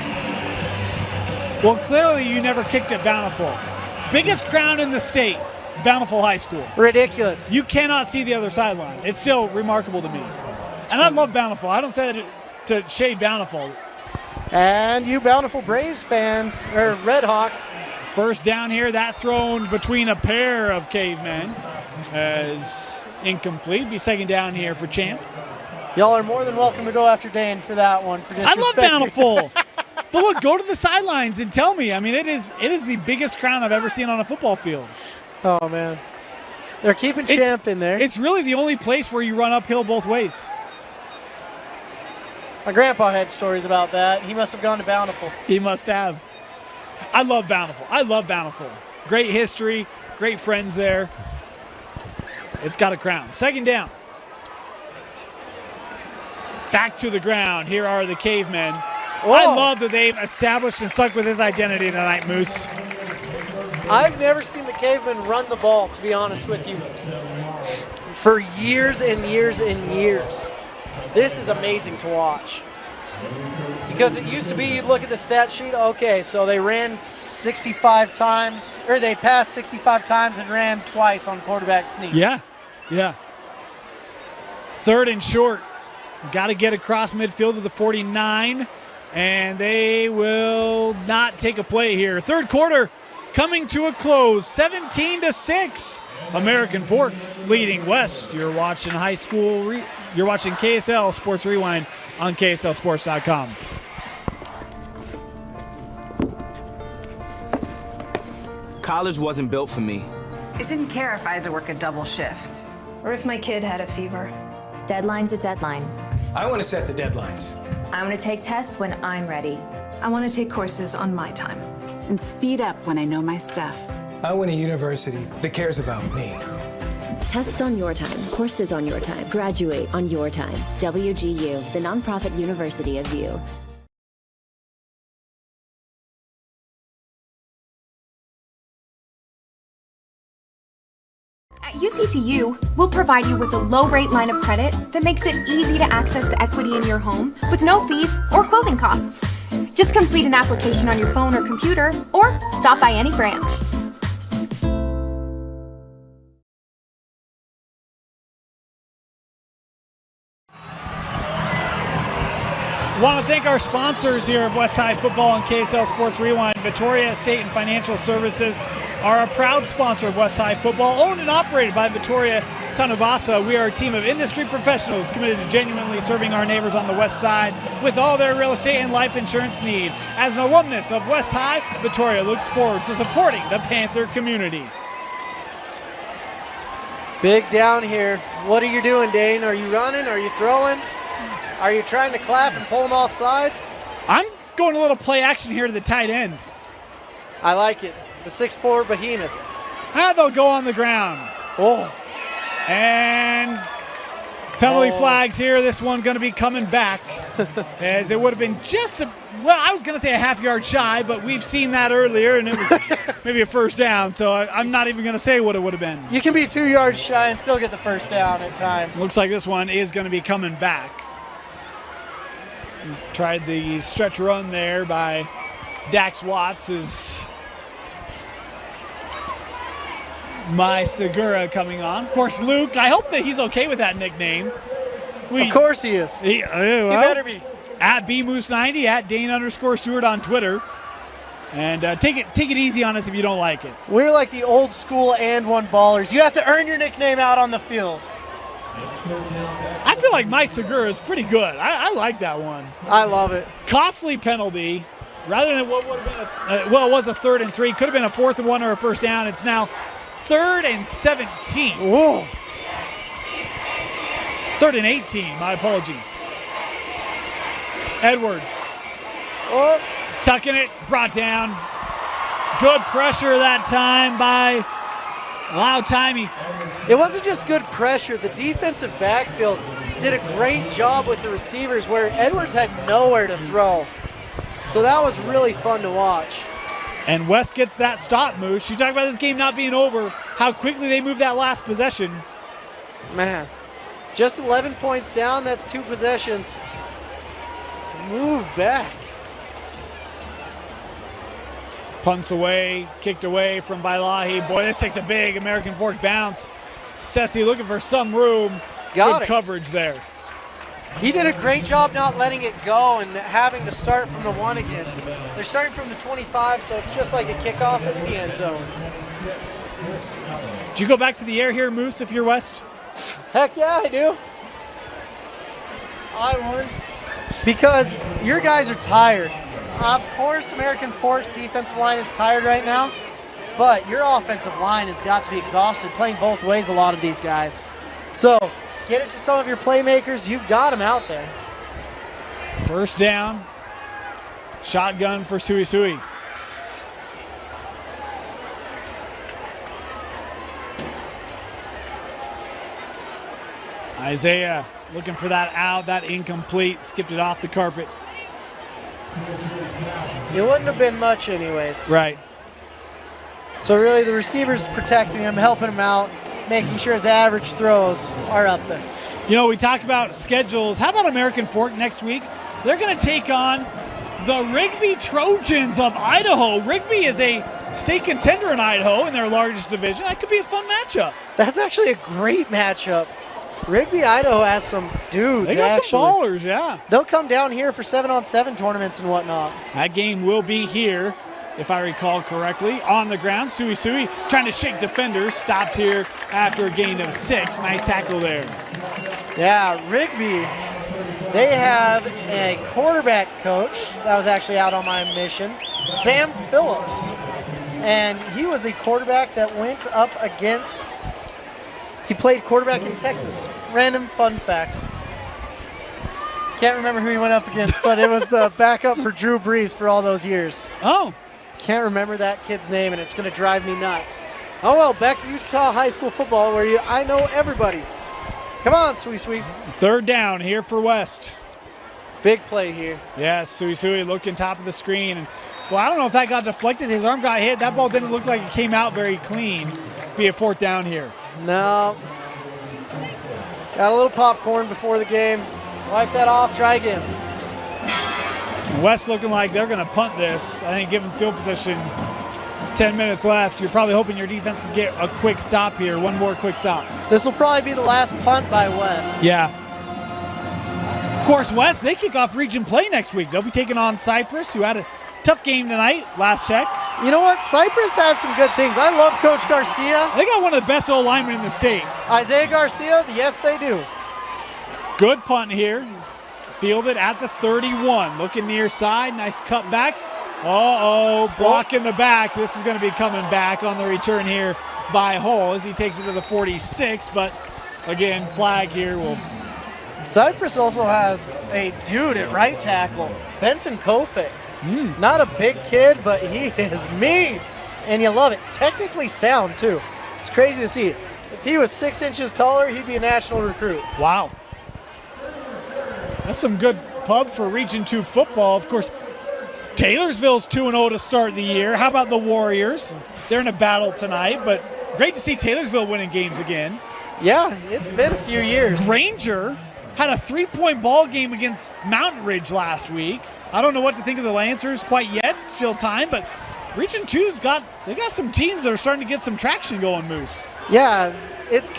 Speaker 1: Well, clearly you never kicked at Bountiful. Biggest crowd in the state, Bountiful High School.
Speaker 2: Ridiculous.
Speaker 1: You cannot see the other sideline. It's still remarkable to me. And I love Bountiful. I don't say that to shade Bountiful.
Speaker 2: And you Bountiful Braves fans, or Red Hawks.
Speaker 1: First down here, that thrown between a pair of Cavemen as incomplete. Be second down here for Champ.
Speaker 2: Y'all are more than welcome to go after Dane for that one. For
Speaker 1: I love Bountiful. But look, go to the sidelines and tell me. I mean, it is the biggest crowd I've ever seen on a football field.
Speaker 2: Oh, man. They're keeping Champ in there.
Speaker 1: It's really the only place where you run uphill both ways.
Speaker 2: My grandpa had stories about that. He must have gone to Bountiful.
Speaker 1: He must have. I love Bountiful. I love Bountiful. Great history, great friends there. It's got a crown. Second down. Back to the ground. Here are the Cavemen.
Speaker 2: Whoa.
Speaker 1: I love that they've established and stuck with his identity tonight, Moose.
Speaker 2: I've never seen the Cavemen run the ball, to be honest with you, for years and years and years. This is amazing to watch. Because it used to be, you'd look at the stat sheet, okay, so they ran 65 times, or they passed 65 times and ran twice on quarterback sneaks.
Speaker 1: Yeah. Third and short. Got to get across midfield to the 49, and they will not take a play here. Third quarter coming to a close, 17-6. American Fork leading West. You're watching you're watching KSL Sports Rewind on KSLSports.com.
Speaker 9: College wasn't built for me.
Speaker 10: It didn't care if I had to work a double shift. Or if my kid had a fever.
Speaker 11: Deadline's a deadline.
Speaker 12: I want to set the deadlines.
Speaker 11: I want to take tests when I'm ready.
Speaker 10: I want to take courses on my time.
Speaker 13: And speed up when I know my stuff.
Speaker 12: I want a university that cares about me.
Speaker 11: Tests on your time, courses on your time, graduate on your time. WGU, the nonprofit university of you.
Speaker 5: At UCCU, we'll provide you with a low-rate line of credit that makes it easy to access the equity in your home with no fees or closing costs. Just complete an application on your phone or computer, or stop by any branch.
Speaker 1: Want to thank our sponsors here of West High Football and KSL Sports Rewind. Victoria Estate and Financial Services are a proud sponsor of West High Football, owned and operated by Victoria Tanuvasa. We are a team of industry professionals committed to genuinely serving our neighbors on the West Side with all their real estate and life insurance need. As an alumnus of West High, Victoria looks forward to supporting the Panther community.
Speaker 2: Big down here. What are you doing, Dane? Are you running? Are you throwing? Are you trying to clap and pull them off sides?
Speaker 1: I'm going a little play action here to the tight end.
Speaker 2: I like it. The 6'4 behemoth.
Speaker 1: They'll go on the ground.
Speaker 2: Oh.
Speaker 1: And penalty flags here. This one going to be coming back as it would have been I was going to say a half-yard shy, but we've seen that earlier, and it was maybe a first down, so I'm not even going to say what it would have been.
Speaker 2: You can be 2 yards shy and still get the first down at times.
Speaker 1: Looks like this one is going to be coming back. Tried the stretch run there by Dax Watts as my Segura coming on. Of course, Luke, I hope that he's okay with that nickname.
Speaker 2: Of course he is. He better be.
Speaker 1: At BMoose90, at Dane_Stewart on Twitter. And take it easy on us if you don't like it.
Speaker 2: We're like the old school and one ballers. You have to earn your nickname out on the field.
Speaker 1: I feel like my Segura is pretty good. I like that one.
Speaker 2: I love it.
Speaker 1: Costly penalty. Rather than what would have been it was a 3rd and 3. Could have been a 4th and 1 or a first down. It's now 3rd and 17.
Speaker 2: Whoa.
Speaker 1: 3rd and 18, my apologies. Edwards.
Speaker 2: Oh.
Speaker 1: Tucking it, brought down. Good pressure that time by Taimane.
Speaker 2: It wasn't just good pressure. The defensive backfield did a great job with the receivers where Edwards had nowhere to throw. So that was really fun to watch.
Speaker 1: And West gets that stop, Moose. You talk about this game not being over, how quickly they moved that last possession.
Speaker 2: Man, just 11 points down, that's 2 possessions. Move back.
Speaker 1: Punts away, kicked away from Bailahi. Boy, this takes a big American Fork bounce. Sessi looking for some room.
Speaker 2: Got
Speaker 1: Good
Speaker 2: it.
Speaker 1: coverage there.
Speaker 2: He did a great job not letting it go and having to start from the 1 again. They're starting from the 25, so it's just like a kickoff into the end zone.
Speaker 1: Did you go back to the air here, Moose, if you're West?
Speaker 2: Heck yeah, I do. I would. Because your guys are tired. Of course, American Fork's defensive line is tired right now, but your offensive line has got to be exhausted playing both ways, a lot of these guys. So get it to some of your playmakers. You've got them out there.
Speaker 1: First down. Shotgun for SueSue. Isaiah looking for that out, that incomplete, skipped it off the carpet.
Speaker 2: It wouldn't have been much anyways.
Speaker 1: Right.
Speaker 2: So really the receiver's protecting him, helping him out, making sure his average throws are up there.
Speaker 1: You know, we talk about schedules. How about American Fork next week? They're going to take on the Rigby Trojans of Idaho. Rigby is a state contender in Idaho in their largest division. That could be a fun matchup.
Speaker 2: That's actually a great matchup. Rigby, Idaho has some dudes.
Speaker 1: They got
Speaker 2: actually.
Speaker 1: some ballers, yeah.
Speaker 2: They'll come down here for 7-on-7 tournaments and whatnot.
Speaker 1: That game will be here, if I recall correctly, on the ground. SueSue trying to shake defenders, stopped here after a gain of 6. Nice tackle there.
Speaker 2: Yeah, Rigby, they have a quarterback coach that was actually out on my mission, Sam Phillips. And he was the quarterback that went up against, he played quarterback in Texas. Random fun facts. Can't remember who he went up against, but it was the backup for Drew Brees for all those years.
Speaker 1: Oh.
Speaker 2: Can't remember that kid's name, and it's going to drive me nuts. Oh, well, back to Utah high school football where I know everybody. Come on, SueSue.
Speaker 1: 3rd down here for West.
Speaker 2: Big play here.
Speaker 1: Yes, SueSue looking top of the screen. And, well, I don't know if that got deflected. His arm got hit. That ball didn't look like it came out very clean. Be a 4th down here.
Speaker 2: No. Got a little popcorn before the game. Wipe that off, try again.
Speaker 1: West looking like they're going to punt this. I think given field position, 10 minutes left, you're probably hoping your defense can get a quick stop here. One more quick stop.
Speaker 2: This will probably be the last punt by West.
Speaker 1: Yeah. Of course, West, they kick off region play next week. They'll be taking on Cypress, who had a tough game tonight, last check.
Speaker 2: You know what? Cypress has some good things. I love Coach Garcia.
Speaker 1: They got one of the best O-linemen in the state.
Speaker 2: Isaiah Garcia, yes, they do.
Speaker 1: Good punt here. Fielded at the 31. Looking near side. Nice cut back. Uh-oh. Block in the back. This is going to be coming back on the return here by Hull as he takes it to the 46. But, again, flag here will...
Speaker 2: Cypress also has a dude at right tackle, Benson Kofe. Not a big kid, but he is mean, and you love it. Technically sound, too. It's crazy to see. If he was 6 inches taller, he'd be a national recruit.
Speaker 1: Wow. That's some good pub for Region 2 football. Of course, Taylorsville's 2-0 to start the year. How about the Warriors? They're in a battle tonight, but great to see Taylorsville winning games again.
Speaker 2: Yeah, it's been a few years.
Speaker 1: Granger had a 3-point ball game against Mountain Ridge last week. I don't know what to think of the Lancers quite yet. Still time, but Region 2's got some teams that are starting to get some traction going, Moose.
Speaker 2: Yeah, it's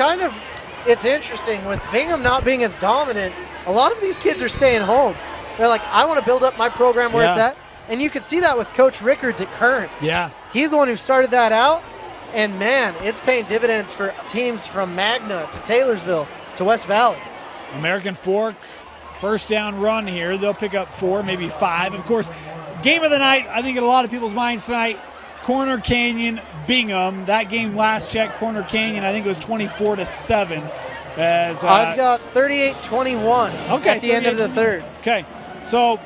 Speaker 2: interesting with Bingham not being as dominant. A lot of these kids are staying home. They're like, I want to build up my program where it's at. And you could see that with Coach Rickards at Currents.
Speaker 1: Yeah.
Speaker 2: He's the one who started that out. And man, it's paying dividends for teams from Magna to Taylorsville to West Valley.
Speaker 1: American Fork, first down run here. They'll pick up 4, maybe 5. Of course, game of the night, I think in a lot of people's minds tonight, Corner Canyon, Bingham. That game last check, Corner Canyon, I think it was 24-7.
Speaker 2: I've got 38-21 at the end of the third.
Speaker 1: Okay. So,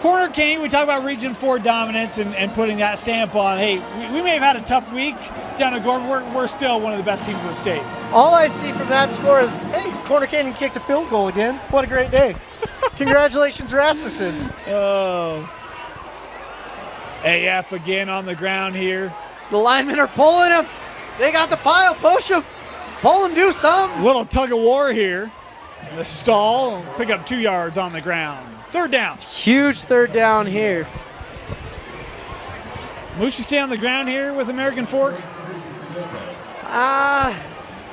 Speaker 1: Corner King, we talk about Region 4 dominance and putting that stamp on. Hey, we may have had a tough week down at Gordon. We're still one of the best teams in the state.
Speaker 2: All I see from that score is, hey, Corner Canyon kicked a field goal again. What a great day. Congratulations, Rasmussen.
Speaker 1: Oh. AF again on the ground here.
Speaker 2: The linemen are pulling him. They got the pile. Push him. Pull him, do something.
Speaker 1: Little tug of war here. The stall, pick up 2 yards on the ground. Third down.
Speaker 2: Huge third down here.
Speaker 1: Moose, you stay on the ground here with American Fork?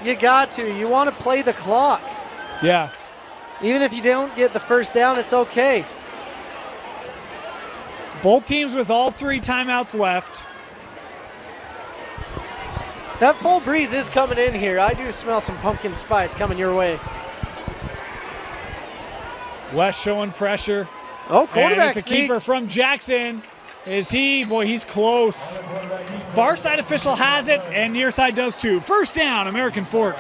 Speaker 2: You got to. You want to play the clock.
Speaker 1: Yeah.
Speaker 2: Even if you don't get the first down, it's okay.
Speaker 1: Both teams with all 3 timeouts left.
Speaker 2: That full breeze is coming in here. I do smell some pumpkin spice coming your way.
Speaker 1: West showing pressure.
Speaker 2: Oh, quarterback
Speaker 1: sneak. The keeper from Jackson. Is he? Boy, he's close. Far side official has it, and near side does too. First down, American Fork.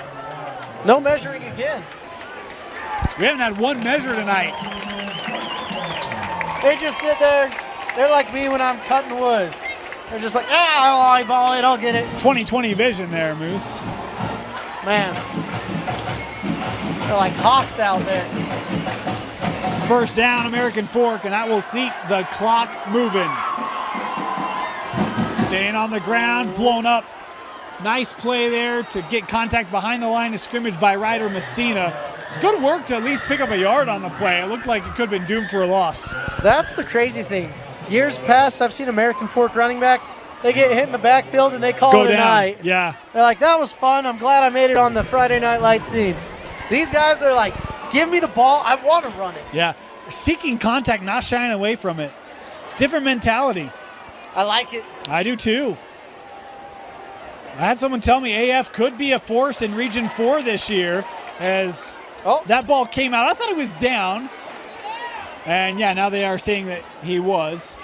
Speaker 2: No measuring again.
Speaker 1: We haven't had one measure tonight.
Speaker 2: They just sit there. They're like me when I'm cutting wood. They're just like, I'll eyeball it, I'll get it.
Speaker 1: 20/20 vision there, Moose.
Speaker 2: Man. They're like hawks out there.
Speaker 1: First down, American Fork, and that will keep the clock moving. Staying on the ground, blown up. Nice play there to get contact behind the line of scrimmage by Ryder Messina. It's good work to at least pick up a yard on the play. It looked like it could have been doomed for a loss.
Speaker 2: That's the crazy thing. Years past, I've seen American Fork running backs. They get hit in the backfield and they call it a night.
Speaker 1: Yeah.
Speaker 2: They're like, that was fun. I'm glad I made it on the Friday Night Light scene. These guys, they're like, give me the ball. I want to run it.
Speaker 1: Yeah. Seeking contact, not shying away from it. It's a different mentality.
Speaker 2: I like it.
Speaker 1: I do too. I had someone tell me AF could be a force in Region 4 this year as that ball came out. I thought it was down. And yeah, now they are saying that he was.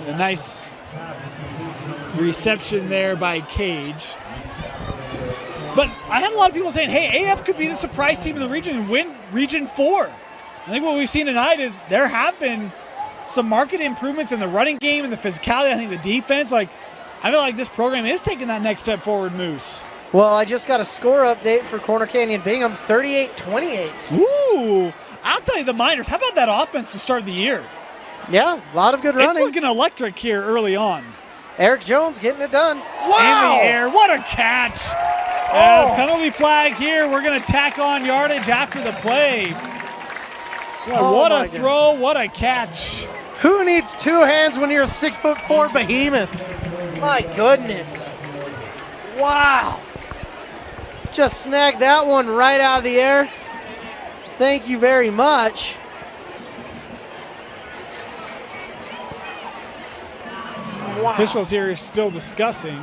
Speaker 1: A nice reception there by Cage. But I had a lot of people saying, hey, AF could be the surprise team in the region and win Region 4. I think what we've seen tonight is there have been some market improvements in the running game and the physicality. I think the defense, I feel like this program is taking that next step forward, Moose.
Speaker 2: Well, I just got a score update for Corner Canyon Bingham, 38-28.
Speaker 1: Ooh, I'll tell you the Miners, how about that offense to start the year?
Speaker 2: Yeah, a lot of good running.
Speaker 1: It's looking electric here early on.
Speaker 2: Eric Jones getting it done.
Speaker 1: Wow! In the air, what a catch. Penalty flag here. We're going to tack on yardage after the play. What a throw, what a catch.
Speaker 2: Who needs 2 hands when you're a 6'4" behemoth? My goodness. Wow. Just snagged that one right out of the air. Thank you very much. Wow.
Speaker 1: Officials here are still discussing,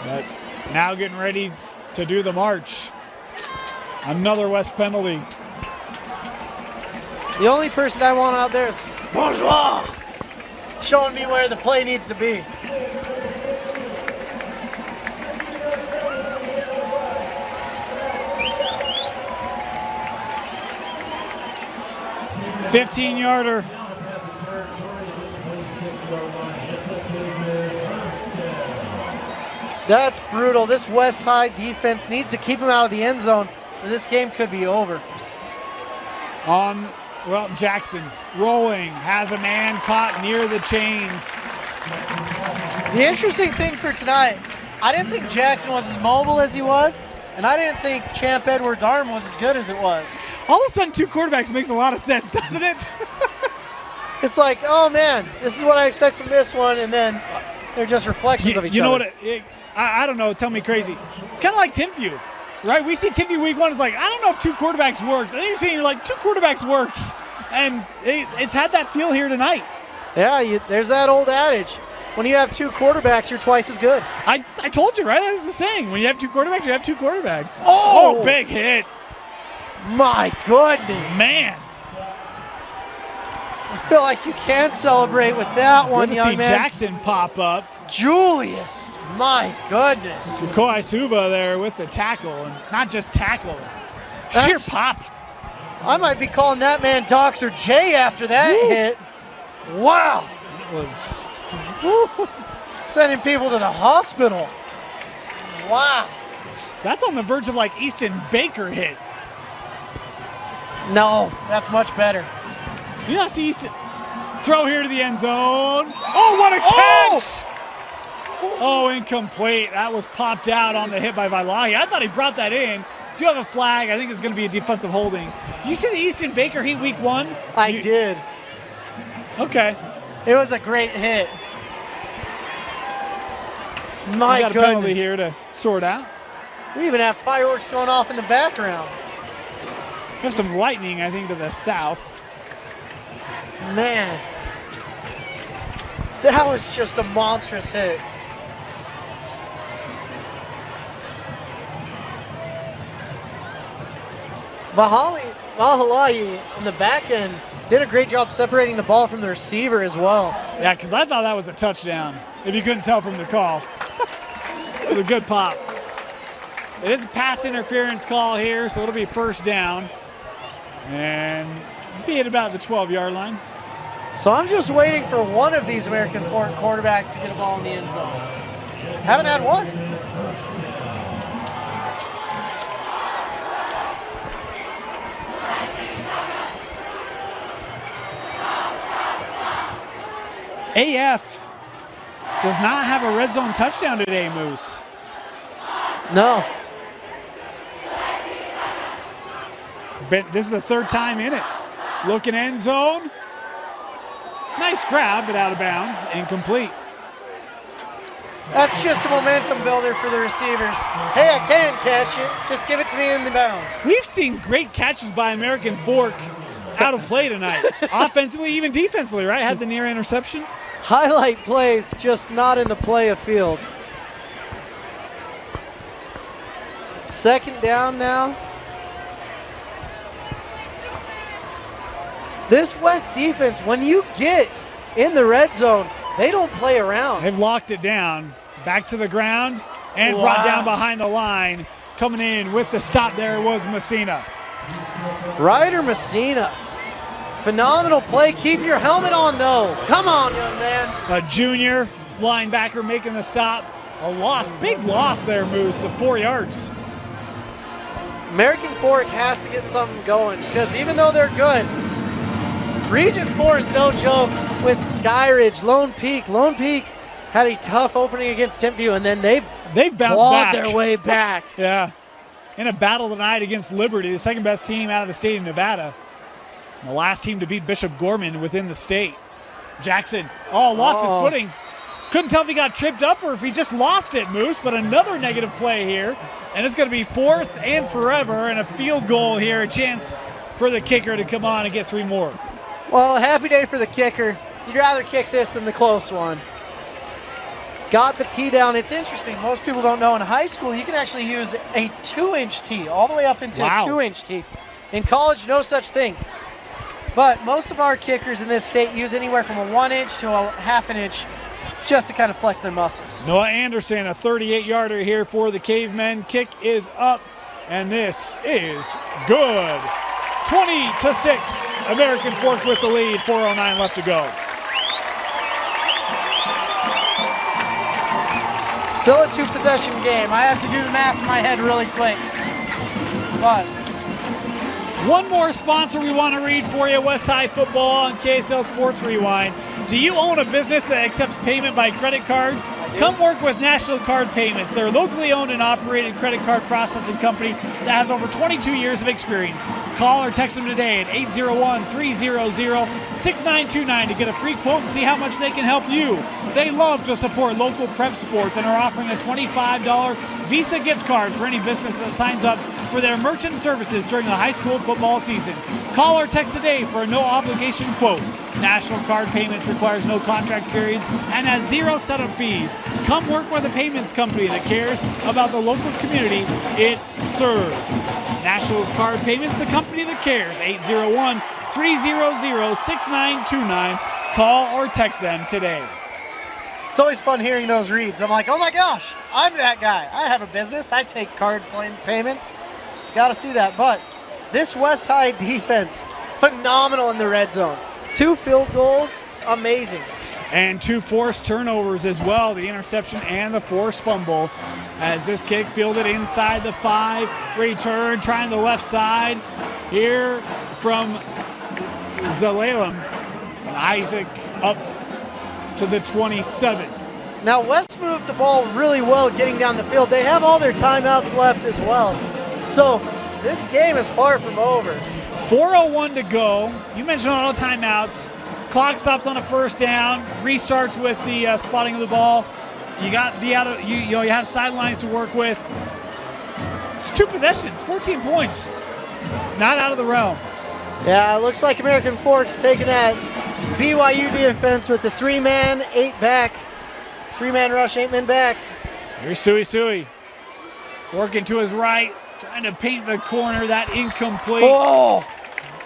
Speaker 1: but now getting ready to do the march. Another West penalty.
Speaker 2: The only person I want out there is Bourgeois, showing me where the play needs to be.
Speaker 1: $15-yarder.
Speaker 2: That's brutal. This West High defense needs to keep him out of the end zone, or this game could be over.
Speaker 1: Jackson rolling, has a man caught near the chains.
Speaker 2: The interesting thing for tonight, I didn't think Jackson was as mobile as he was, and I didn't think Champ Edwards' arm was as good as it was.
Speaker 1: All of a sudden, 2 quarterbacks makes a lot of sense, doesn't it?
Speaker 2: It's like, oh man, this is what I expect from this one, and then they're just reflections of each other.
Speaker 1: You know what? I don't know. Tell me crazy. It's kind of like Timpview, right? We see Timpview week 1. It's like, I don't know if 2 quarterbacks works. And then you're seeing, you're like, 2 quarterbacks works. And it's had that feel here tonight.
Speaker 2: Yeah, there's that old adage. When you have 2 quarterbacks, you're twice as good.
Speaker 1: I told you, right? That was the saying. When you have 2 quarterbacks, you have 2 quarterbacks.
Speaker 2: Oh,
Speaker 1: big hit.
Speaker 2: My goodness.
Speaker 1: Man.
Speaker 2: feel like you can celebrate with that one,
Speaker 1: Good to
Speaker 2: young
Speaker 1: see
Speaker 2: man.
Speaker 1: Jackson pop up.
Speaker 2: Julius, my goodness.
Speaker 1: Koisuba there with the tackle, and not just tackle, sheer pop.
Speaker 2: I might be calling that man Dr. J after that hit. Wow.
Speaker 1: It was
Speaker 2: sending people to the hospital. Wow.
Speaker 1: That's on the verge of like Easton Baker hit.
Speaker 2: No, that's much better.
Speaker 1: You not see Easton throw here to the end zone. Oh, what a catch! Oh, incomplete. That was popped out on the hit by Vailahi. I thought he brought that in. Do have a flag. I think it's going to be a defensive holding. You see the Easton Baker heat week 1?
Speaker 2: I did.
Speaker 1: Okay.
Speaker 2: It was a great hit. My
Speaker 1: we got
Speaker 2: goodness.
Speaker 1: a penalty here to sort out.
Speaker 2: We even have fireworks going off in the background.
Speaker 1: We have some lightning, I think, to the south.
Speaker 2: Man. That was just a monstrous hit. Vailahi on the back end did a great job separating the ball from the receiver as well.
Speaker 1: Yeah, because I thought that was a touchdown, if you couldn't tell from the call. It was a good pop. It is a pass interference call here, so it'll be first down. And be at about the 12-yard line.
Speaker 2: So I'm just waiting for one of these American Fork quarterbacks to get a ball in the end zone. Haven't had one.
Speaker 1: AF does not have a red zone touchdown today, Moose.
Speaker 2: No.
Speaker 1: But this is the third time in it. Looking end zone. Nice grab, but out of bounds. Incomplete.
Speaker 2: That's just a momentum builder for the receivers. Hey, I can catch it. Just give it to me in the bounds.
Speaker 1: We've seen great catches by American Fork out of play tonight. Offensively, even defensively, right? Had the near interception.
Speaker 2: Highlight plays, just not in the play of field. Second down now. This West defense, when you get in the red zone, they don't play around.
Speaker 1: They've locked it down. Back to the ground and brought down behind the line. Coming in with the stop there was Messina.
Speaker 2: Ryder Messina. Phenomenal play. Keep your helmet on, though. Come on, young man.
Speaker 1: A junior linebacker making the stop. A loss, big loss there, Moose, of 4 yards.
Speaker 2: American Fork has to get something going because even though they're good, Region 4 is no joke with Skyridge, Lone Peak. Lone Peak had a tough opening against Timpview, and then they've
Speaker 1: bounced back.
Speaker 2: their way back.
Speaker 1: Yeah. In a battle tonight against Liberty, the second best team out of the state of Nevada. The last team to beat Bishop Gorman within the state. Jackson, lost his footing. Couldn't tell if he got tripped up or if he just lost it, Moose, but another negative play here. And it's going to be fourth and forever and a field goal here, a chance for the kicker to come on and get 3 more.
Speaker 2: Well, a happy day for the kicker. You'd rather kick this than the close one. Got the tee down. It's interesting. Most people don't know in high school you can actually use a 2-inch tee all the way up into a 2-inch tee. In college, no such thing. But most of our kickers in this state use anywhere from a 1-inch to a 1/2 inch just to kind of flex their muscles.
Speaker 1: Noah Anderson, a 38-yarder here for the Cavemen. Kick is up, and this is good. 20-6. American Fork with the lead. 4:09 left to go.
Speaker 2: Still a 2-possession game. I have to do the math in my head really quick. But
Speaker 1: one more sponsor we want to read for you, West High Football and KSL Sports Rewind. Do you own a business that accepts payment by credit cards? Come work with National Card Payments. They're a locally owned and operated credit card processing company that has over 22 years of experience. Call or text them today at 801-300-6929 to get a free quote and see how much they can help you. They love to support local prep sports and are offering a $25 Visa gift card for any business that signs up for their merchant services during the high school football season. Call or text today for a no-obligation quote. National Card Payments requires no contract periods and has 0 setup fees. Come work with a payments company that cares about the local community it serves. National Card Payments, the company that cares. 888-300-6929. Call or text them today.
Speaker 2: It's always fun hearing those reads. I'm like, oh my gosh, I'm that guy. I have a business. I take card payments. Got to see that. But this West High defense, phenomenal in the red zone. 2 field goals, amazing.
Speaker 1: And 2 forced turnovers as well, the interception and the forced fumble. As this kick fielded inside the 5, return, trying the left side. Here from Zalalem. Isaac up to the 27.
Speaker 2: Now West moved the ball really well getting down the field. They have all their timeouts left as well. So this game is far from over.
Speaker 1: 4:01 to go. You mentioned all the timeouts. Clock stops on a first down. Restarts with the spotting of the ball. You got you have sidelines to work with. It's 2 possessions, 14 points. Not out of the realm.
Speaker 2: Yeah, it looks like American Fork's taking that BYU defense with the 3-man, 8-back. 3-man rush, 8-man back.
Speaker 1: Here's SueSue. Working to his right, trying to paint the corner. That incomplete.
Speaker 2: Oh,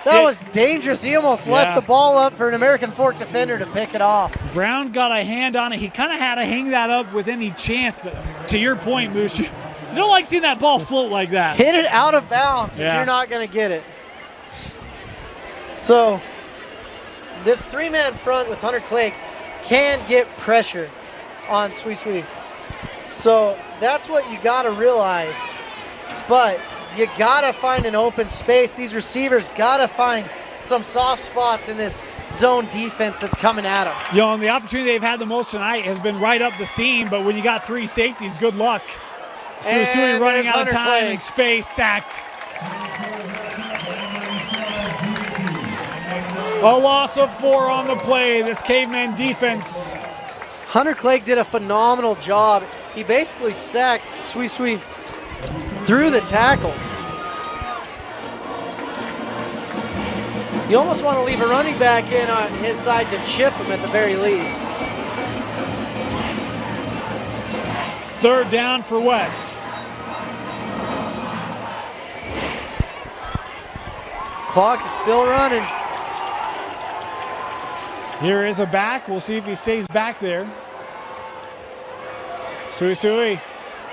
Speaker 2: that was dangerous. He almost left the ball up for an American Fork defender to pick it off.
Speaker 1: Brown got a hand on it. He kind of had to hang that up with any chance, but to your point, Moose, you don't like seeing that ball float like that.
Speaker 2: Hit it out of bounds if you're not going to get it. So this 3-man front with Hunter Clegg can get pressure on SueSue. So that's what you got to realize. But you got to find an open space. These receivers got to find some soft spots in this zone defense that's coming at them.
Speaker 1: And the opportunity they've had the most tonight has been right up the seam, but when you got 3 safeties, good luck. SueSue running out of time and space, sacked. A loss of 4 on the play, this Caveman defense.
Speaker 2: Hunter Clegg did a phenomenal job. He basically sacked SueSue through the tackle. You almost want to leave a running back in on his side to chip him at the very least.
Speaker 1: 3rd down for West.
Speaker 2: Clock is still running.
Speaker 1: Here is a back. We'll see if he stays back there. SueSue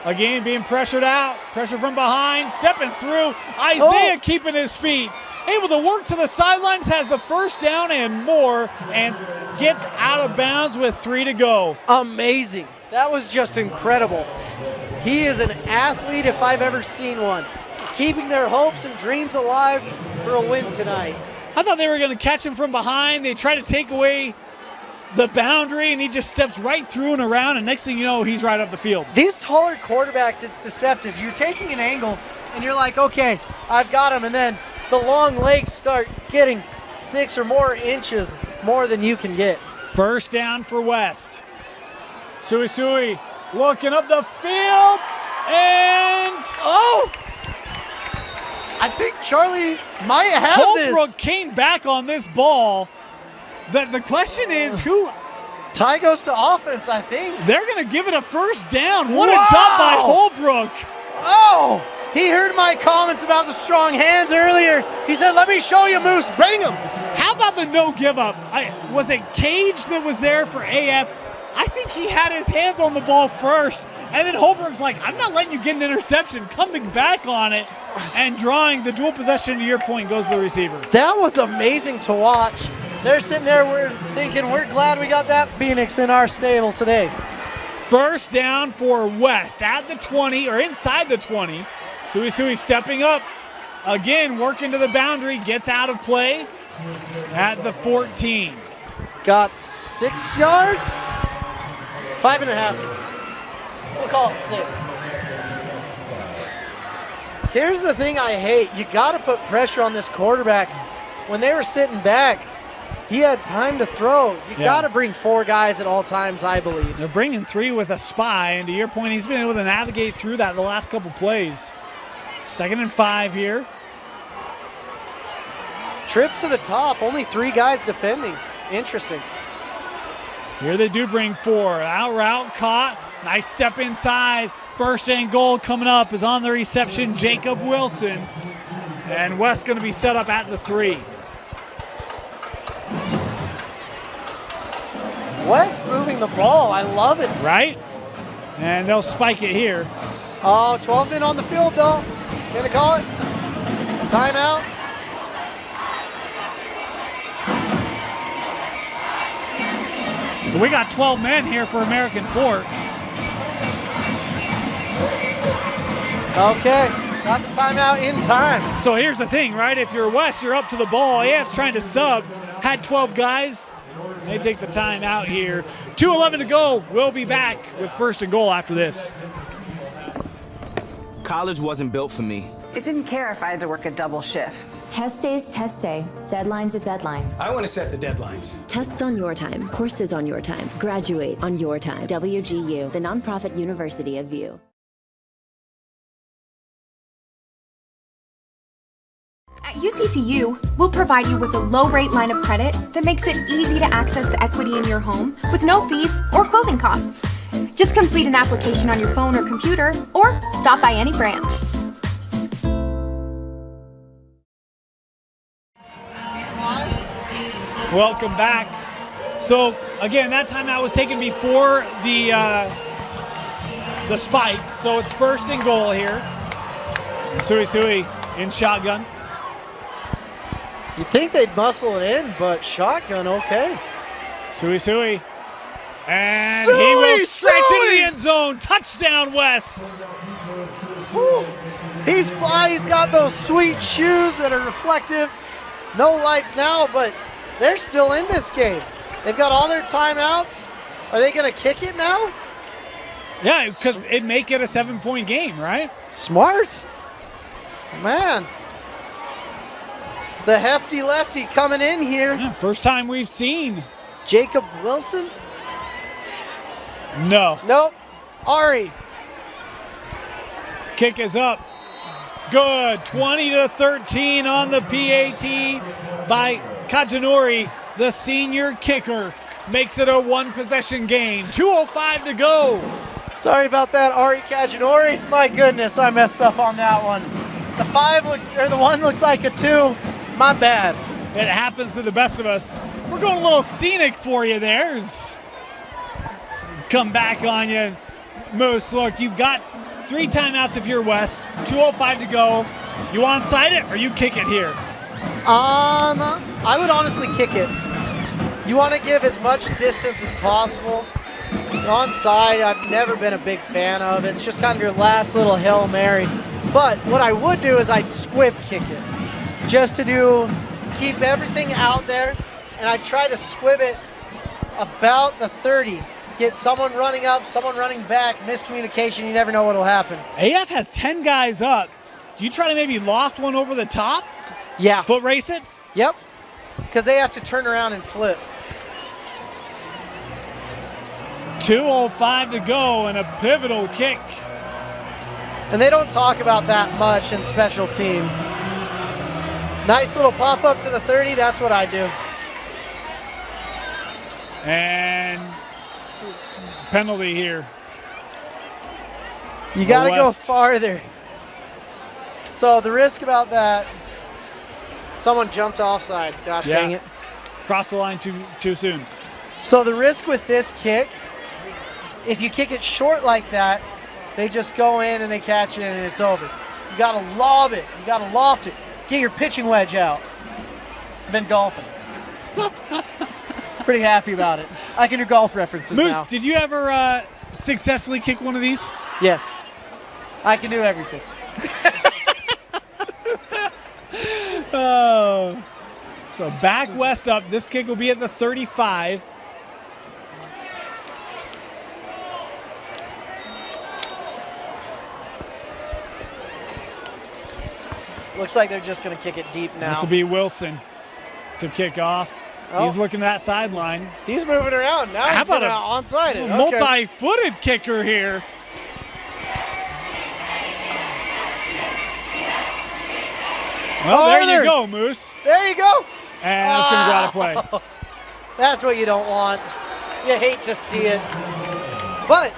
Speaker 1: again being pressured out. Pressure from behind. Stepping through. Isaiah keeping his feet. Able to work to the sidelines. Has the first down and more. And gets out of bounds with 3 to go.
Speaker 2: Amazing. That was just incredible. He is an athlete if I've ever seen one. Keeping their hopes and dreams alive for a win tonight.
Speaker 1: I thought they were going to catch him from behind. They try to take away the boundary, and he just steps right through and around, and next thing you know, he's right up the field.
Speaker 2: These taller quarterbacks, it's deceptive. You're taking an angle, and you're like, okay, I've got him, and then the long legs start getting 6 or more inches more than you can get.
Speaker 1: First down for West. SueSue looking up the field, and
Speaker 2: I think Charlie might have
Speaker 1: Holbrook came back on this ball. The question is who?
Speaker 2: Ty goes to offense, I think.
Speaker 1: They're going to give it a first down. What a job by Holbrook.
Speaker 2: Oh, he heard my comments about the strong hands earlier. He said, let me show you, Moose. Bring him.
Speaker 1: How about the no give up? Was it Cage that was there for AF? I think he had his hands on the ball first. And then Holbrook's like, I'm not letting you get an interception. Coming back on it and drawing the dual possession, to your point, goes to the receiver.
Speaker 2: That was amazing to watch. They're sitting there, we're thinking, we're glad we got that Phoenix in our stable today.
Speaker 1: First down for West at the 20, or inside the 20. SueSue stepping up. Again, working to the boundary, gets out of play at the 14.
Speaker 2: Got 6 yards? 5.5. We'll call it 6. Here's the thing I hate. You got to put pressure on this quarterback. When they were sitting back, he had time to throw. You got to bring 4 guys at all times, I believe.
Speaker 1: They're bringing 3 with a spy, and to your point, he's been able to navigate through that the last couple plays. 2nd and 5 here.
Speaker 2: Trips to the top, only 3 guys defending. Interesting.
Speaker 1: Here they do bring 4. Out route caught. Nice step inside. First and goal coming up is on the reception, Jacob Wilson. And West going to be set up at the 3.
Speaker 2: West moving the ball. I love it.
Speaker 1: Right? And they'll spike it here.
Speaker 2: Oh, 12 men on the field, though. Gonna call it. Timeout.
Speaker 1: We got 12 men here for American Fork.
Speaker 2: Okay, got the timeout in time.
Speaker 1: So here's the thing, right? If you're West, you're up to the ball. AF's trying to sub. Had 12 guys. They take the time out here. 2:11 to go. We'll be back with first and goal after this.
Speaker 9: College wasn't built for me.
Speaker 10: It didn't care if I had to work a double shift.
Speaker 11: Test day's test day. Deadline's a deadline.
Speaker 12: I want to set the deadlines.
Speaker 11: Tests on your time. Courses on your time. Graduate on your time. WGU, the nonprofit university of VIEW.
Speaker 5: At UCCU, we'll provide you with a low-rate line of credit that makes it easy to access the equity in your home with no fees or closing costs. Just complete an application on your phone or computer, or stop by any branch.
Speaker 1: Welcome back. So again, that timeout was taken before the spike. So it's first and goal here. SueSue in shotgun.
Speaker 2: You'd think they'd muscle it in, but shotgun, okay.
Speaker 1: SueSue. And he will stretch into the end zone. Touchdown, West.
Speaker 2: Woo. He's fly. He's got those sweet shoes that are reflective. No lights now, but they're still in this game. They've got all their timeouts. Are they going to kick it now?
Speaker 1: Yeah, because it'd make it a 7-point game, right?
Speaker 2: Smart. Man. The hefty lefty coming in here.
Speaker 1: Yeah, first time we've seen.
Speaker 2: Jacob Wilson?
Speaker 1: No.
Speaker 2: Nope. Ari.
Speaker 1: Kick is up. Good. 20-13 on the PAT by Kajanori, the senior kicker. Makes it a one-possession game. 2:05 to go.
Speaker 2: Sorry about that, Ari Kajanori. My goodness, I messed up on that one. The 1 looks like a 2. My bad.
Speaker 1: It happens to the best of us. We're going a little scenic for you there. Come back on you, Moose. Look, you've got 3 timeouts if you're West. 2:05 to go. You onside it or you kick it here?
Speaker 2: I would honestly kick it. You want to give as much distance as possible. Onside, I've never been a big fan of. It's just kind of your last little Hail Mary. But what I would do is I'd squib kick it. Just to keep everything out there, and I'd try to squib it about the 30. Get someone running up, someone running back, miscommunication, you never know what'll happen.
Speaker 1: AF has 10 guys up. Do you try to maybe loft one over the top?
Speaker 2: Yeah.
Speaker 1: Foot race it?
Speaker 2: Yep, because they have to turn around and flip.
Speaker 1: 2:05 to go and a pivotal kick.
Speaker 2: And they don't talk about that much in special teams. Nice little pop up to the 30, that's what I do.
Speaker 1: And penalty here.
Speaker 2: You got to go farther. So the risk about that, someone jumped offsides. Gosh dang it.
Speaker 1: Cross the line too soon.
Speaker 2: So the risk with this kick, if you kick it short like that, they just go in and they catch it and it's over. You got to lob it. You got to loft it. Get your pitching wedge out. I've been golfing. Pretty happy about it. I can do golf references
Speaker 1: Moose,
Speaker 2: now.
Speaker 1: did you ever successfully kick one of these?
Speaker 2: Yes. I can do everything.
Speaker 1: Oh. So back West up. This kick will be at the 35.
Speaker 2: Looks like they're just going to kick it deep now.
Speaker 1: This will be Wilson to kick off.
Speaker 2: Oh.
Speaker 1: He's looking at that sideline.
Speaker 2: He's moving around. Now he's going to onside it. Okay.
Speaker 1: Multi-footed kicker here. Well, there you go, Moose.
Speaker 2: There you go.
Speaker 1: And that's going to go out of play.
Speaker 2: That's what you don't want. You hate to see it. But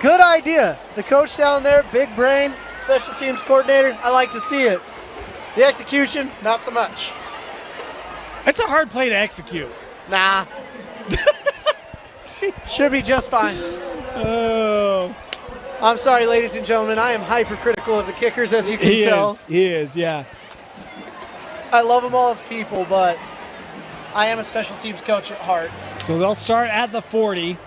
Speaker 2: good idea. The coach down there, big brain, special teams coordinator, I like to see it. The execution, not so much.
Speaker 1: It's a hard play to execute.
Speaker 2: Nah. Should be just fine.
Speaker 1: Oh.
Speaker 2: I'm sorry, ladies and gentlemen. I am hypercritical of the kickers, as you can tell.
Speaker 1: He is, yeah.
Speaker 2: I love them all as people, but I am a special teams coach at heart.
Speaker 1: So they'll start at the 40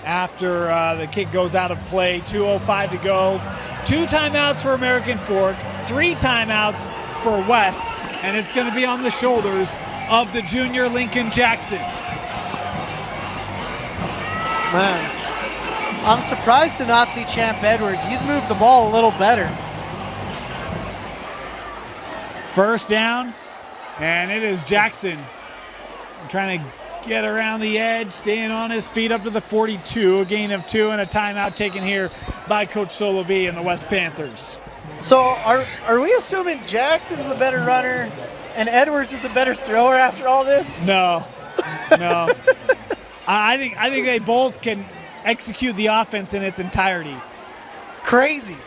Speaker 1: after the kick goes out of play. 2:05 to go. 2 timeouts for American Fork, 3 timeouts for West, and it's going to be on the shoulders of the junior Lincoln Jackson.
Speaker 2: Man, I'm surprised to not see Champ Edwards. He's moved the ball a little better.
Speaker 1: First down, and it is Jackson trying to get around the edge, staying on his feet up to the 42, a gain of 2 and a timeout taken here by Coach Solovey and the West Panthers.
Speaker 2: So are we assuming Jackson's the better runner and Edwards is the better thrower after all this?
Speaker 1: No. I think they both can execute the offense in its entirety.
Speaker 2: Crazy.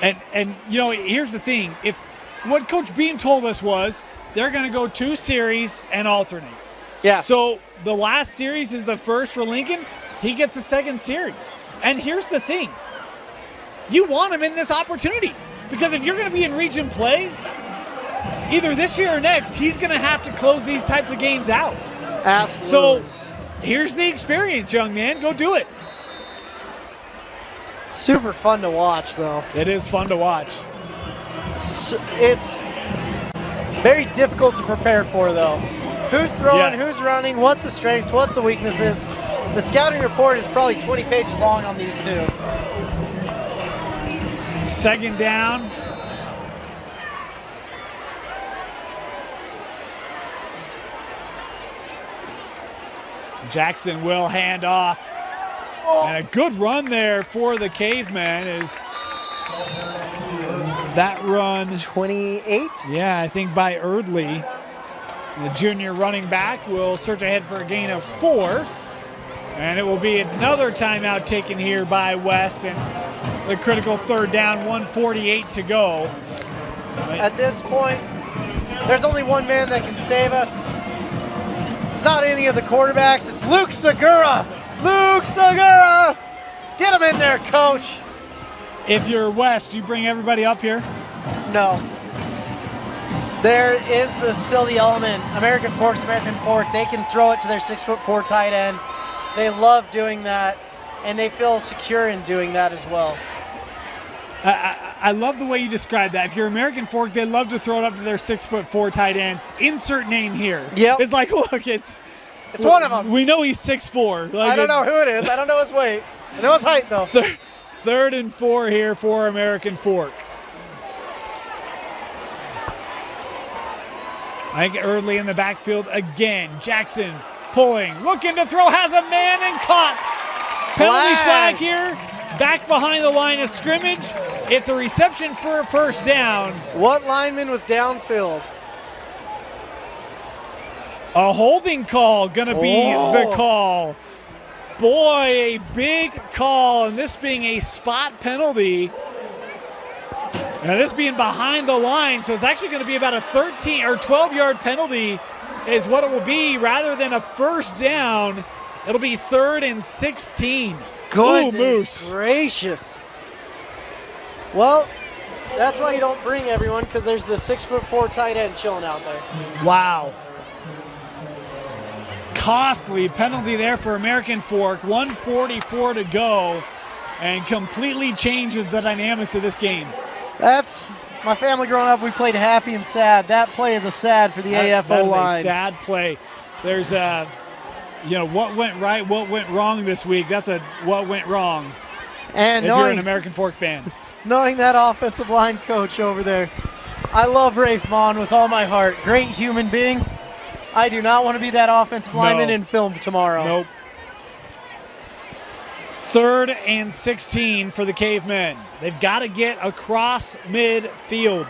Speaker 1: And you know, here's the thing. If what Coach Beam told us was they're going to go 2 series and alternate.
Speaker 2: Yeah.
Speaker 1: So the last series is the first for Lincoln. He gets the second series. And here's the thing. You want him in this opportunity because if you're going to be in region play, either this year or next, he's going to have to close these types of games out.
Speaker 2: Absolutely.
Speaker 1: So here's the experience, young man. Go do it.
Speaker 2: Super fun to watch, though.
Speaker 1: It is fun to watch.
Speaker 2: It's very difficult to prepare for, though. Who's throwing, who's running, what's the strengths, what's the weaknesses. The scouting report is probably 20 pages long on these 2.
Speaker 1: Second down. Jackson will hand off. And a good run there for the Cavemen is that run.
Speaker 2: 28?
Speaker 1: Yeah, I think by Erdley. The junior running back will search ahead for a gain of 4. And it will be another timeout taken here by West. And the critical third down, 1:48 to go.
Speaker 2: At this point, there's only one man that can save us. It's not any of the quarterbacks. It's Luke Segura. Luke Segura! Get him in there, coach.
Speaker 1: If you're West, you bring everybody up here?
Speaker 2: No. There is still the element. American Fork, they can throw it to their 6'4" tight end. They love doing that, and they feel secure in doing that as well.
Speaker 1: I love the way you describe that. If you're American Fork, they love to throw it up to their 6'4" tight end. Insert name here.
Speaker 2: Yep.
Speaker 1: It's like, look, it's
Speaker 2: one of them.
Speaker 1: We know he's 6'4". Like
Speaker 2: I don't know who it is. I don't know his weight. I know his height, though.
Speaker 1: Third and 4 here for American Fork. I think Erdley in the backfield again. Jackson pulling, looking to throw, has a man and caught. Penalty flag here. Back behind the line of scrimmage. It's a reception for a first down.
Speaker 2: What lineman was downfield?
Speaker 1: A holding call gonna be the call. Boy, a big call, and this being a spot penalty. Now this being behind the line, so it's actually gonna be about a 13 or 12-yard penalty is what it will be rather than a first down. It'll be 3rd and 16.
Speaker 2: Goodness gracious. Well, that's why you don't bring everyone, because there's the 6'4" tight end chilling out there.
Speaker 1: Wow. Costly penalty there for American Fork. 1:44 to go, and completely changes the dynamics of this game.
Speaker 2: That's my family growing up. We played happy and sad. That play is a sad for the AFO line.
Speaker 1: That is a sad play. There's what went right, what went wrong this week. That's a what went wrong.
Speaker 2: And
Speaker 1: if you're an American Fork fan,
Speaker 2: knowing that offensive line coach over there, I love Rafe Vaughn with all my heart. Great human being. I do not want to be that offensive lineman in film tomorrow.
Speaker 1: Nope. 3rd and 16 for the Cavemen. They've got to get across midfield.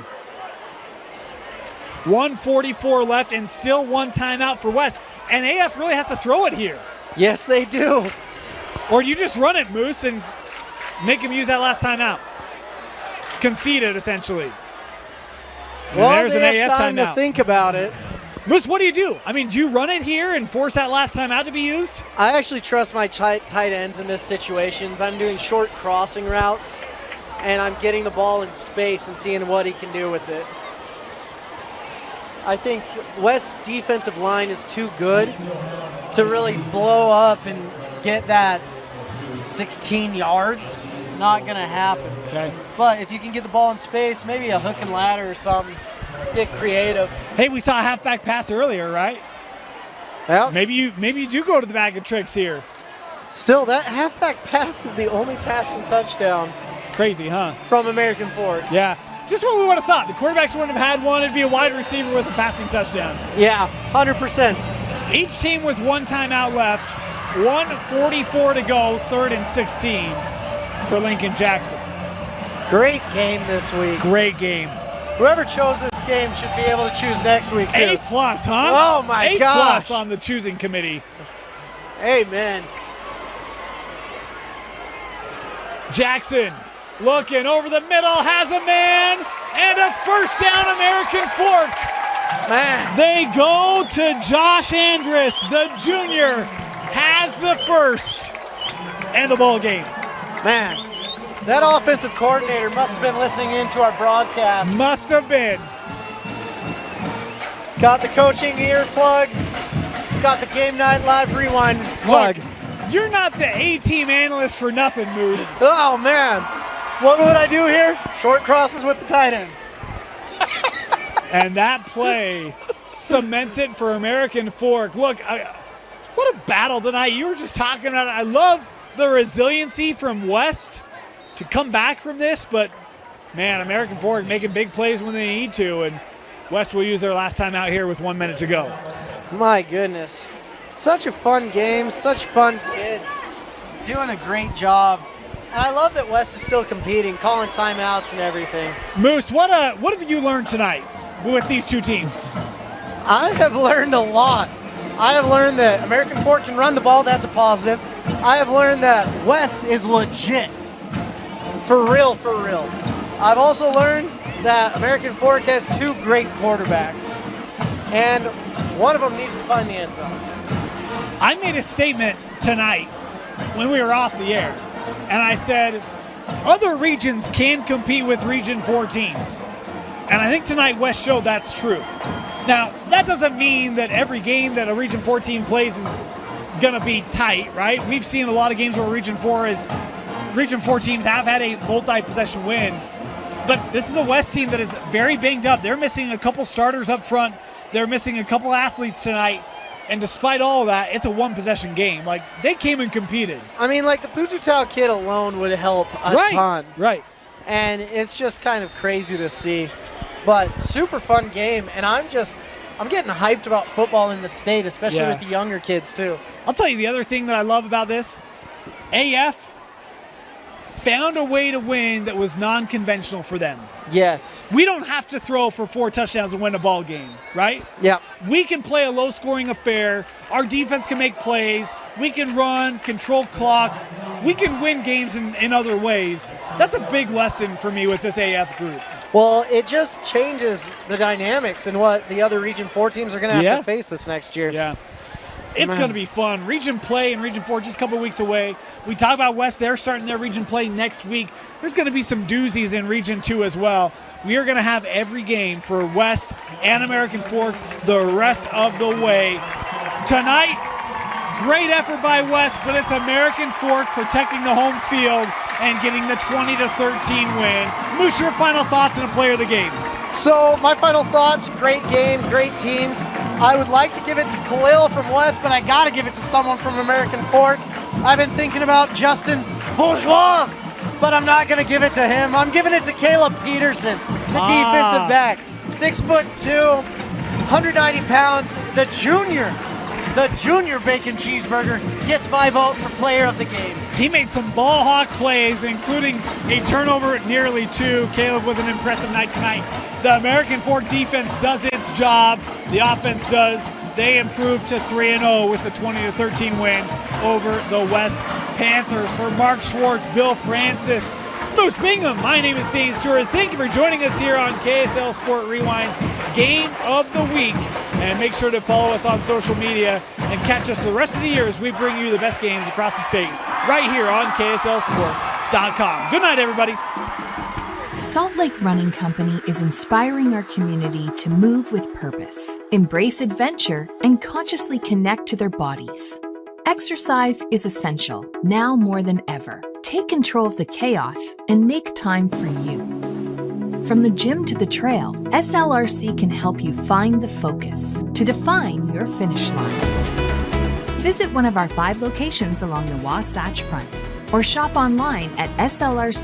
Speaker 1: 1:44 left and still one timeout for West. And AF really has to throw it here.
Speaker 2: Yes, they do.
Speaker 1: Or do you just run it, Moose, and make him use that last timeout? Concede it, essentially. And
Speaker 2: Well,
Speaker 1: there's
Speaker 2: they
Speaker 1: an
Speaker 2: have
Speaker 1: AF
Speaker 2: time
Speaker 1: timeout.
Speaker 2: to think about it.
Speaker 1: Moose, what do? I mean, do you run it here and force that last time out to be used?
Speaker 2: I actually trust my tight ends in this situations. I'm doing short crossing routes, and I'm getting the ball in space and seeing what he can do with it. I think West's defensive line is too good to really blow up and get that 16 yards. Not going to happen.
Speaker 1: Okay.
Speaker 2: But if you can get the ball in space, maybe a hook and ladder or something, get creative.
Speaker 1: Hey, we saw a halfback pass earlier, right?
Speaker 2: Yeah.
Speaker 1: Maybe you do go to the bag of tricks here.
Speaker 2: Still, that halfback pass is the only passing touchdown.
Speaker 1: Crazy, huh?
Speaker 2: From American Fork.
Speaker 1: Yeah. Just what we would have thought. The quarterbacks wouldn't have had one. It'd be a wide receiver with a passing touchdown.
Speaker 2: Yeah, 100%.
Speaker 1: Each team with one timeout left. 1:44 to go, 3rd and 16 for Lincoln Jackson.
Speaker 2: Great game this week.
Speaker 1: Great game.
Speaker 2: Whoever chose this game should be able to choose next week, too.
Speaker 1: A+, huh?
Speaker 2: Oh, my gosh.
Speaker 1: A+ on the choosing committee.
Speaker 2: Amen.
Speaker 1: Jackson looking over the middle, has a man, and a first down, American Fork.
Speaker 2: Man.
Speaker 1: They go to Josh Andrus, the junior, has the first, and the ball game.
Speaker 2: Man, that offensive coordinator must have been listening into our broadcast.
Speaker 1: Must have been.
Speaker 2: Got the coaching ear plug, got the Game Night Live Rewind plug.
Speaker 1: Look, you're not the A-team analyst for nothing, Moose.
Speaker 2: Oh, man. What would I do here? Short crosses with the tight end.
Speaker 1: And that play cements it for American Fork. Look, what a battle tonight. You were just talking about it. I love the resiliency from West to come back from this, but, man, American Fork making big plays when they need to, and West will use their last time out here with 1 minute to go.
Speaker 2: My goodness. Such a fun game, such fun kids. Doing a great job. And I love that West is still competing, calling timeouts and everything.
Speaker 1: Moose, what have you learned tonight with these two teams?
Speaker 2: I have learned a lot. I have learned that American Fork can run the ball. That's a positive. I have learned that West is legit. For real, for real. I've also learned that American Fork has two great quarterbacks. And one of them needs to find the end zone.
Speaker 1: I made a statement tonight when we were off the air. And I said, other regions can compete with Region 4 teams. And I think tonight West showed that's true. Now, that doesn't mean that every game that a Region 4 team plays is going to be tight, right? We've seen a lot of games where Region 4 teams have had a multi-possession win. But this is a West team that is very banged up. They're missing a couple starters up front. They're missing a couple athletes tonight. And despite all of that, it's a one-possession game. Like, they came and competed.
Speaker 2: I mean, like, the Puchutau kid alone would help a ton.
Speaker 1: Right.
Speaker 2: And it's just kind of crazy to see. But super fun game. And I'm getting hyped about football in the state, especially with the younger kids, too.
Speaker 1: I'll tell you the other thing that I love about this. AF found a way to win that was non-conventional for them.
Speaker 2: Yes.
Speaker 1: We don't have to throw for 4 touchdowns to win a ball game, right?
Speaker 2: Yeah.
Speaker 1: We can play a low-scoring affair. Our defense can make plays. We can run, control clock. We can win games in other ways. That's a big lesson for me with this AF group.
Speaker 2: Well, it just changes the dynamics and what the other Region 4 teams are going to have to face this next year.
Speaker 1: Yeah. It's going to be fun. Region play in Region 4 just a couple weeks away. We talk about West. They're starting their region play next week. There's going to be some doozies in Region 2 as well. We are going to have every game for West and American Fork the rest of the way. Tonight, great effort by West, but it's American Fork protecting the home field and getting the 20-13 win. Moose, your final thoughts on a player of the game?
Speaker 2: So my final thoughts, great game, great teams. I would like to give it to Khalil from West, but I got to give it to someone from American Fork. I've been thinking about Justin Bourgeois, but I'm not going to give it to him. I'm giving it to Caleb Peterson, the defensive back. 6'2", 190 pounds, the junior bacon cheeseburger gets my vote for player of the game.
Speaker 1: He made some ball hawk plays, including a turnover at nearly 2. Caleb with an impressive night tonight. The American Fork defense does its job. The offense does. They improved to 3-0 with the 20-13 win over the West Panthers. For Mark Schwartz, Bill Francis, Moose Bingham, my name is Dane Stewart. Thank you for joining us here on KSL Sport Rewind's Game of the Week. And make sure to follow us on social media and catch us the rest of the year as we bring you the best games across the state right here on KSLSports.com. Good night, everybody.
Speaker 6: Salt Lake Running Company is inspiring our community to move with purpose, embrace adventure, and consciously connect to their bodies. Exercise is essential, now more than ever. Take control of the chaos and make time for you. From the gym to the trail, SLRC can help you find the focus to define your finish line. Visit one of our 5 locations along the Wasatch Front or shop online at SLRC.